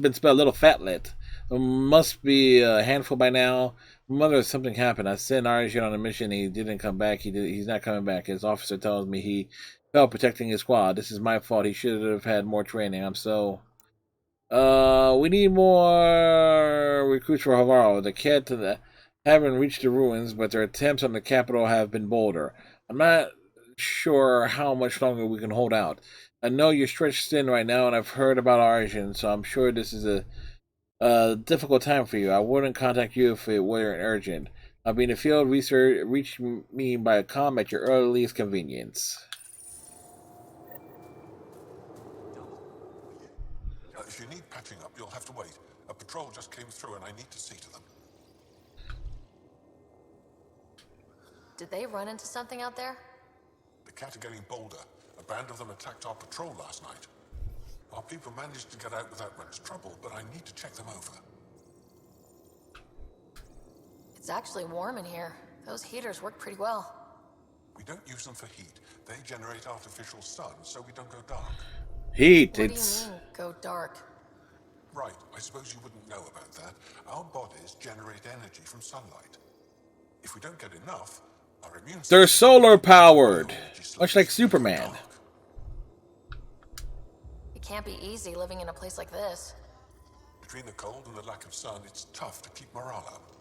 been spelled Little Fatlet. Must be a handful by now. Mother, something happened. I sent Arjun on a mission. He didn't come back. He's not coming back. His officer tells me he fell protecting his squad. This is my fault. He should have had more training. I'm so. We need more recruits for Havaro. The Ket haven't reached the ruins, but their attempts on the capital have been bolder. I'm not sure how much longer we can hold out. I know you're stretched thin right now, and I've heard about Arjun, so I'm sure this is a difficult time for you. I wouldn't contact you if it weren't urgent. I'll be in the field. Reach me by comm at your earliest convenience. If you need patching up, you'll have to wait. A patrol just came through and I need to see to them. Did they run into something out there? The cat are getting bolder. A band of them attacked our patrol last night. Our people managed to get out without much trouble, but I need to check them over. It's actually warm in here. Those heaters work pretty well. We don't use them for heat. They generate artificial sun, so we don't go dark. Heat, what do you mean, go dark? Right, I suppose you wouldn't know about that. Our bodies generate energy from sunlight. If we don't get enough, our immune system... They're solar powered, much like Superman. It can't be easy living in a place like this. Between the cold and the lack of sun, it's tough to keep morale up.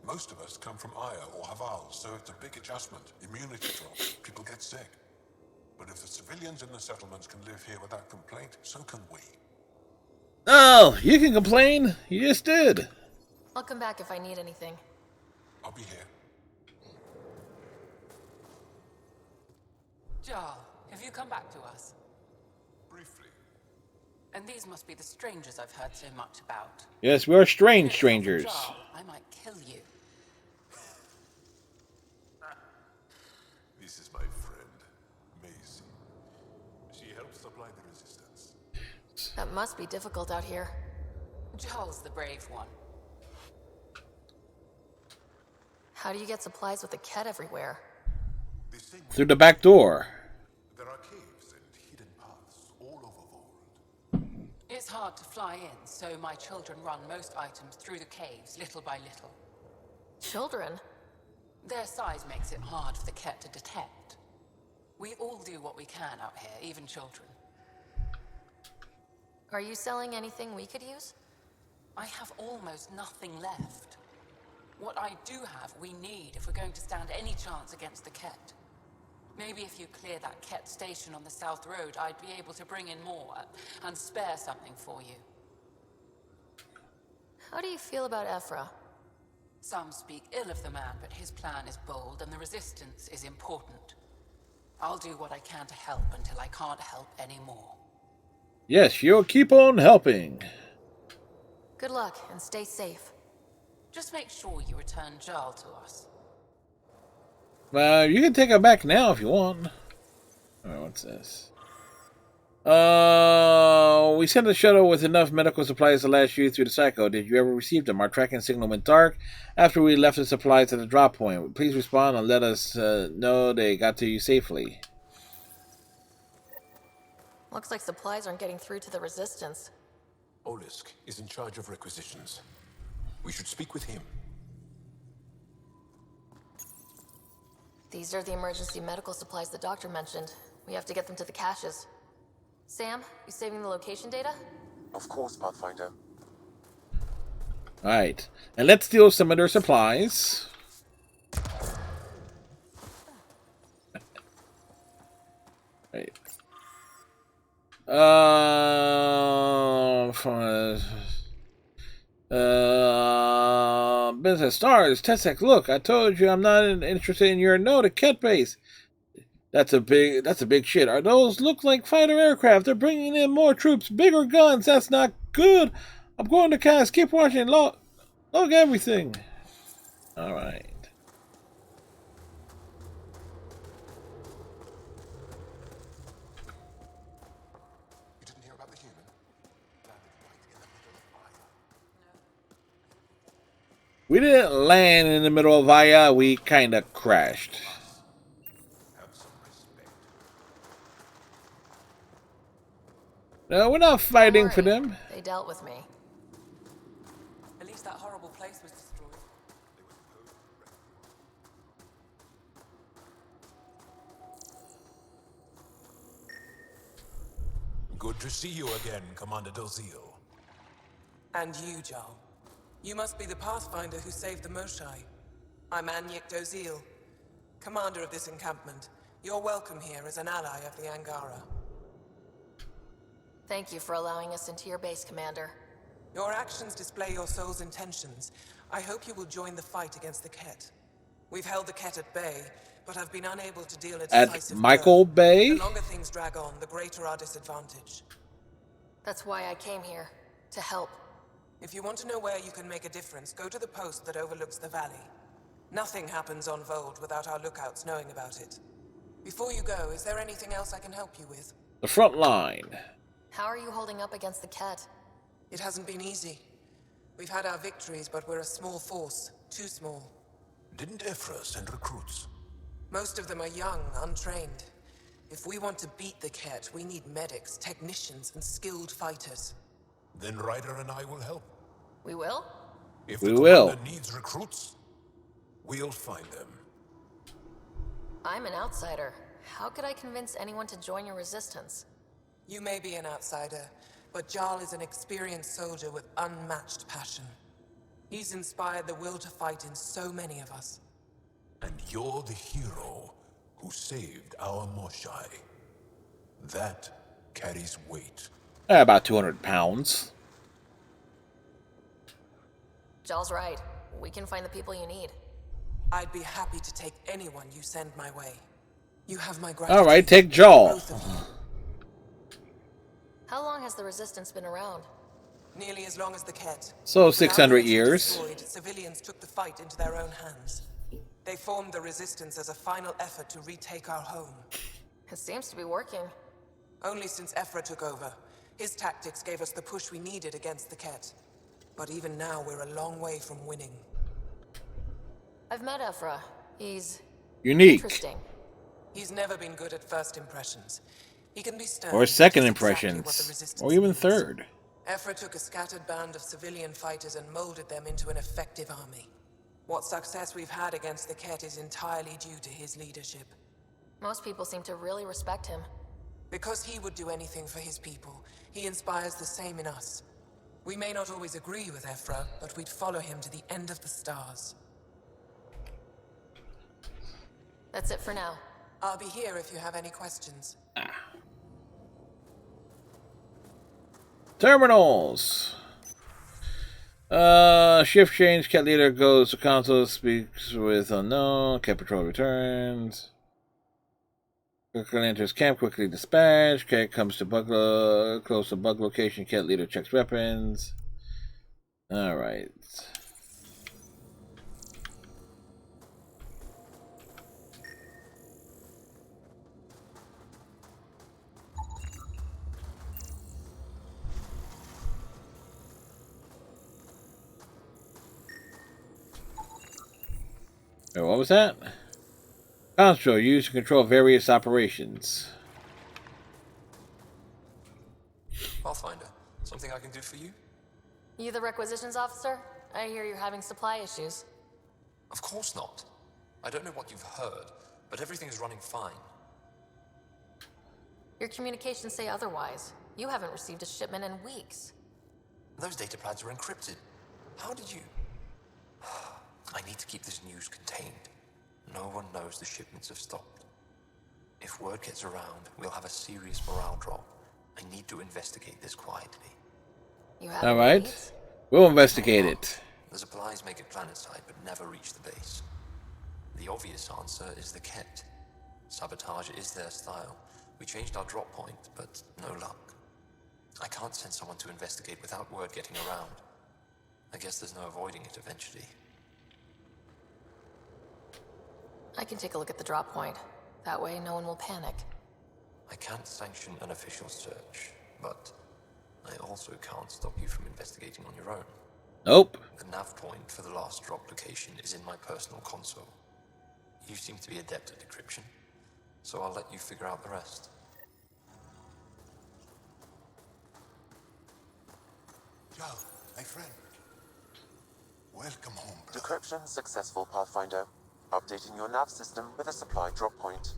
Most of us come from Aya or Haval, so it's a big adjustment. Immunity drops, people get sick. But if the civilians in the settlements can live here without complaint, so can we. Oh, you can complain. You just did. I'll come back if I need anything. I'll be here. Jarl, have you come back to us? Briefly. And these must be the strangers I've heard so much about. Yes, we are strange strangers. Jarl, I might kill you. This is my friend, Maisie. She helps supply the resistance. That must be difficult out here. Jarl's the brave one. How do you get supplies with the Ket everywhere? Through the back door. There are caves and hidden paths all over Voeld. It's hard to fly in, so my children run most items through the caves, little by little. Children? Their size makes it hard for the Ket to detect. We all do what we can out here, even children. Are you selling anything we could use? I have almost nothing left. What I do have, we need if we're going to stand any chance against the Ket. Maybe if you clear that Ket station on the South Road, I'd be able to bring in more and spare something for you. How do you feel about Ephra? Some speak ill of the man, but his plan is bold and the resistance is important. I'll do what I can to help until I can't help anymore. Yes, you'll keep on helping. Good luck and stay safe. Just make sure you return Jarl to us. You can take her back now if you want. Alright, what's this? We sent a shuttle with enough medical supplies to last you through the cycle. Did you ever receive them? Our tracking signal went dark after we left the supplies at the drop point. Please respond and let us know they got to you safely. Looks like supplies aren't getting through to the Resistance. Olisk is in charge of requisitions. We should speak with him. These are the emergency medical supplies the doctor mentioned. We have to get them to the caches. Sam, you saving the location data? Of course, Pathfinder. Alright, and let's steal some of their supplies. Right. From Business Stars, Tessek, look, I told you I'm not interested in your node at Ket Base. That's a big shit. Are those look like fighter aircraft? They're bringing in more troops, bigger guns. That's not good. I'm going to cast. Keep watching. Log everything. All right. You didn't hear about the human? Landed right in the middle of fire. We didn't land in the middle of Vaya. We kind of crashed. No, we're not fighting for them. They dealt with me. At least that horrible place was destroyed. Good to see you again, Commander Dozil. And you, Jarl. You must be the Pathfinder who saved the Moshai. I'm Anyek Dozil, commander of this encampment. You're welcome here as an ally of the Angara. Thank you for allowing us into your base, Commander. Your actions display your soul's intentions. I hope you will join the fight against the Ket. We've held the Ket at bay, but have been unable to deal a decisive At Michael blow. Bay? The longer things drag on, the greater our disadvantage. That's why I came here. To help. If you want to know where you can make a difference, go to the post that overlooks the valley. Nothing happens on Voeld without our lookouts knowing about it. Before you go, is there anything else I can help you with? The front line. How are you holding up against the Ket? It hasn't been easy. We've had our victories, but we're a small force. Too small. Didn't Ephra send recruits? Most of them are young, untrained. If we want to beat the Ket, we need medics, technicians, and skilled fighters. Then Ryder and I will help. We will? If We the will. commander needs recruits, we'll find them. I'm an outsider. How could I convince anyone to join your resistance? You may be an outsider, but Jarl is an experienced soldier with unmatched passion. He's inspired the will to fight in so many of us. And you're the hero who saved our Moshai. That carries weight. About 200 pounds. Jarl's right. We can find the people you need. I'd be happy to take anyone you send my way. You have my gratitude. All right, take Jaw. Both of you. How long has the resistance been around? Nearly as long as the Ket. So When 600 our race was years. destroyed, civilians took the fight into their own hands. They formed the resistance as a final effort to retake our home. It seems to be working. Only since Ephra took over. His tactics gave us the push we needed against the Ket. But even now, we're a long way from winning. I've met Ephra. He's Unique. interesting. He's never been good at first impressions. He can be stern. Or second which is impressions. exactly what the resistance Or even needs. third. Ephra took a scattered band of civilian fighters and molded them into an effective army. What success we've had against the Ket is entirely due to his leadership. Most people seem to really respect him. Because he would do anything for his people, he inspires the same in us. We may not always agree with Ephra, but we'd follow him to the end of the stars. That's it for now. I'll be here if you have any questions. Terminals. Shift change. Cat leader goes to console. Speaks with unknown. Cat patrol returns. Quickly enters camp. Quickly dispatch. Cat comes to bug. Close to bug location. Cat leader checks weapons. All right. What was that? Console used to control various operations. Pathfinder, something I can do for you? You the requisitions officer? I hear you're having supply issues. Of course not. I don't know what you've heard, but everything is running fine. Your communications say otherwise. You haven't received a shipment in weeks. Those data pads are encrypted. How did you... I need to keep this news contained. No one knows the shipments have stopped. If word gets around, we'll have a serious morale drop. I need to investigate this quietly. You have All any right. leads? We'll investigate it. The supplies make it planetside, but never reach the base. The obvious answer is the Ket. Sabotage is their style. We changed our drop point, but no luck. I can't send someone to investigate without word getting around. I guess there's no avoiding it eventually. I can take a look at the drop point. That way, no one will panic. I can't sanction an official search, but I also can't stop you from investigating on your own. Nope. The nav point for the last drop location is in my personal console. You seem to be adept at decryption, so I'll let you figure out the rest. Yo, my friend. Welcome home, brother. Decryption successful, Pathfinder. Updating your nav system with a supply drop point.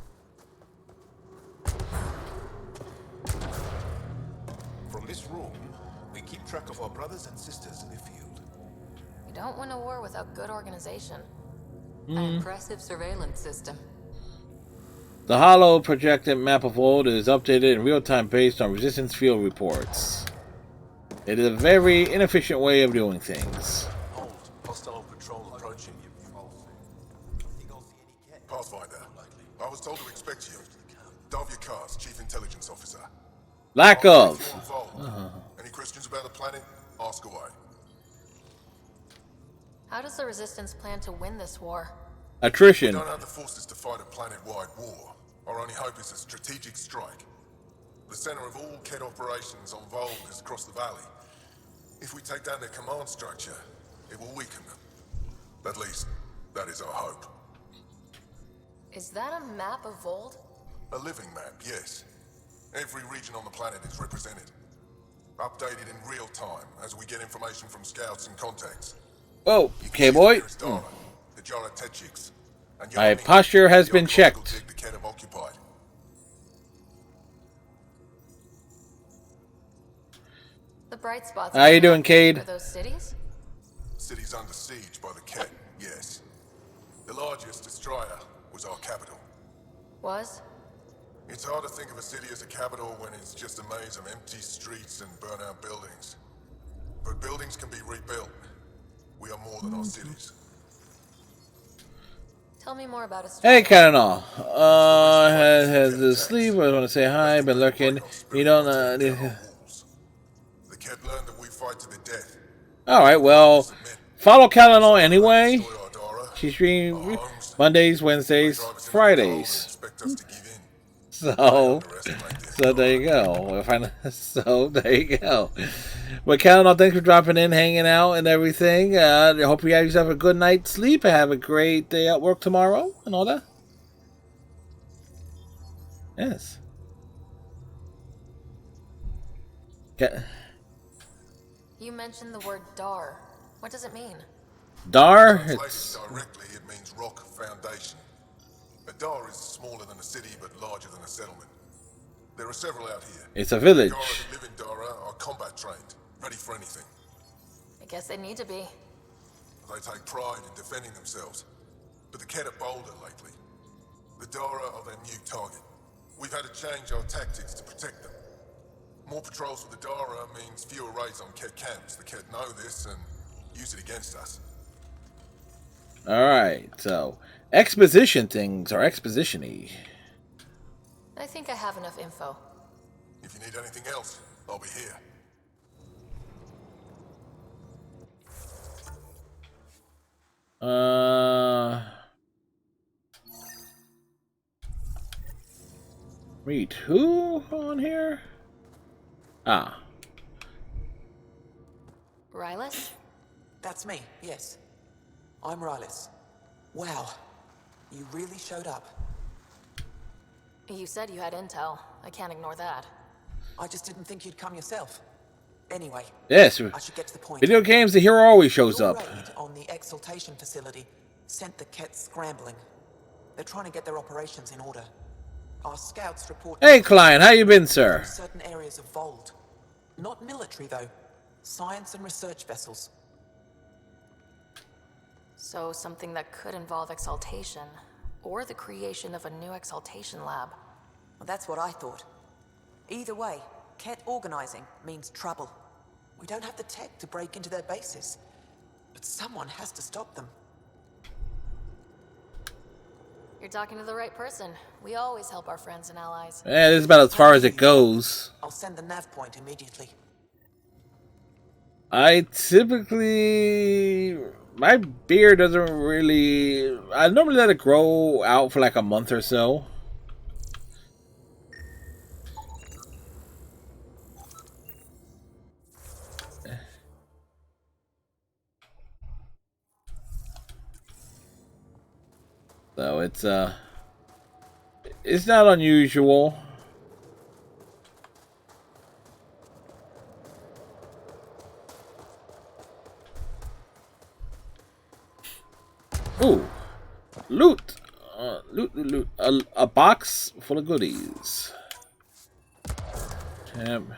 From this room, we keep track of our brothers and sisters in the field. You don't win a war without good organization. An impressive surveillance system. The hollow projected map of Voeld is updated in real time based on resistance field reports. It is a very inefficient way of doing things. Hold. Hostile patrol approaching. Pathfinder, I was told to expect you. Davia Kars, Chief Intelligence Officer. Lack of. Any questions about the planet? Ask away. How does the Resistance plan to win this war? Attrition. We don't have the forces to fight a planet-wide war. Our only hope is a strategic strike. The center of all Ket operations on Voeld is across the valley. If we take down their command structure, it will weaken them. At least, that is our hope. Is that a map of Voeld? A living map, yes. Every region on the planet is represented. Updated in real time as we get information from scouts and contacts. Oh, okay, boy. The Jara Tetchiks. And My posture has been checked. the Ket have occupied. The bright spots. How you doing, Cade? Are those cities? Cities under siege by the Ket, yes. The largest destroyer was our capital. Was? It's hard to think of a city as a capital when it's just a maze of empty streets and burnt-out buildings. But buildings can be rebuilt. We are more than our cities. Tell me more about a Hey, Cannonall. Has the sleep. I want to say hi. Been lurking. You don't. The Ket learned that we fight to the death. All right. Well, follow Cannonall anyway. She streams Mondays, Wednesdays, Fridays. So there you go. So there you go. Well, Callum, thanks for dropping in, hanging out, and everything. I hope you guys have a good night's sleep and have a great day at work tomorrow and all that. Yes. You mentioned the word Dar. What does it mean? Dar? Directly, it means rock foundation. A Dar is smaller than a city, but larger than a settlement. There are several out here. It's a village. The Dara that live in Dara are combat trained, ready for anything. I guess they need to be. They take pride in defending themselves. But the Ket are bolder lately. The Dara are their new target. We've had to change our tactics to protect them. More patrols with the Dara means fewer raids on Ket camps. The Ket know this and use it against us. Alright, so exposition things are exposition-y. I think I have enough info. If you need anything else, I'll be here. Meet who on here? Ah. Rylas? That's me, yes. I'm Rylas. Wow. You really showed up. You said you had intel. I can't ignore that. I just didn't think you'd come yourself. Anyway, Yes. I should get to the point. Video games, the hero always shows Your up. raid on the Exaltation facility sent the Ket scrambling. They're trying to get their operations in order. Our scouts report... Hey, Klein, how you been, sir? ...certain areas of Voeld. Not military, though. Science and research vessels. So something that could involve Exaltation, or the creation of a new Exaltation lab. Well, that's what I thought. Either way, Ket organizing means trouble. We don't have the tech to break into their bases, but someone has to stop them. You're talking to the right person. We always help our friends and allies. Yeah, this is about as far as it goes. I'll send the nav point immediately. I typically... My beard doesn't really... I normally let it grow out for like a month or so. So it's not unusual. Ooh, loot, loot. A box full of goodies. Damn.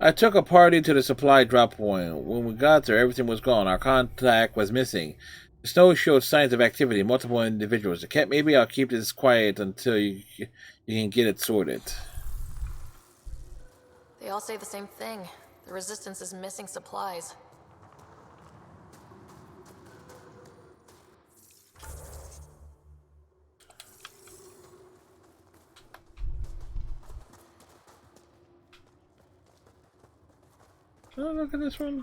I took a party to the supply drop point. When we got there, everything was gone. Our contact was missing. The snow showed signs of activity, multiple individuals. Maybe I'll keep this quiet until you can get it sorted. They all say the same thing. The Resistance is missing supplies. Oh, look at this one.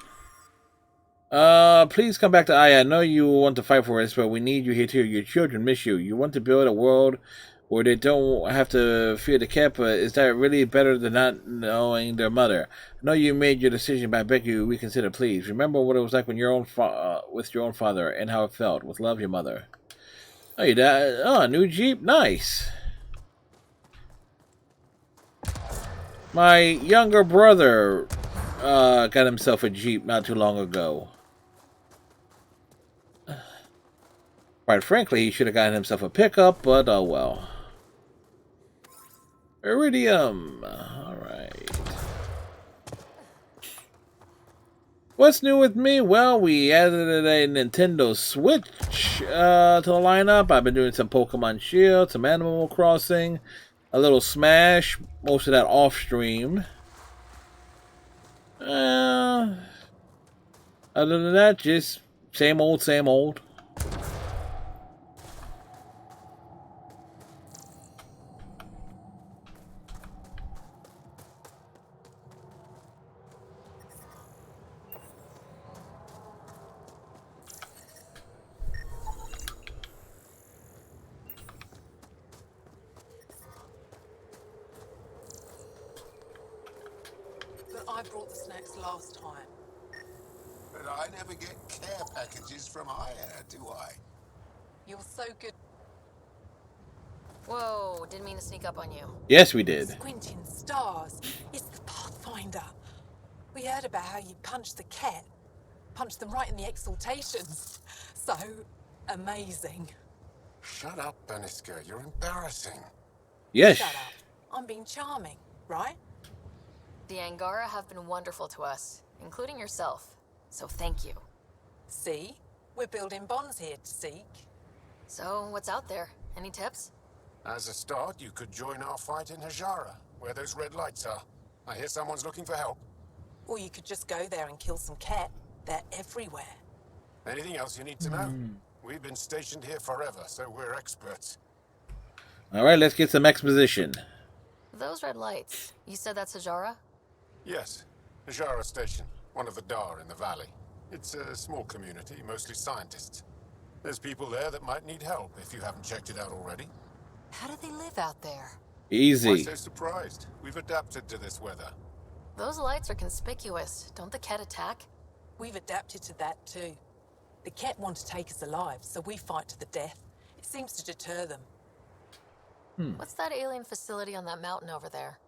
Please come back to Aya. I know you want to fight for us, but we need you here too. Your children miss you. You want to build a world where they don't have to fear the cat, but is that really better than not knowing their mother? I know you made your decision, but I beg you reconsider, please. Remember what it was like when with your own father, and how it felt. With love, your mother. Oh, you died. Oh, new Jeep, nice. My younger brother got himself a Jeep not too long ago. Quite frankly, he should have gotten himself a pickup, but oh well. Iridium. Alright. What's new with me? Well, we added a Nintendo Switch to the lineup. I've been doing some Pokemon Shield, some Animal Crossing, a little Smash, most of that off stream. Other than that, just same old, same old. But I brought the snacks last time. But I never get care packages from Aya, do I? You're so good. Whoa, didn't mean to sneak up on you. Yes, we did. Squinting stars. It's the Pathfinder. We heard about how you punched the cat. Punched them right in the exaltations. So amazing. Shut up, Beniska. You're embarrassing. Yes. Shut up. I'm being charming, right? The Angara have been wonderful to us, including yourself. So thank you. See? We're building bonds here to seek. So, what's out there? Any tips? As a start, you could join our fight in Hajara, where those red lights are. I hear someone's looking for help. Or you could just go there and kill some cat. They're everywhere. Anything else you need to know? We've been stationed here forever, so we're experts. Alright, let's get some exposition. Those red lights. You said that's Hajara? Yes, Hajara Station, one of the Dar in the valley. It's a small community, mostly scientists. There's people there that might need help if you haven't checked it out already. How do they live out there? Easy. Why so surprised? We've adapted to this weather. Those lights are conspicuous. Don't the Ket attack? We've adapted to that too. The cat want to take us alive, so we fight to the death. It seems to deter them. What's that alien facility on that mountain over there?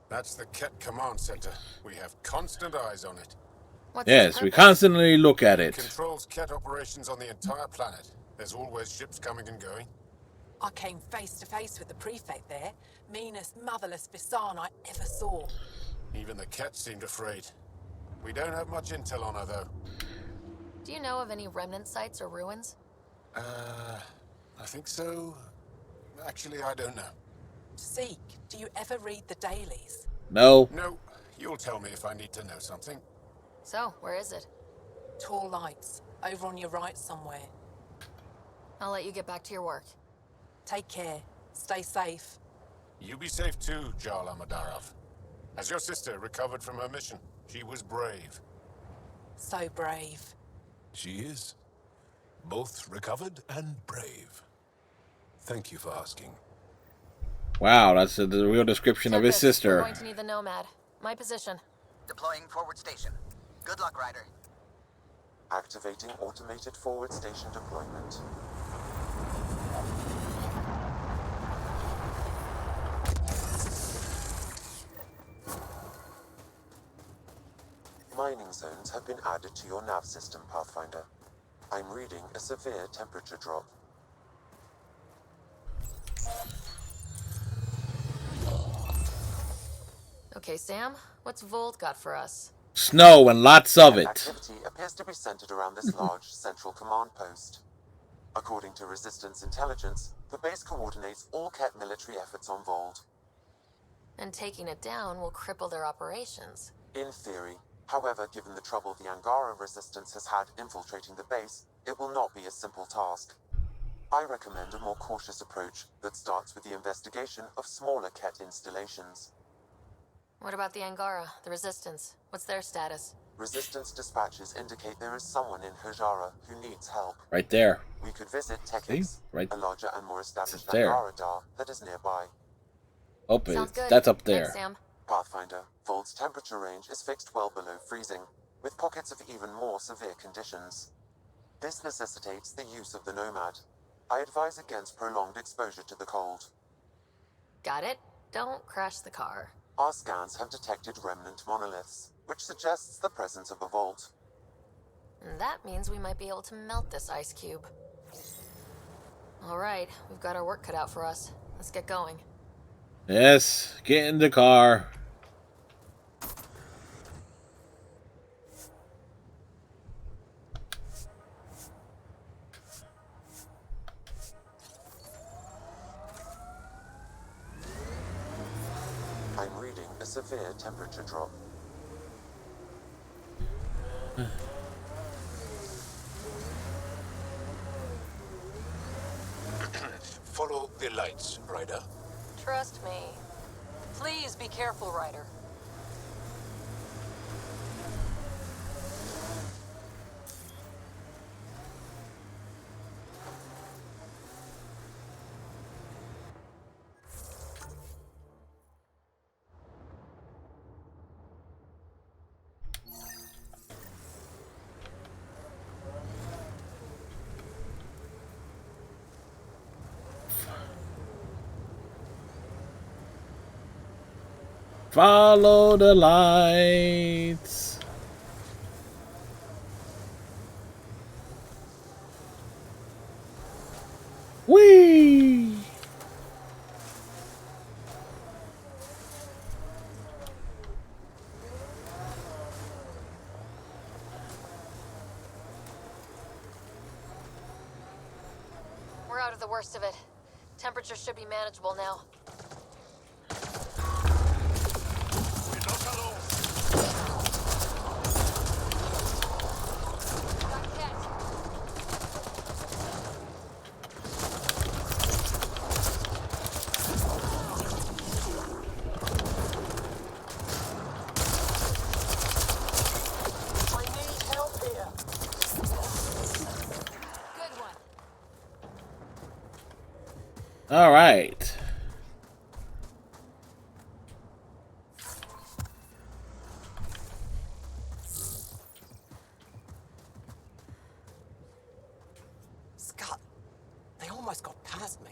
That's the Ket Command Center. We have constant eyes on it. What's Yes, we constantly look at It it. controls Ket operations on the entire planet. There's always ships coming and going. I came face to face with the prefect there. Meanest, motherless Bisan I ever saw. Even the Ket seemed afraid. We don't have much intel on her, though. Do you know of any remnant sites or ruins? I think so. Actually, I don't know. Zeke, do you ever read the dailies? No. No, you'll tell me if I need to know something. So, where is it? Tall lights, over on your right somewhere. I'll let you get back to your work. Take care. Stay safe. You be safe too, Jarl Amadarov. Has your sister recovered from her mission? She was brave. So brave. She is. Both recovered and brave. Thank you for asking. Wow, that's the real description of his Tempest, sister. we're going to need the Nomad. My position. Deploying forward station. Good luck, Ryder. Activating automated forward station deployment. Mining zones have been added to your nav system, Pathfinder. I'm reading a severe temperature drop. Okay, Sam, what's Voeld got for us? Snow and lots of it. Activity appears to be centered around this large central command post. According to Resistance intelligence, the base coordinates all Ket military efforts on Voeld. And taking it down will cripple their operations. In theory. However, given the trouble the Angara Resistance has had infiltrating the base, it will not be a simple task. I recommend a more cautious approach that starts with the investigation of smaller Ket installations. What about the Angara, the Resistance? What's their status? Resistance dispatches indicate there is someone in Hojara who needs help. Right there. We could visit Tekix, right. a larger and more established there. Angara Dar that is nearby. Oh, that's up there. Thanks, Sam. Pathfinder, Vold's temperature range is fixed well below freezing, with pockets of even more severe conditions. This necessitates the use of the Nomad. I advise against prolonged exposure to the cold. Got it. Don't crash the car. Our scans have detected remnant monoliths, which suggests the presence of a vault. And that means we might be able to melt this ice cube. Alright, we've got our work cut out for us. Let's get going. Yes, get in the car. I'm reading a severe temperature drop. Follow the lights, Ryder. Trust me. Please be careful, Ryder. Follow the lights. Whee! We're out of the worst of it. Temperature should be manageable now. All right. Scott, they almost got past me.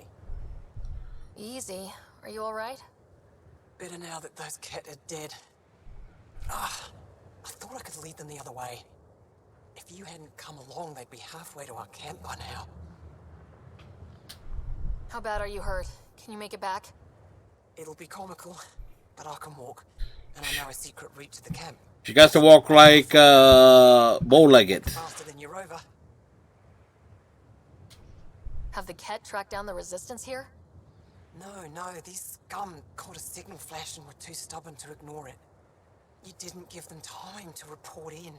Easy. Are you alright? Better now that those Ket are dead. Ah, I thought I could lead them the other way. If you hadn't come along, they'd be halfway to our camp by now. How bad are you hurt? Can you make it back? It'll be comical, but I can walk. And I know a secret route to the camp. She got to walk like bow-legged. Faster than your rover. Have the Ket tracked down the Resistance here? No, these scum caught a signal flash and were too stubborn to ignore it. You didn't give them time to report in.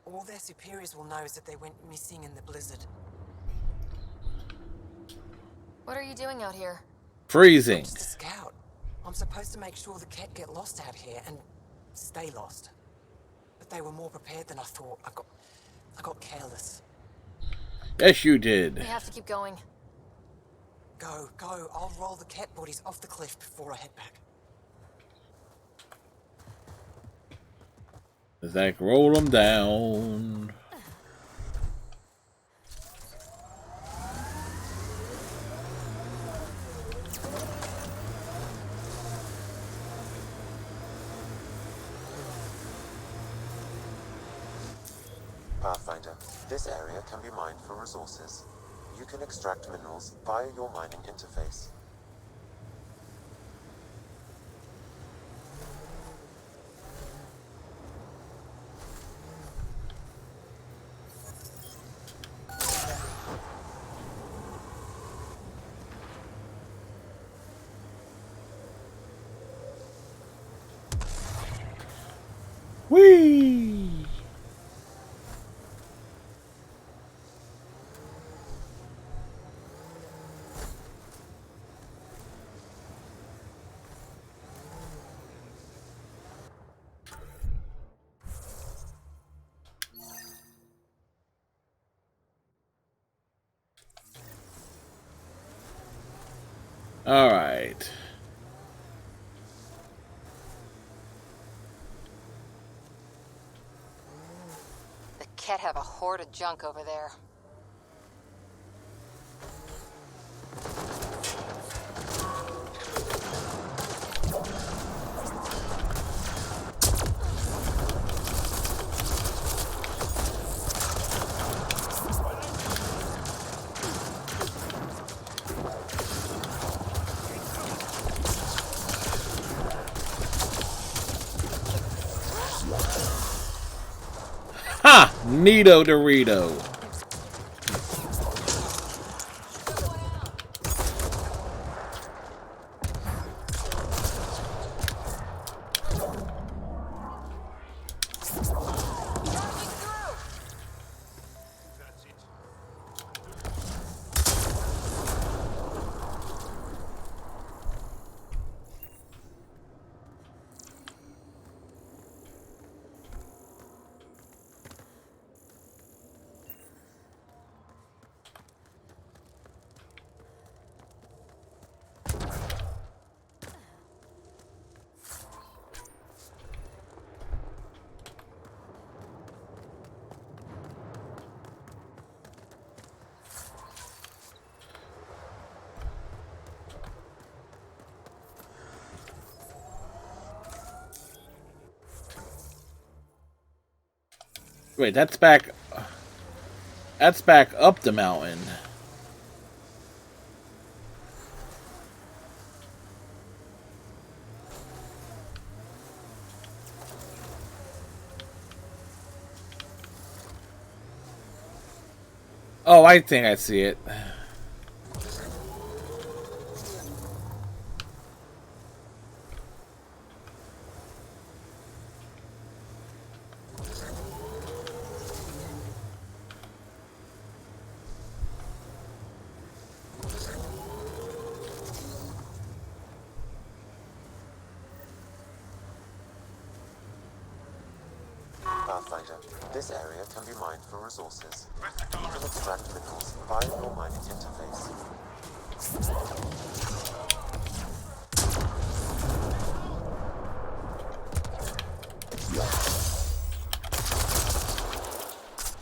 All their superiors will know is that they went missing in the blizzard. What are you doing out here? Freezing. I'm just a scout. I'm supposed to make sure the Ket get lost out here and stay lost. But they were more prepared than I thought. I got careless. Yes, you did. We have to keep going. Go. I'll roll the Ket bodies off the cliff before I head back. Zach, roll them down. Pathfinder, this area can be mined for resources. You can extract minerals via your mining interface. Whee! All right. The Ket have a horde of junk over there. Ha! Neato Dorito. Wait, that's back. That's back up the mountain. Oh, I think I see it. Pathfinder, this area can be mined for resources. You can extract minerals via your mining interface.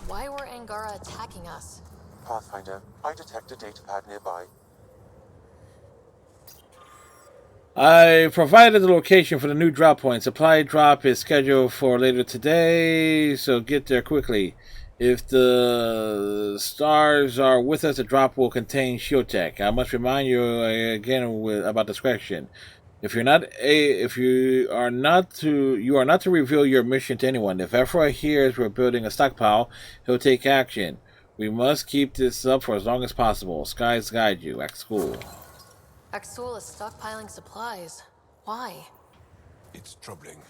Why were Angara attacking us? Pathfinder, I detect a datapad nearby. I provided the location for the new drop point. Supply drop is scheduled for later today, so get there quickly. If the stars are with us, the drop will contain shield tech. I must remind you again about discretion. If you are not to reveal your mission to anyone. If Ephra hears we're building a stockpile, he'll take action. We must keep this up for as long as possible. Skies guide you. Act school. Axul is stockpiling supplies. Why? It's troubling.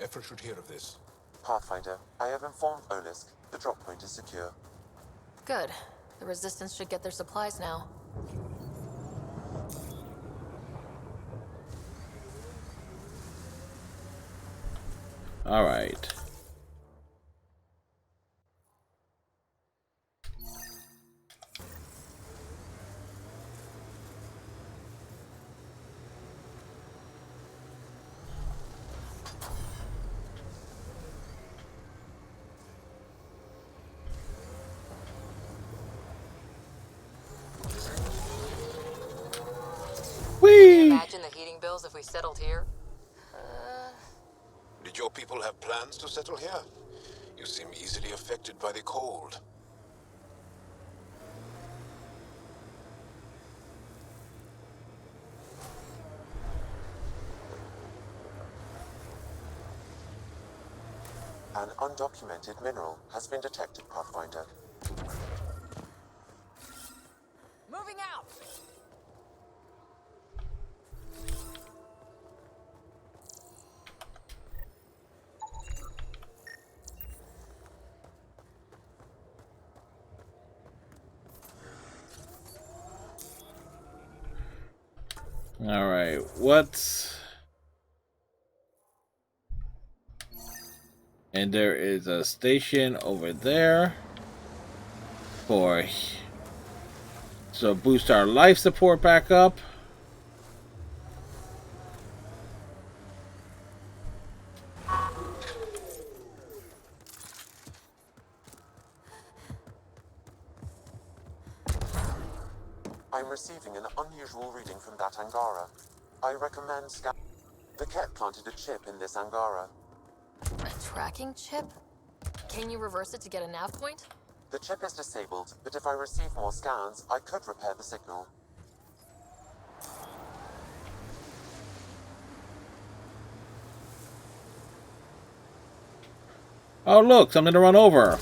Efra should hear of this. Pathfinder, I have informed Olisk. The drop point is secure. Good. The Resistance should get their supplies now. All right. Imagine the heating bills if we settled here. Did your people have plans to settle here? You seem easily affected by the cold. An undocumented mineral has been detected, Pathfinder. Moving out! All right. What's... And there is a station over there for... So boost our life support back up. I'm receiving an unusual reading from that Angara. I recommend scan. The Ket planted a chip in this Angara. A tracking chip? Can you reverse it to get a nav point? The chip is disabled, but if I receive more scans, I could repair the signal. Oh, look, something to run over.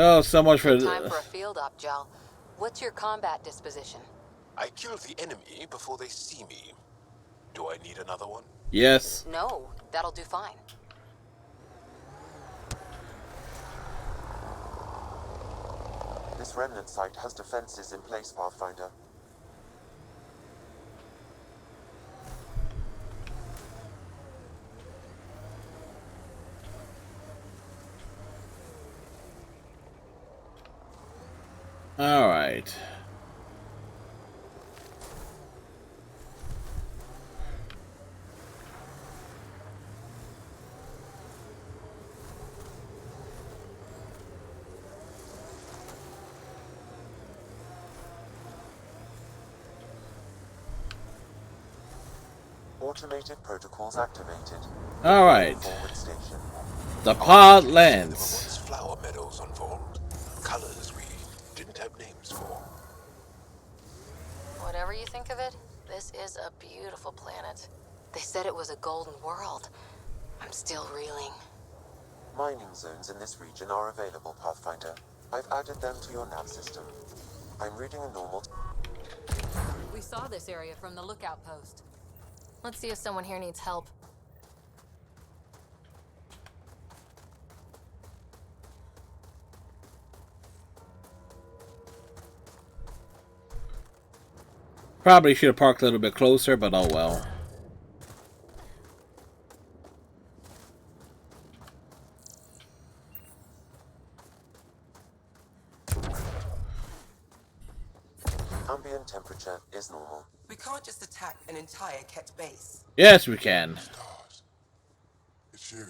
Oh, so much for... Time for a field op, Jal. What's your combat disposition? I kill the enemy before they see me. Do I need another one? Yes. No, that'll do fine. This remnant site has defenses in place, Pathfinder. All right. Automated protocols activated. All right. Forward station. The pod lands. Flower meadows on Voeld. Colors we didn't have names for. Whatever you think of it, this is a beautiful planet. They said it was a golden world. I'm still reeling. Mining zones in this region are available, Pathfinder. I've added them to your nav system. I'm reading a normal... We saw this area from the lookout post. Let's see if someone here needs help. Probably should have parked a little bit closer, but oh well. Ambient temperature is normal. We can't just attack an entire Ket base. Yes, we can. Stars. It's you.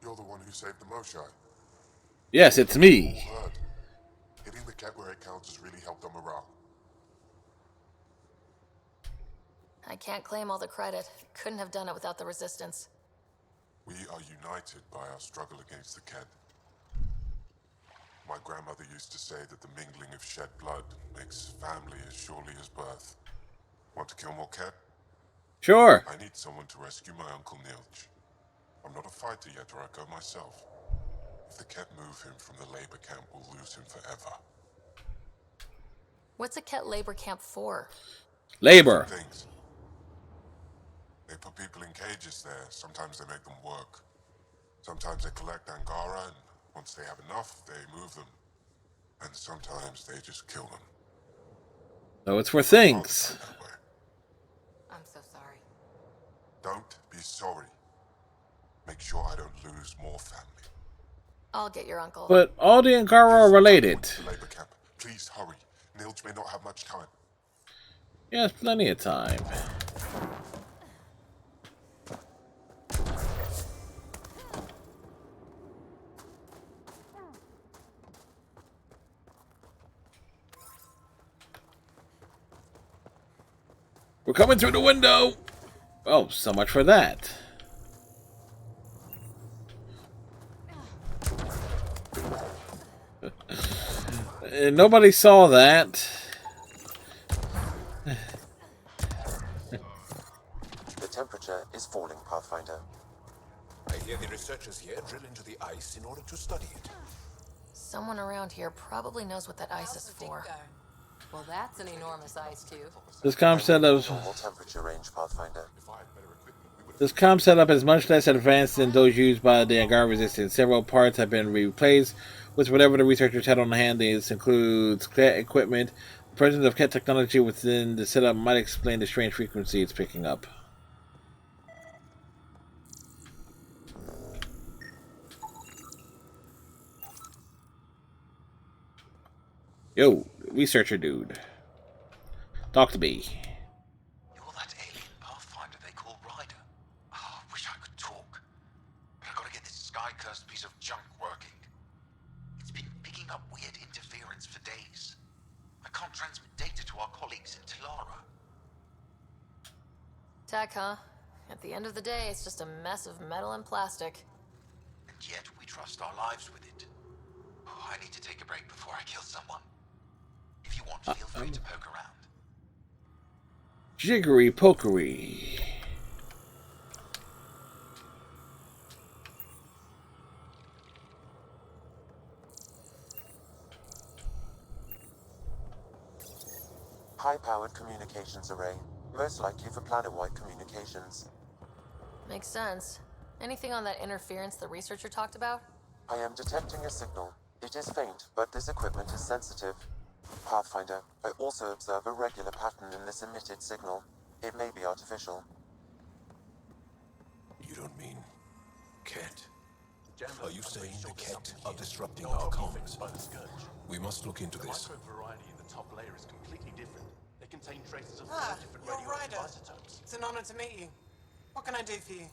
You're the one who saved the Moshai. Yes, it's me. Word. Hitting the Ket where it counts has really helped our morale. I can't claim all the credit. Couldn't have done it without the Resistance. We are united by our struggle against the Ket. My grandmother used to say that the mingling of shed blood makes family as surely as birth. Want to kill more cat? Sure. I need someone to rescue my Uncle Nilch. I'm not a fighter yet, or I'd go myself. If the cat move him from the labor camp, we'll lose him forever. What's a Ket labor camp for? Labor. Things. They put people in cages there. Sometimes they make them work. Sometimes they collect Angara, and once they have enough, they move them. And sometimes they just kill them. So it's for things. I'm so sorry. Don't be sorry. Make sure I don't lose more family. I'll get your uncle. But all the Angara are related. Labor camp. Please hurry. Nilch may not have much time. Yes, plenty of time. We're coming through the window. Oh, so much for that. Nobody saw that. The temperature is falling, Pathfinder. I hear the researchers here drill into the ice in order to study it. Someone around here probably knows what that ice is for. Well, that's an enormous ice tube. This comm setup. Normal temperature range, Pathfinder. This comm setup is much less advanced than those used by the Angara Resistance. Several parts have been replaced with whatever the researchers had on hand. This includes Ket equipment. The presence of Ket technology within the setup might explain the strange frequency it's picking up. Yo, researcher dude. Talk to me. You're that alien Pathfinder they call Ryder. Oh, I wish I could talk. But I've got to get this sky-cursed piece of junk working. It's been picking up weird interference for days. I can't transmit data to our colleagues in Talara. Tech, huh? At the end of the day, it's just a mess of metal and plastic. And yet we trust our lives with it. Oh, I need to take a break before I kill someone. If you want, feel free to poke around. Jiggery pokery. High-powered communications array. Most likely for planet-wide communications. Makes sense. Anything on that interference the researcher talked about? I am detecting a signal. It is faint, but this equipment is sensitive. Pathfinder, I also observe a regular pattern in this emitted signal. It may be artificial. You don't mean Ket? Are you saying the Ket are disrupting our comms? We must look into this. Variety in the top layer is completely different. They contain traces of different you're radioactive Ryder. isotopes. It's an honor to meet you. What can I do for you?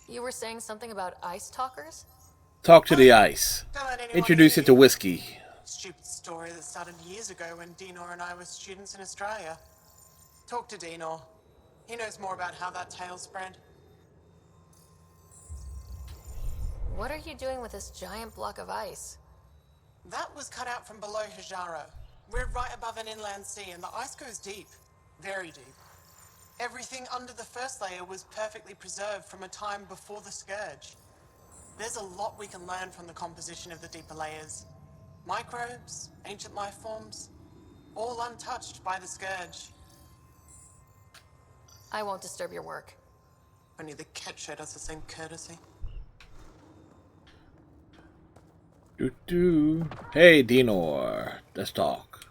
You were saying something about ice talkers? Talk to the ice. Don't let anyone Introduce hear it to you. whiskey. Stupid story that started years ago when Dinor and I were students in Australia. Talk to Dinor. He knows more about how that tale spread. What are you doing with this giant block of ice? That was cut out from below Hijaro. We're right above an inland sea and the ice goes deep. Very deep. Everything under the first layer was perfectly preserved from a time before the Scourge. There's a lot we can learn from the composition of the deeper layers. Microbes, ancient life forms, all untouched by the Scourge. I won't disturb your work. Only the Ket showed us the same courtesy. Hey, Dinor. Let's talk.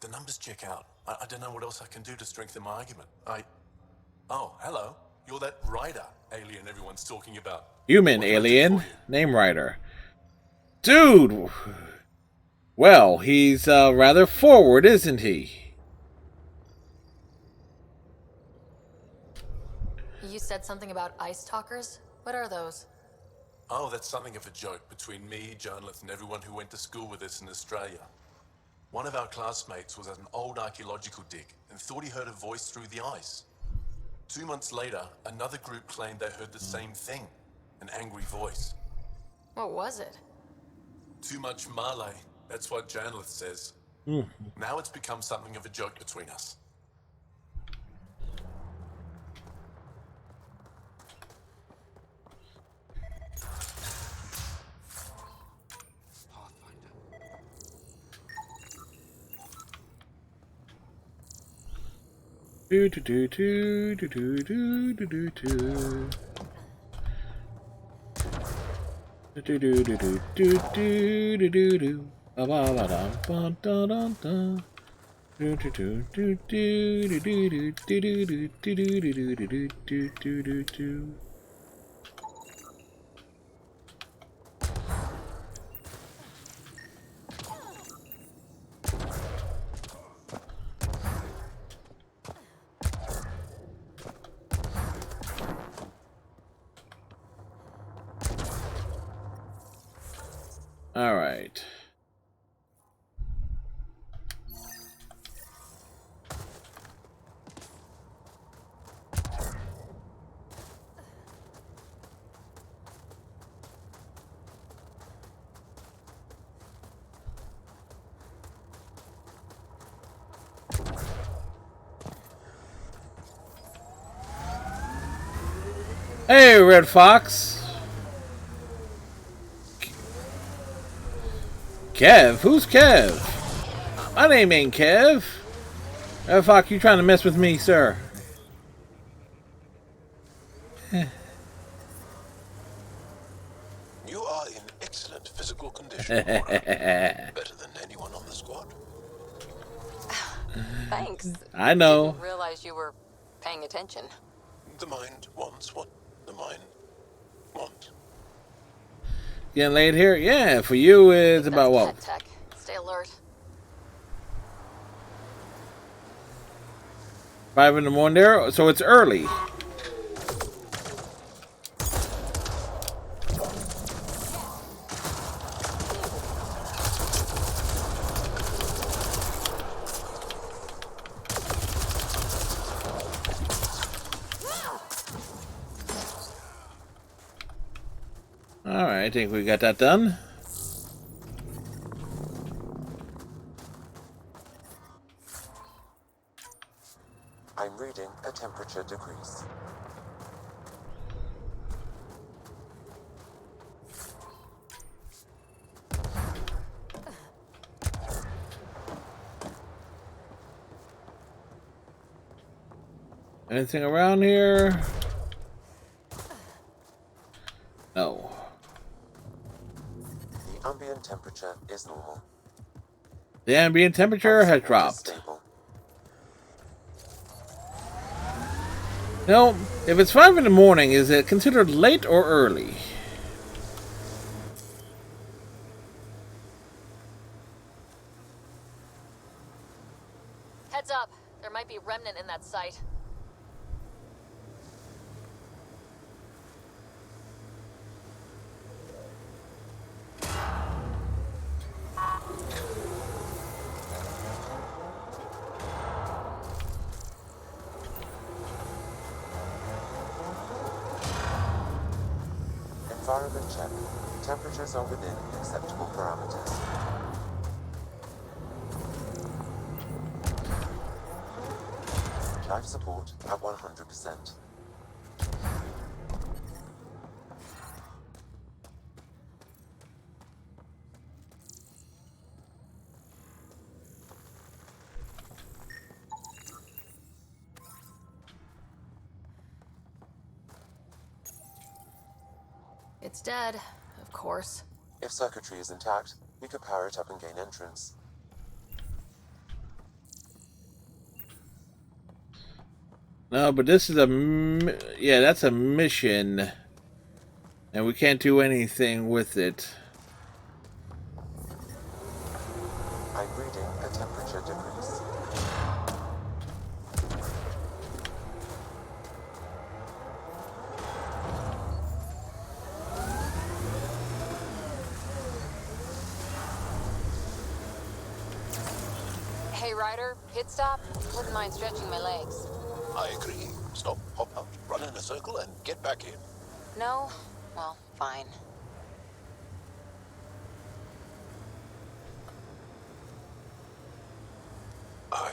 The numbers check out. I don't know what else I can do to strengthen my argument. Oh, hello. You're that Ryder alien everyone's talking about. Human alien. Name writer. Dude! Well, he's rather forward, isn't he? You said something about ice talkers? What are those? Oh, that's something of a joke between me, Journalist, and everyone who went to school with us in Australia. One of our classmates was at an old archaeological dig and thought he heard a voice through the ice. 2 months later, another group claimed they heard the same thing, an angry voice. What was it? Too much Malay. That's what Janlith says. Now it's become something of a joke between us. Do do do do do do do do do do. Do do do do do do do do do. Ba ba ba da ba da da da. Do do do do do do do do do do do do do do do do do do. All right. Hey, Red Fox. Kev? Who's Kev? My name ain't Kev. Red Fox, you trying to mess with me, sir? You are in excellent physical condition, Laura. Better than anyone on the squad. Thanks. I know. Didn't realize you were paying attention. The mind wants what the mind wants. Getting late here? Yeah, for you it's about what? Tech. Stay alert. 5 in the morning there? So it's early. Alright, I think we got that done. I'm reading a temperature decrease. Anything around here? No. The ambient temperature is normal. The ambient temperature has dropped. Stable. Now, if it's 5 in the morning, is it considered late or early? Heads up. There might be remnant in that site. Environment check. Temperatures are within acceptable parameters. Life support at 100%. It's dead, of course. If circuitry is intact, we could power it up and gain entrance. No, but this is a... yeah, that's a mission. And we can't do anything with it. I'm reading a temperature decrease. Hey, Ryder, pit stop? Wouldn't mind stretching my legs. I agree. Stop, hop out, run in a circle, and get back in. No? Well, fine. I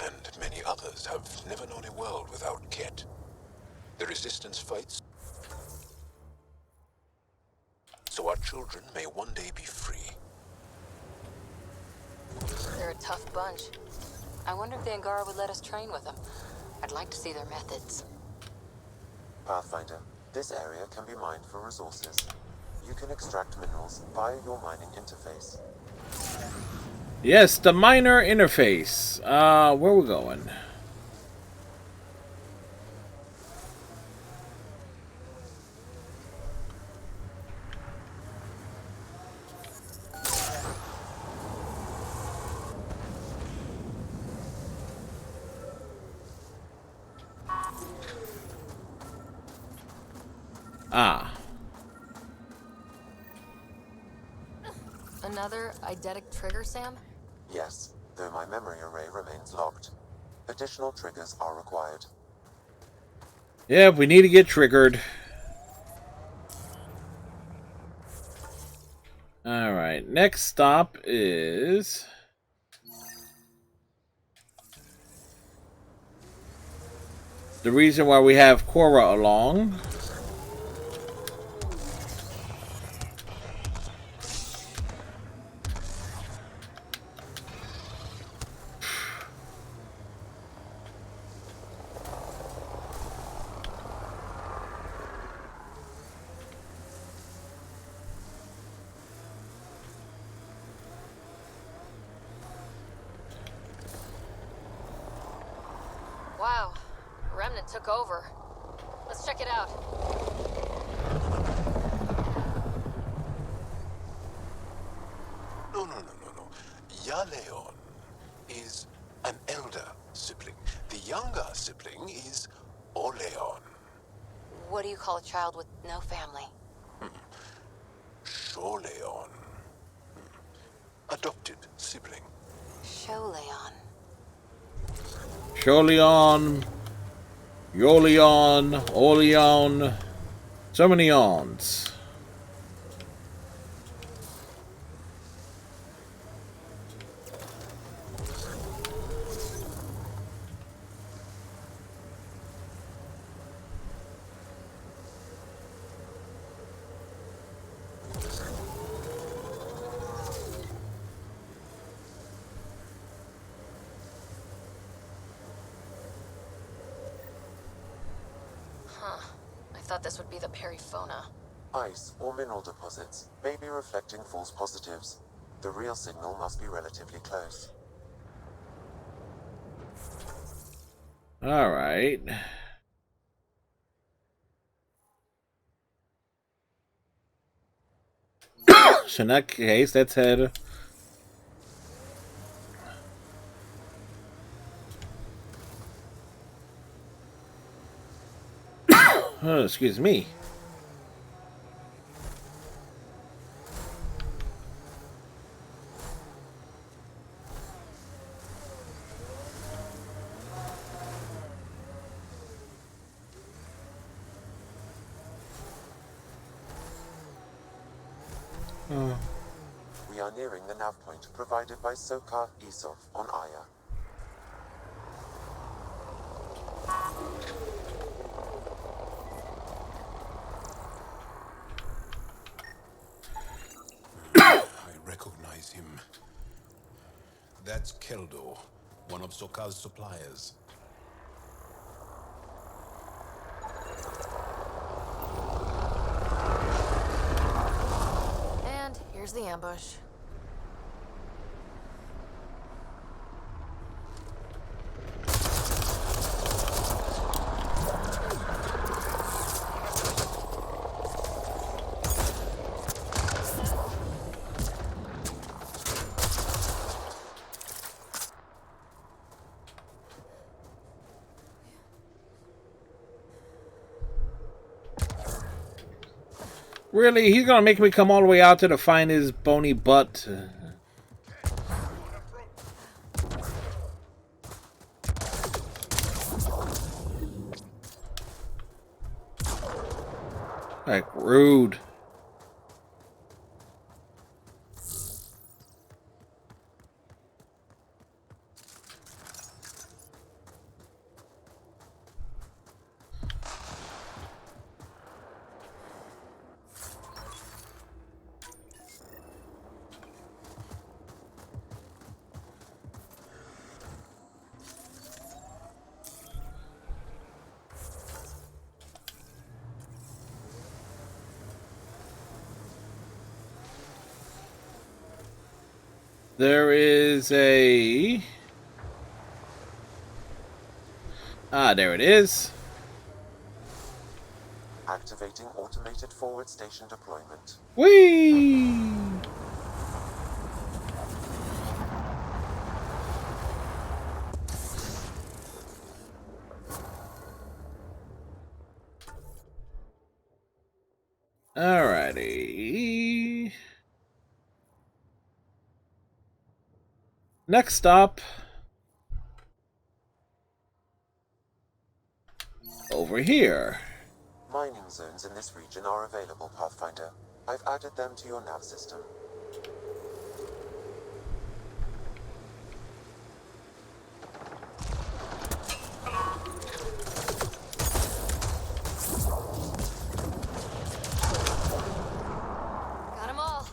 and many others have never known a world without Ket. The Resistance fights so our children may one day be free. They're a tough bunch. I wonder if the Angara would let us train with them. I'd like to see their methods. Pathfinder, this area can be mined for resources. You can extract minerals via your mining interface. Yes, the miner interface. Where we going? Ah. Another eidetic trigger, Sam? Yes, though my memory array remains locked. Additional triggers are required. Yeah, we need to get triggered. Alright, next stop is... the reason why we have Cora along. Wow, Remnant took over. Let's check it out. No. Yaleon is an elder sibling. The younger sibling is Oleon. What do you call a child with no family? Sholeon. Adopted sibling. Sholeon. Sholeon, Yoleon, Oleon. So many ons. I thought this would be the Periphona. Ice or mineral deposits may be reflecting false positives. The real signal must be relatively close. Alright. So in that case, let's head... oh, excuse me. We are nearing the nav point provided by Sokar Isov on Aya. I recognize him. That's Keldor, one of Sokal's suppliers. And here's the ambush. Really? He's gonna make me come all the way out there to find his bony butt? Like, rude. There is a... Ah, there it is. Activating automated forward station deployment. Whee! Alrighty. Next stop. Over here. Mining zones in this region are available, Pathfinder. I've added them to your nav system. Got 'em all.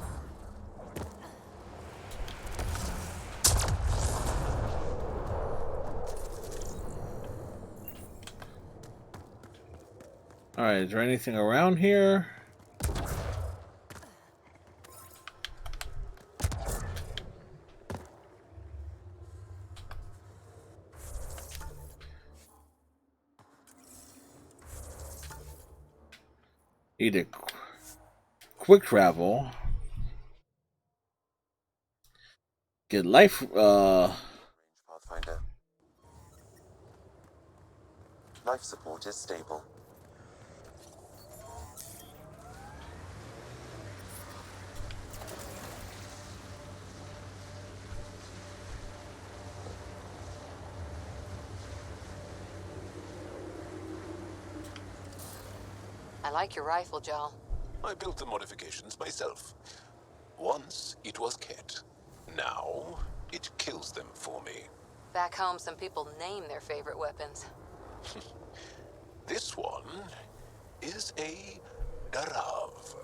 Alright, is there anything around here? Need a quick travel. Get life, Pathfinder. Life support is stable. I like your rifle, Joel. I built the modifications myself. Once it was Ket. Now it kills them for me. Back home, some people name their favorite weapons. This one is a Darav.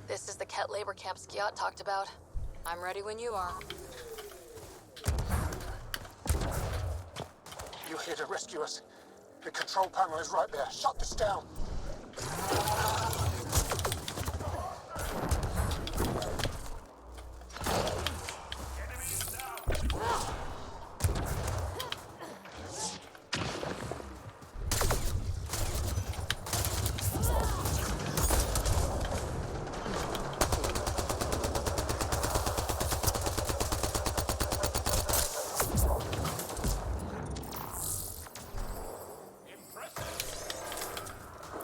This is the Ket labor camp Skiat talked about. I'm ready when you are. You're here to rescue us. The control panel is right there. Shut this down.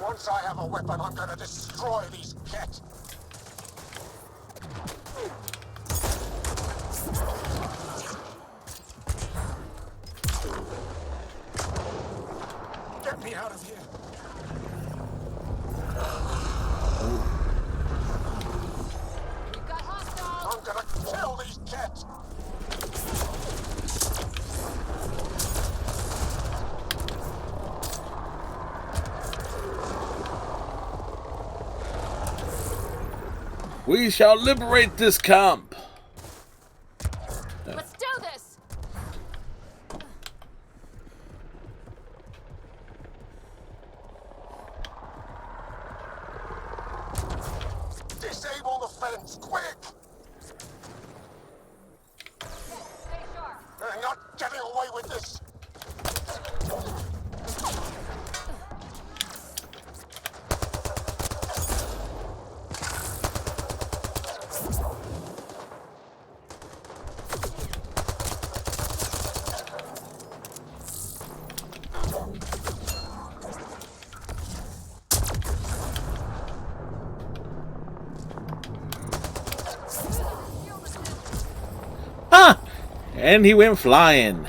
Once I have a weapon, I'm gonna destroy these Ket. Get me out of here. We've got hostiles! I'm gonna kill these Ket. we shall liberate this camp. Let's do this! Disable the fence, quick! Stay sharp. They're not getting away with this. Ah! And he went flying.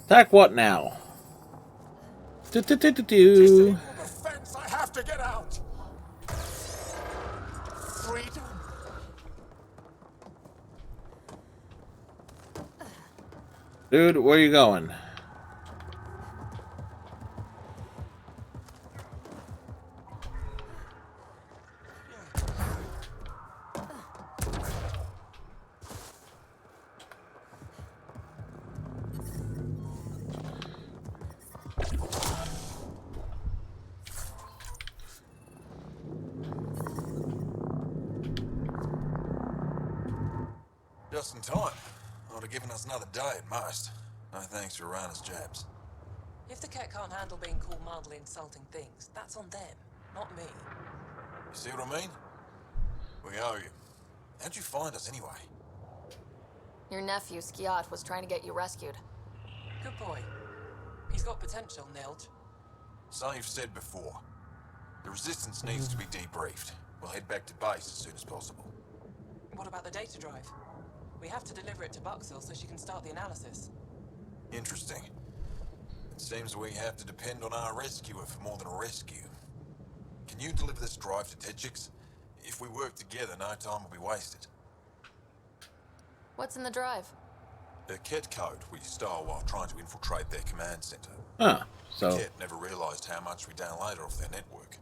Attack what now? Disable the fence, I have to get out. Freedom. Dude, where you going? just in time. I'd have given us another day at most. No thanks to Rana's jabs. If the Ket can't handle being called mildly insulting things, that's on them, not me. You see what I mean? We owe you. How'd you find us anyway? Your nephew, Skiat, was trying to get you rescued. Good boy. He's got potential, Nilge. So you've said before. The Resistance needs to be debriefed. We'll head back to base as soon as possible. What about the data drive? We have to deliver it to Buxel so she can start the analysis. Interesting. It seems we have to depend on our rescuer for more than a rescue. Can you deliver this drive to Tetchix? If we work together, no time will be wasted. What's in the drive? The Ket code we stole while trying to infiltrate their command center. Huh, so... Ket never realized how much we downloaded off their network.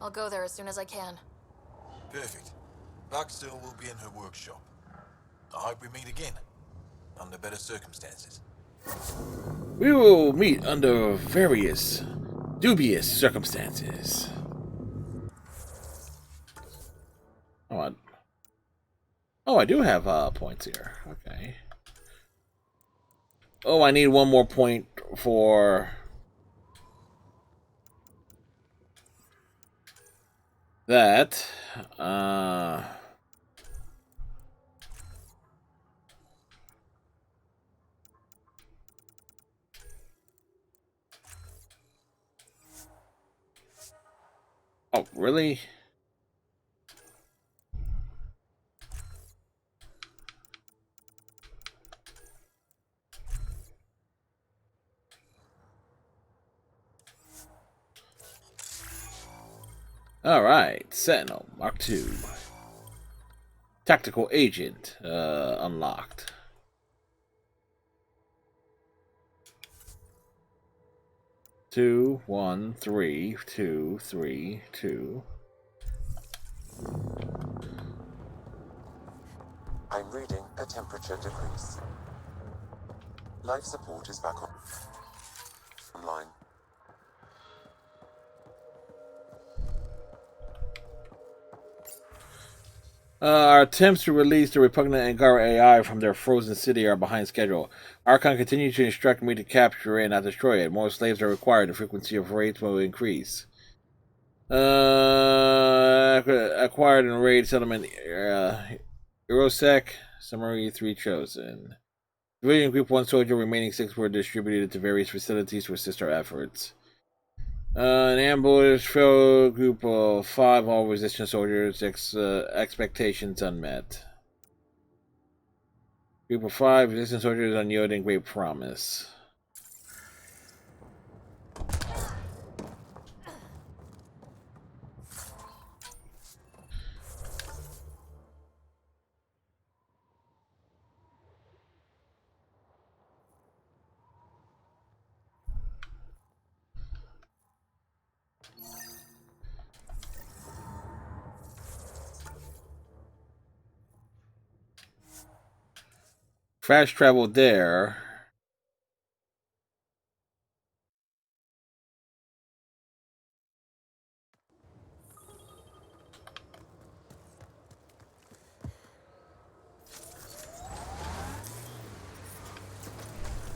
I'll go there as soon as I can. Perfect. Buxel will be in her workshop. I hope we meet again. Under better circumstances. We will meet under various dubious circumstances. Oh, I do have points here. Okay. Oh, I need one more point for that. Oh, really? All right, Sentinel Mark II. Tactical Agent unlocked. Two, 1, 3, 2, 3, 2. I'm reading a temperature decrease. Life support is back online. Our attempts to release the repugnant Angara AI from their frozen city are behind schedule. Archon continues to instruct me to capture it and not destroy it. More slaves are required. The frequency of raids will increase. Acquired in raid settlement Eurosec. Summary 3 chosen. Civilian Group 1 soldier, remaining 6 were distributed to various facilities to assist our efforts. An ambush fell group of 5, all resistance soldiers, expectations unmet. Group of 5, resistance soldiers unyielding, great promise. Fast travel there.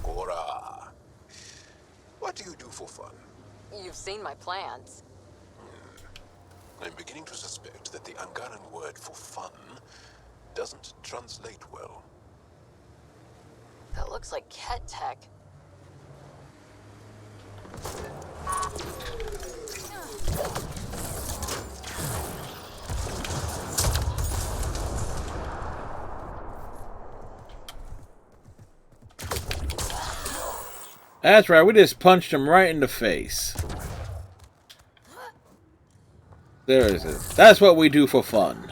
Ora. What do you do for fun? You've seen my plans. I'm beginning to suspect that the Angaran word for fun doesn't translate well. That looks like Ket tech. That's right, we just punched him right in the face. There is it. That's what we do for fun.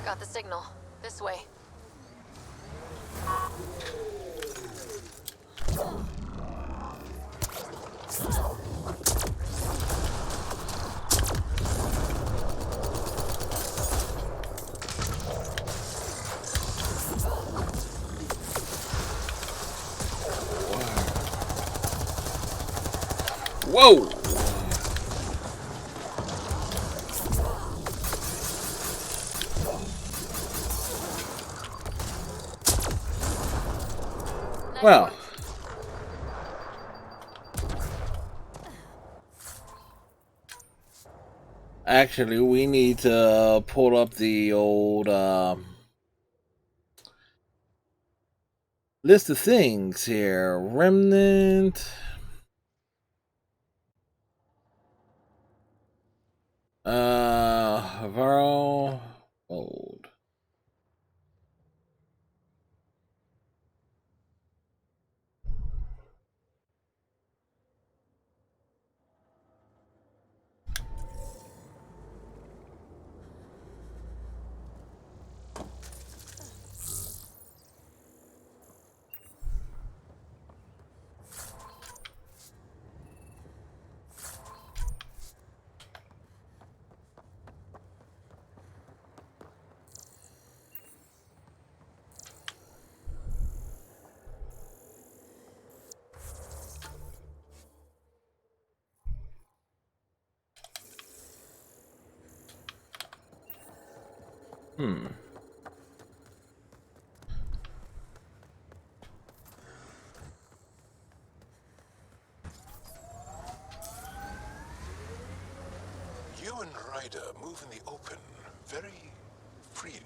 Got the signal. This way. Whoa! Well. Actually, we need to pull up the old list of things here. Remnant. Varl. Voeld. You and Ryder move in the open very freely.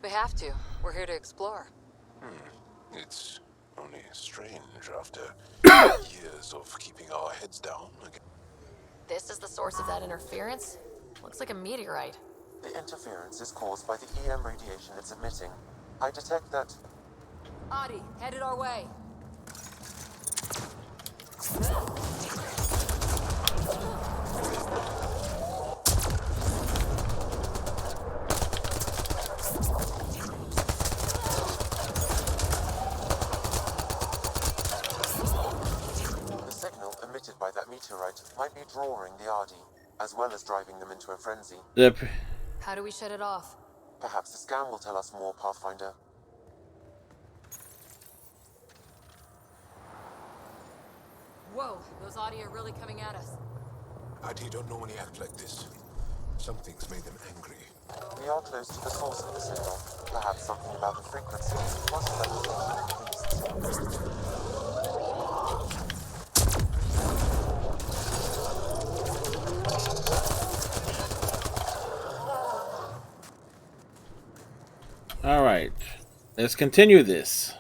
We have to. We're here to explore. It's only strange after years of keeping our heads down. This is the source of that interference? Looks like a meteorite. The interference is caused by the EM radiation it's emitting. I detect that... Adi, headed our way. The signal emitted by that meteorite might be drawing the Adi, as well as driving them into a frenzy. Yep. How do we shut it off? Perhaps the scan will tell us more, Pathfinder. Whoa, those Adi are really coming at us. Adi don't normally act like this. Something's made them angry. We are close to the source of the signal. Perhaps something about the frequency must have increased. All right. Let's continue this.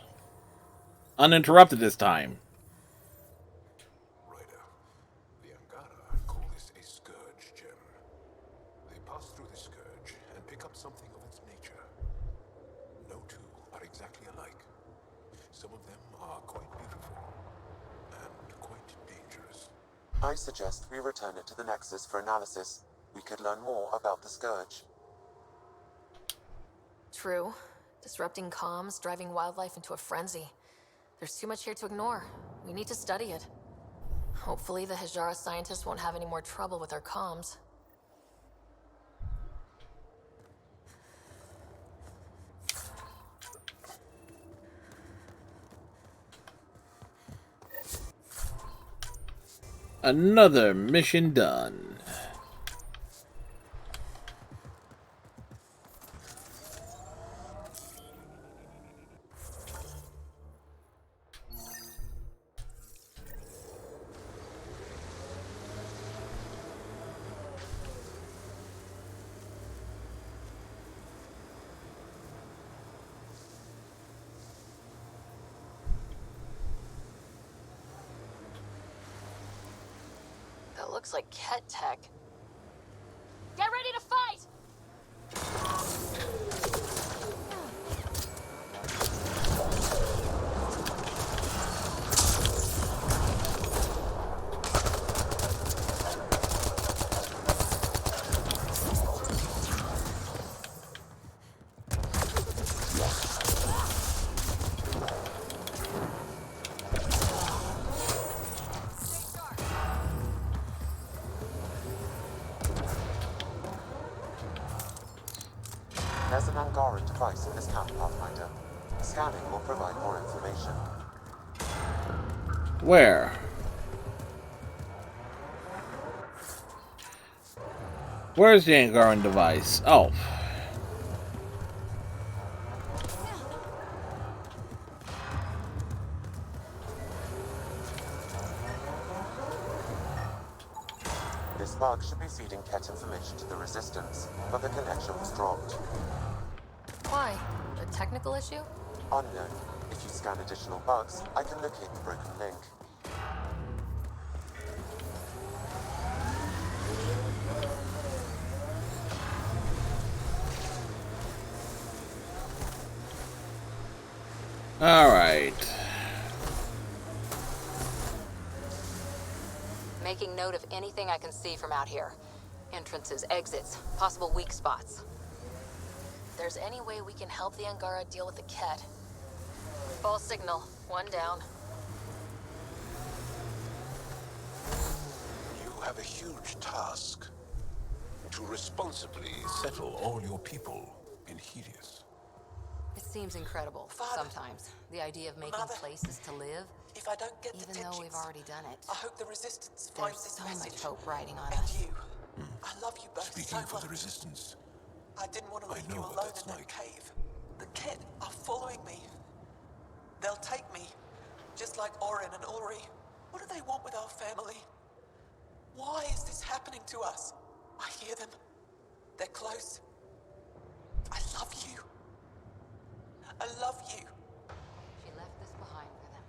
Uninterrupted this time. The Angara call this a scourge gem. They pass through the scourge and pick up something of its nature. No two are exactly alike. Some of them are quite beautiful and quite dangerous. I suggest we return it to the Nexus for analysis. We could learn more about the scourge. True. Disrupting comms, driving wildlife into a frenzy. There's too much here to ignore. We need to study it. Hopefully the Hijara scientists won't have any more trouble with our comms. Another mission done. That looks like Ket tech. Get ready to fight! There's an Angaran device in this camp, Pathfinder. Scanning will provide more information. Where? Where's the Angaran device? Oh. This bug should be feeding Ket information to the Resistance, but the connection was dropped. Why? A technical issue? Unknown. If you scan additional bugs, I can locate the broken link. Alright. Making note of anything I can see from out here. Entrances, exits, possible weak spots. If there's any way we can help the Angara deal with the Ket. False signal. One down. You have a huge task. To responsibly settle all your people in Helios. It seems incredible, sometimes. The idea of making places to live, If I don't get even the though digits, we've already done it. I hope the Resistance There's finds this so message. much hope riding on And us. you. I love you both Speaking so for much. the Resistance, I didn't want to I leave know you what alone that's in that like. cave. The Ket are following me. They'll take me, just like Orin and Ulri. What do they want with our family? Why is this happening to us? I hear them. They're close. I love you. I love you. She left this behind for them.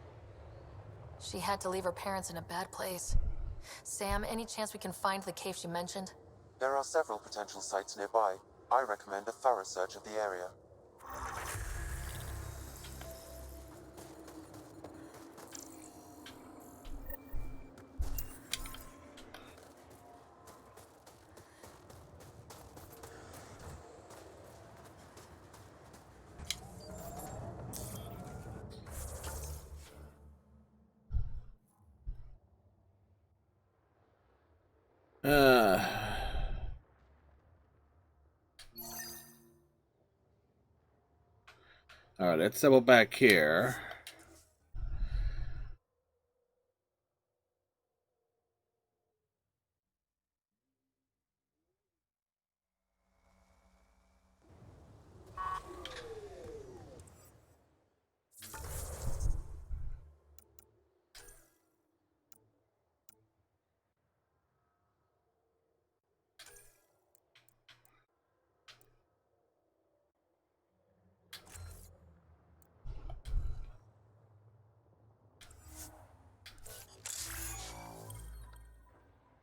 She had to leave her parents in a bad place. Sam, any chance we can find the cave she mentioned? There are several potential sites nearby. I recommend a thorough search of the area. Alright, let's double back here.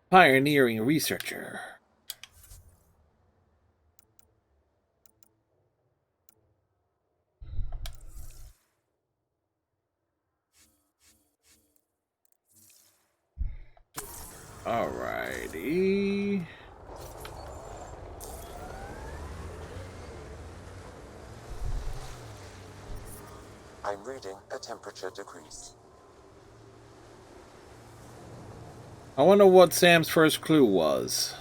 Pioneering researcher. Alrighty. I'm reading a temperature decrease. I wonder what Sam's first clue was.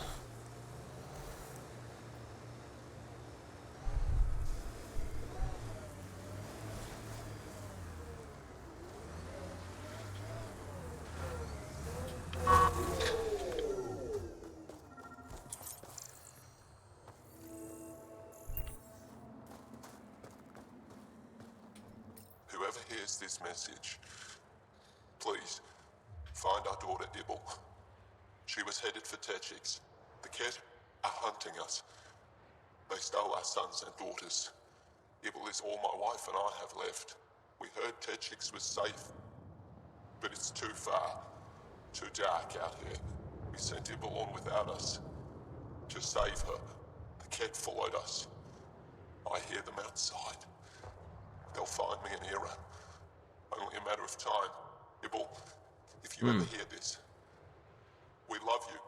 Whoever hears this message, please find our daughter Ibel. She was headed for Techix. The Ket are hunting us. They stole our sons and daughters. Ibel is all my wife and I have left. We heard Techix was safe, but it's too far, too dark out here. We sent Ibel on without us. To save her, the Ket followed us. I hear them outside. They'll find me in Era. Only a matter of time. Ibel, if you ever hear this, we love you.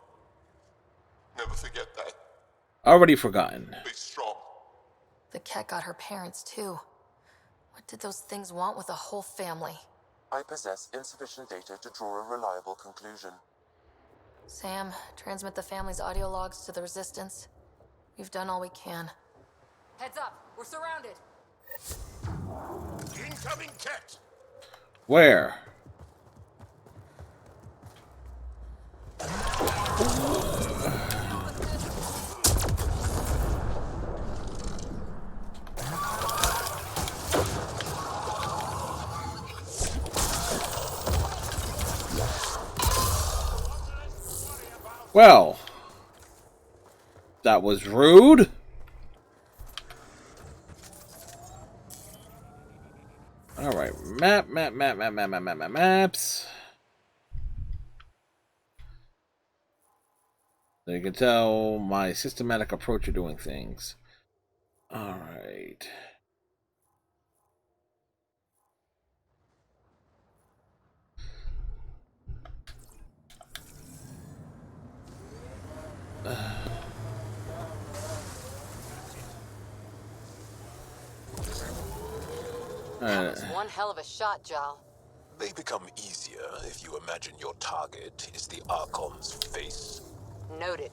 Never forget that. Already forgotten. Be strong. The Ket got her parents, too. What did those things want with a whole family? I possess insufficient data to draw a reliable conclusion. Sam, transmit the family's audio logs to the Resistance. We've done all we can. Heads up, we're surrounded. Incoming Ket! Where? Well, that was rude. Alright, maps. So you can tell my systematic approach to doing things. Alright. That was one hell of a shot, Jal. They become easier if you imagine your target is the Archon's face. Noted.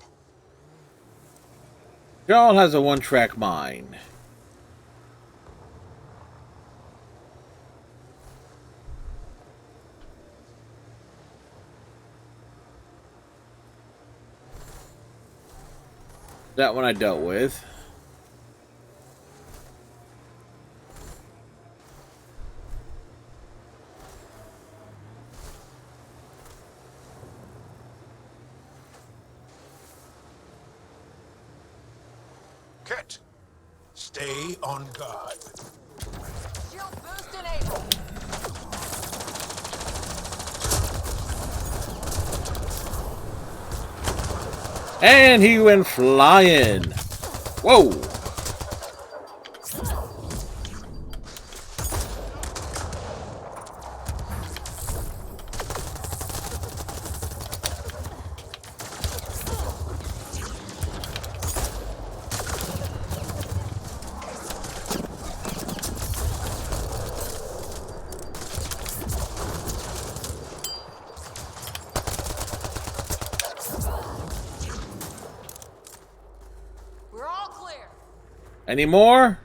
Jarl has a one-track mind. That one I dealt with. Ket, stay on guard. Shield boost enabled. And he went flying. Whoa. We're all clear. Any more?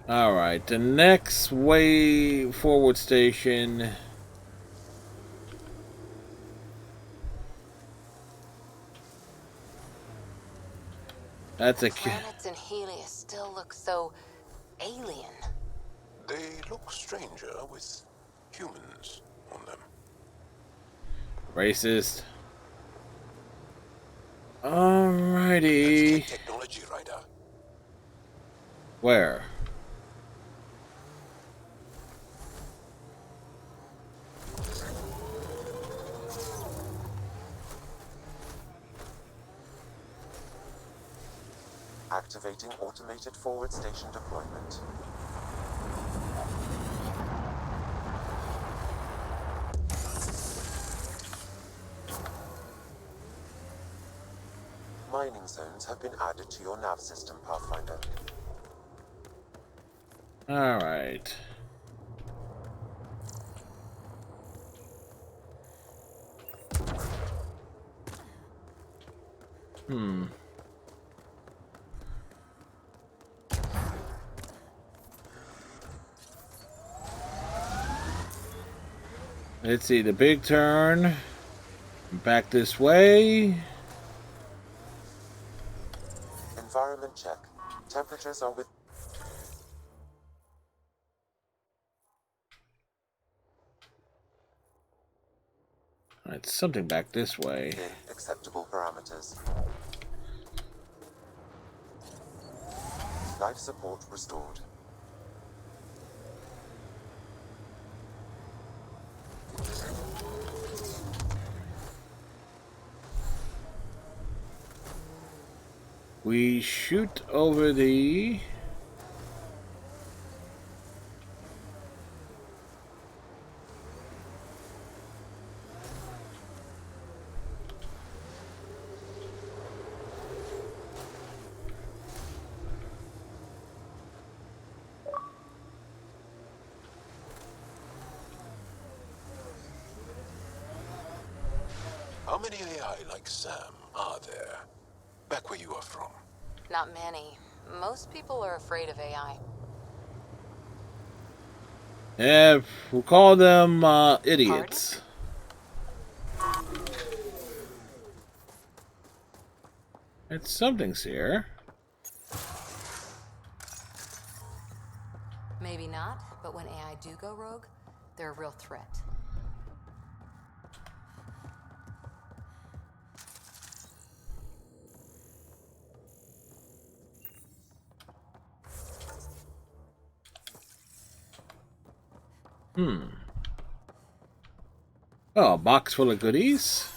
Alright, the next way forward station. That's a Planets in Helios still look so alien. They look stranger with humans on them. racist. Alrighty. Technology, Ryder. Where? Activating automated forward station deployment. Mining zones have been added to your nav system, Pathfinder. Alright. Let's see, the big turn. Back this way. Environment check. Temperatures are with... Alright, something back this way. within acceptable parameters. Life support restored. We shoot over the... How many AI like Sam are there? Back where you are from? Not many. Most people are afraid of AI. Yeah, we'll call them idiots. It's something's here. Maybe not, but when AI do go rogue, they're a real threat. Oh, a box full of goodies.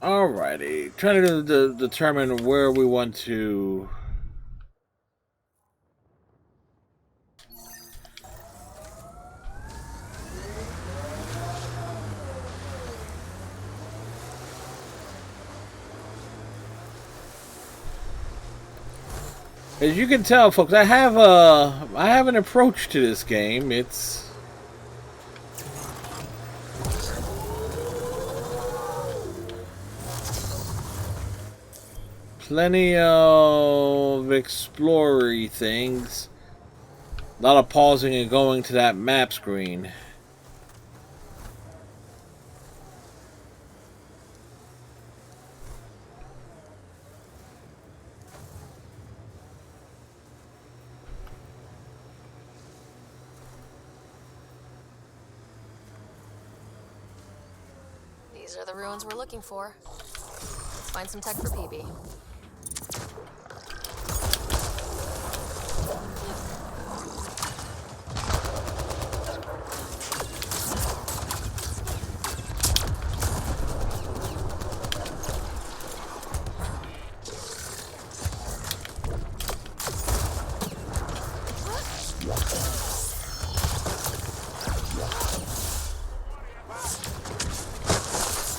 Alrighty, trying to determine where we want to. As you can tell, folks, I have an approach to this game. It's plenty of explory things. A lot of pausing and going to that map screen. These are the ruins we're looking for. Let's find some tech for PB.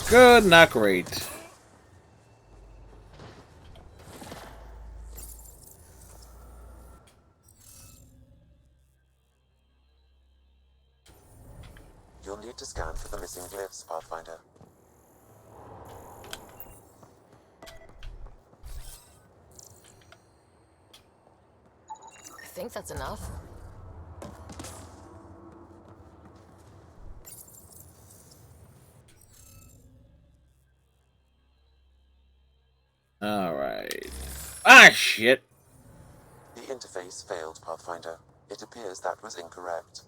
Good, not great. You'll need to scan for the missing glyphs, Pathfinder. I think that's enough. Alright. Ah, shit! The interface failed, Pathfinder. It appears that was incorrect.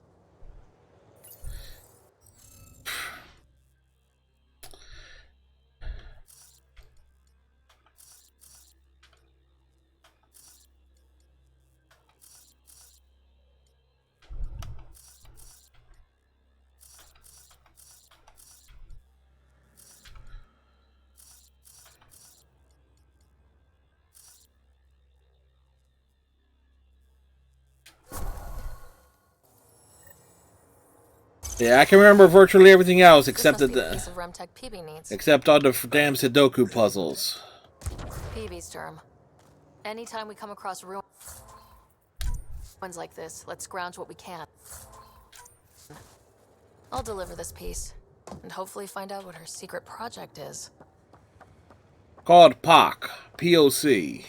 Yeah, I can remember virtually everything else except This must be the piece of Remtech PB needs. except all the damn Sudoku puzzles. PB's term. Anytime we come across ruins like this, let's scrounge what we can. I'll deliver this piece, and hopefully find out what her secret project is. Called POC. POC.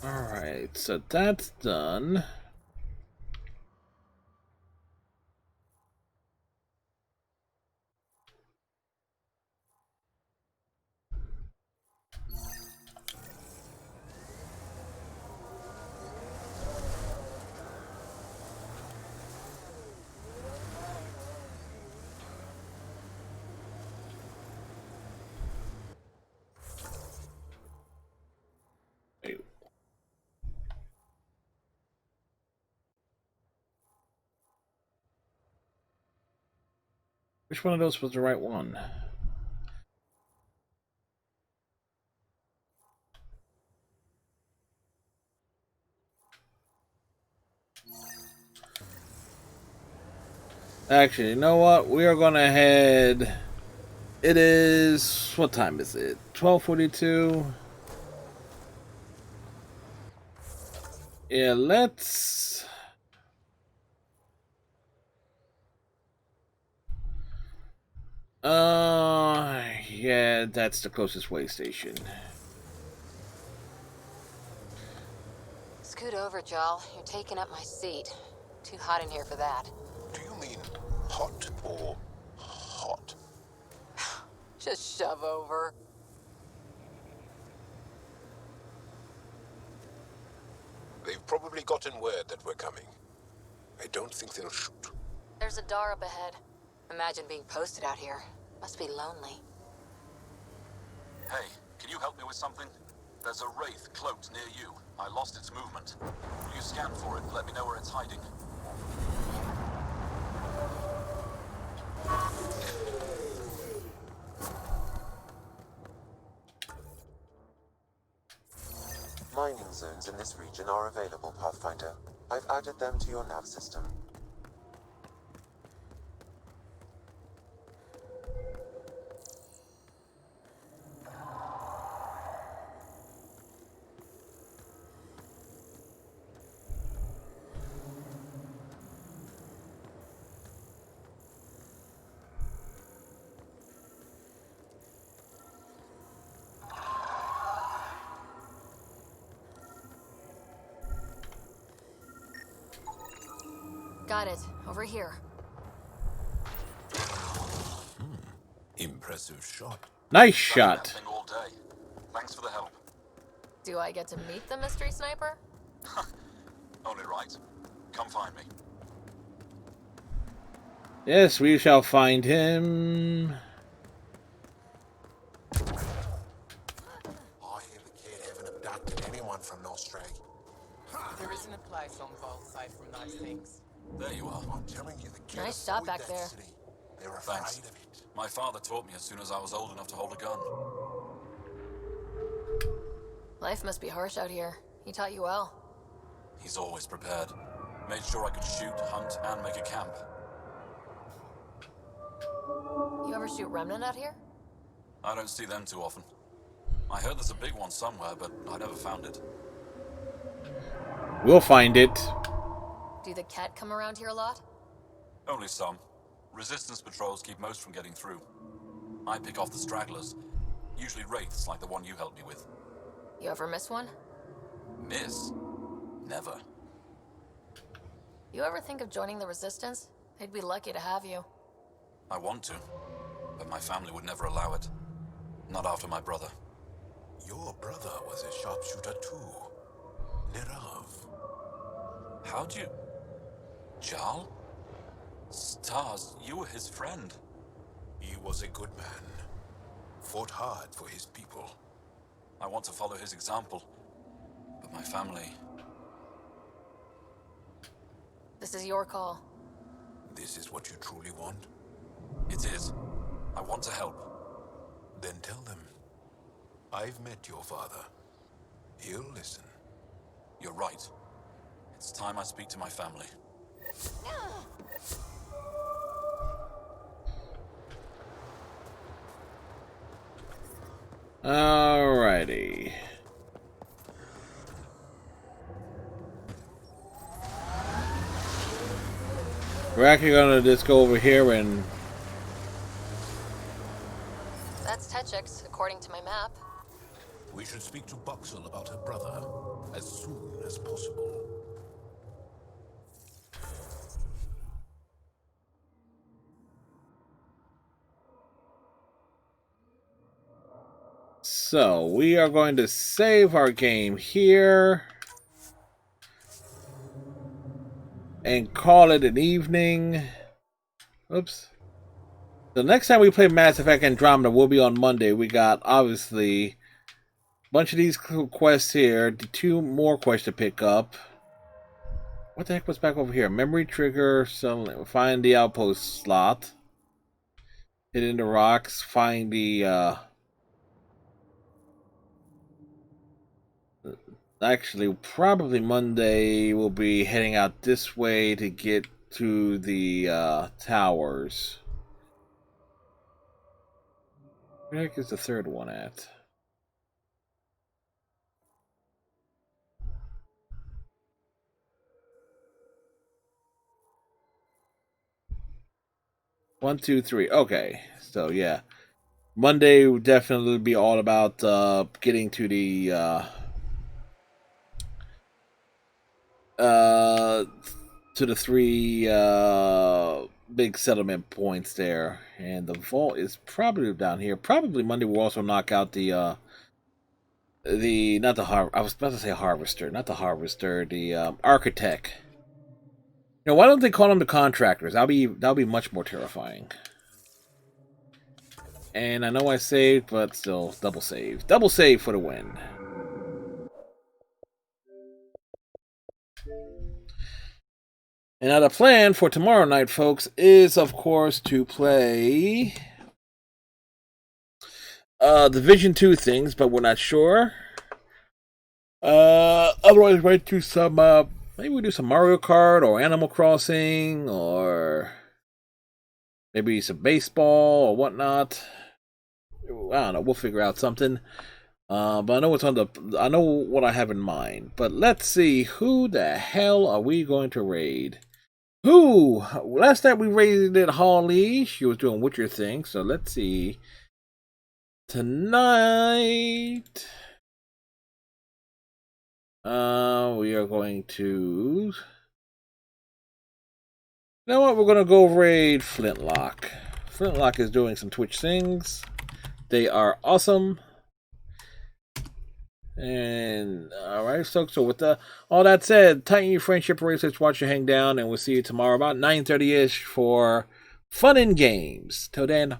Alright, so that's done. Which one of those was the right one? Actually, you know what? We are gonna head. It is, what time is it? 12:42. Yeah, let's. Yeah, that's the closest way station. Scoot over, Jal. You're taking up my seat. Too hot in here for that. Do you mean hot or hot? Just shove over. They've probably gotten word that we're coming. I don't think they'll shoot. There's a door up ahead. Imagine being posted out here. Must be lonely. Hey, can you help me with something? There's a wraith cloaked near you. I lost its movement. Will you scan for it and let me know where it's hiding? Mining zones in this region are available, Pathfinder. I've added them to your nav system. Got it. Over here. Impressive shot. Nice shot. Thing all day. Thanks for the help. Do I get to meet the mystery sniper? Only right. Come find me. Yes, we shall find him. I hear the kid haven't abducted anyone from Nostray. There isn't a place on Voeld safe from those things. There you are. I'm telling you, the kid Nice shot back there. They're afraid Thanks. of it. My father taught me as soon as I was old enough to hold a gun. Life must be harsh out here. He taught you well. He's always prepared. Made sure I could shoot, hunt, and make a camp. You ever shoot Remnant out here? I don't see them too often. I heard there's a big one somewhere, but I never found it. We'll find it. Do the Ket come around here a lot? Only some. Resistance patrols keep most from getting through. I pick off the stragglers. Usually wraiths like the one you helped me with. You ever miss one? Miss? Never. You ever think of joining the Resistance? They'd be lucky to have you. I want to, but my family would never allow it. Not after my brother. Your brother was a sharpshooter too. Nerav. How'd you... Jarl? Stars, you were his friend. He was a good man. Fought hard for his people. I want to follow his example, but my family... This is your call. This is what you truly want? It is. I want to help. Then tell them. I've met your father. He'll listen. You're right. It's time I speak to my family. Alrighty. We're actually gonna just go over here and... That's Techix, according to my map. We should speak to Buxel about her brother as soon as possible. So, we are going to save our game here. And call it an evening. Oops. The next time we play Mass Effect Andromeda will be on Monday. We got, obviously, a bunch of these quests here. The 2 more quests to pick up. What the heck was back over here? Memory trigger. So find the outpost slot. Hit in the rocks. Find the... Actually, probably Monday we'll be heading out this way to get to the towers. Where the heck is the third one at? One, two, three. Okay, so yeah, Monday will definitely be all about getting to the three big settlement points there, and the vault is probably down here. Probably Monday we'll also knock out the not the I was about to say harvester, not the harvester, the architect. You know, why don't they call them the contractors? That'll be much more terrifying. And I know I saved, but still, double save. Double save for the win. And now the plan for tomorrow night, folks, is of course to play Division 2 things, but we're not sure. Otherwise, might do some maybe we do some Mario Kart or Animal Crossing or maybe some baseball or whatnot. I don't know. We'll figure out something. But I know what's on the. I know what I have in mind. But let's see, who the hell are we going to raid? Who? Last time we raided Holly. She was doing Witcher thing. So let's see. Tonight, we are going to. You know what? We're gonna go raid Flintlock. Flintlock is doing some Twitch things. They are awesome. And alright, so with all that said, tighten your friendship bracelets, watch you hang down, and we'll see you tomorrow about 9:30ish for fun and games. Till then,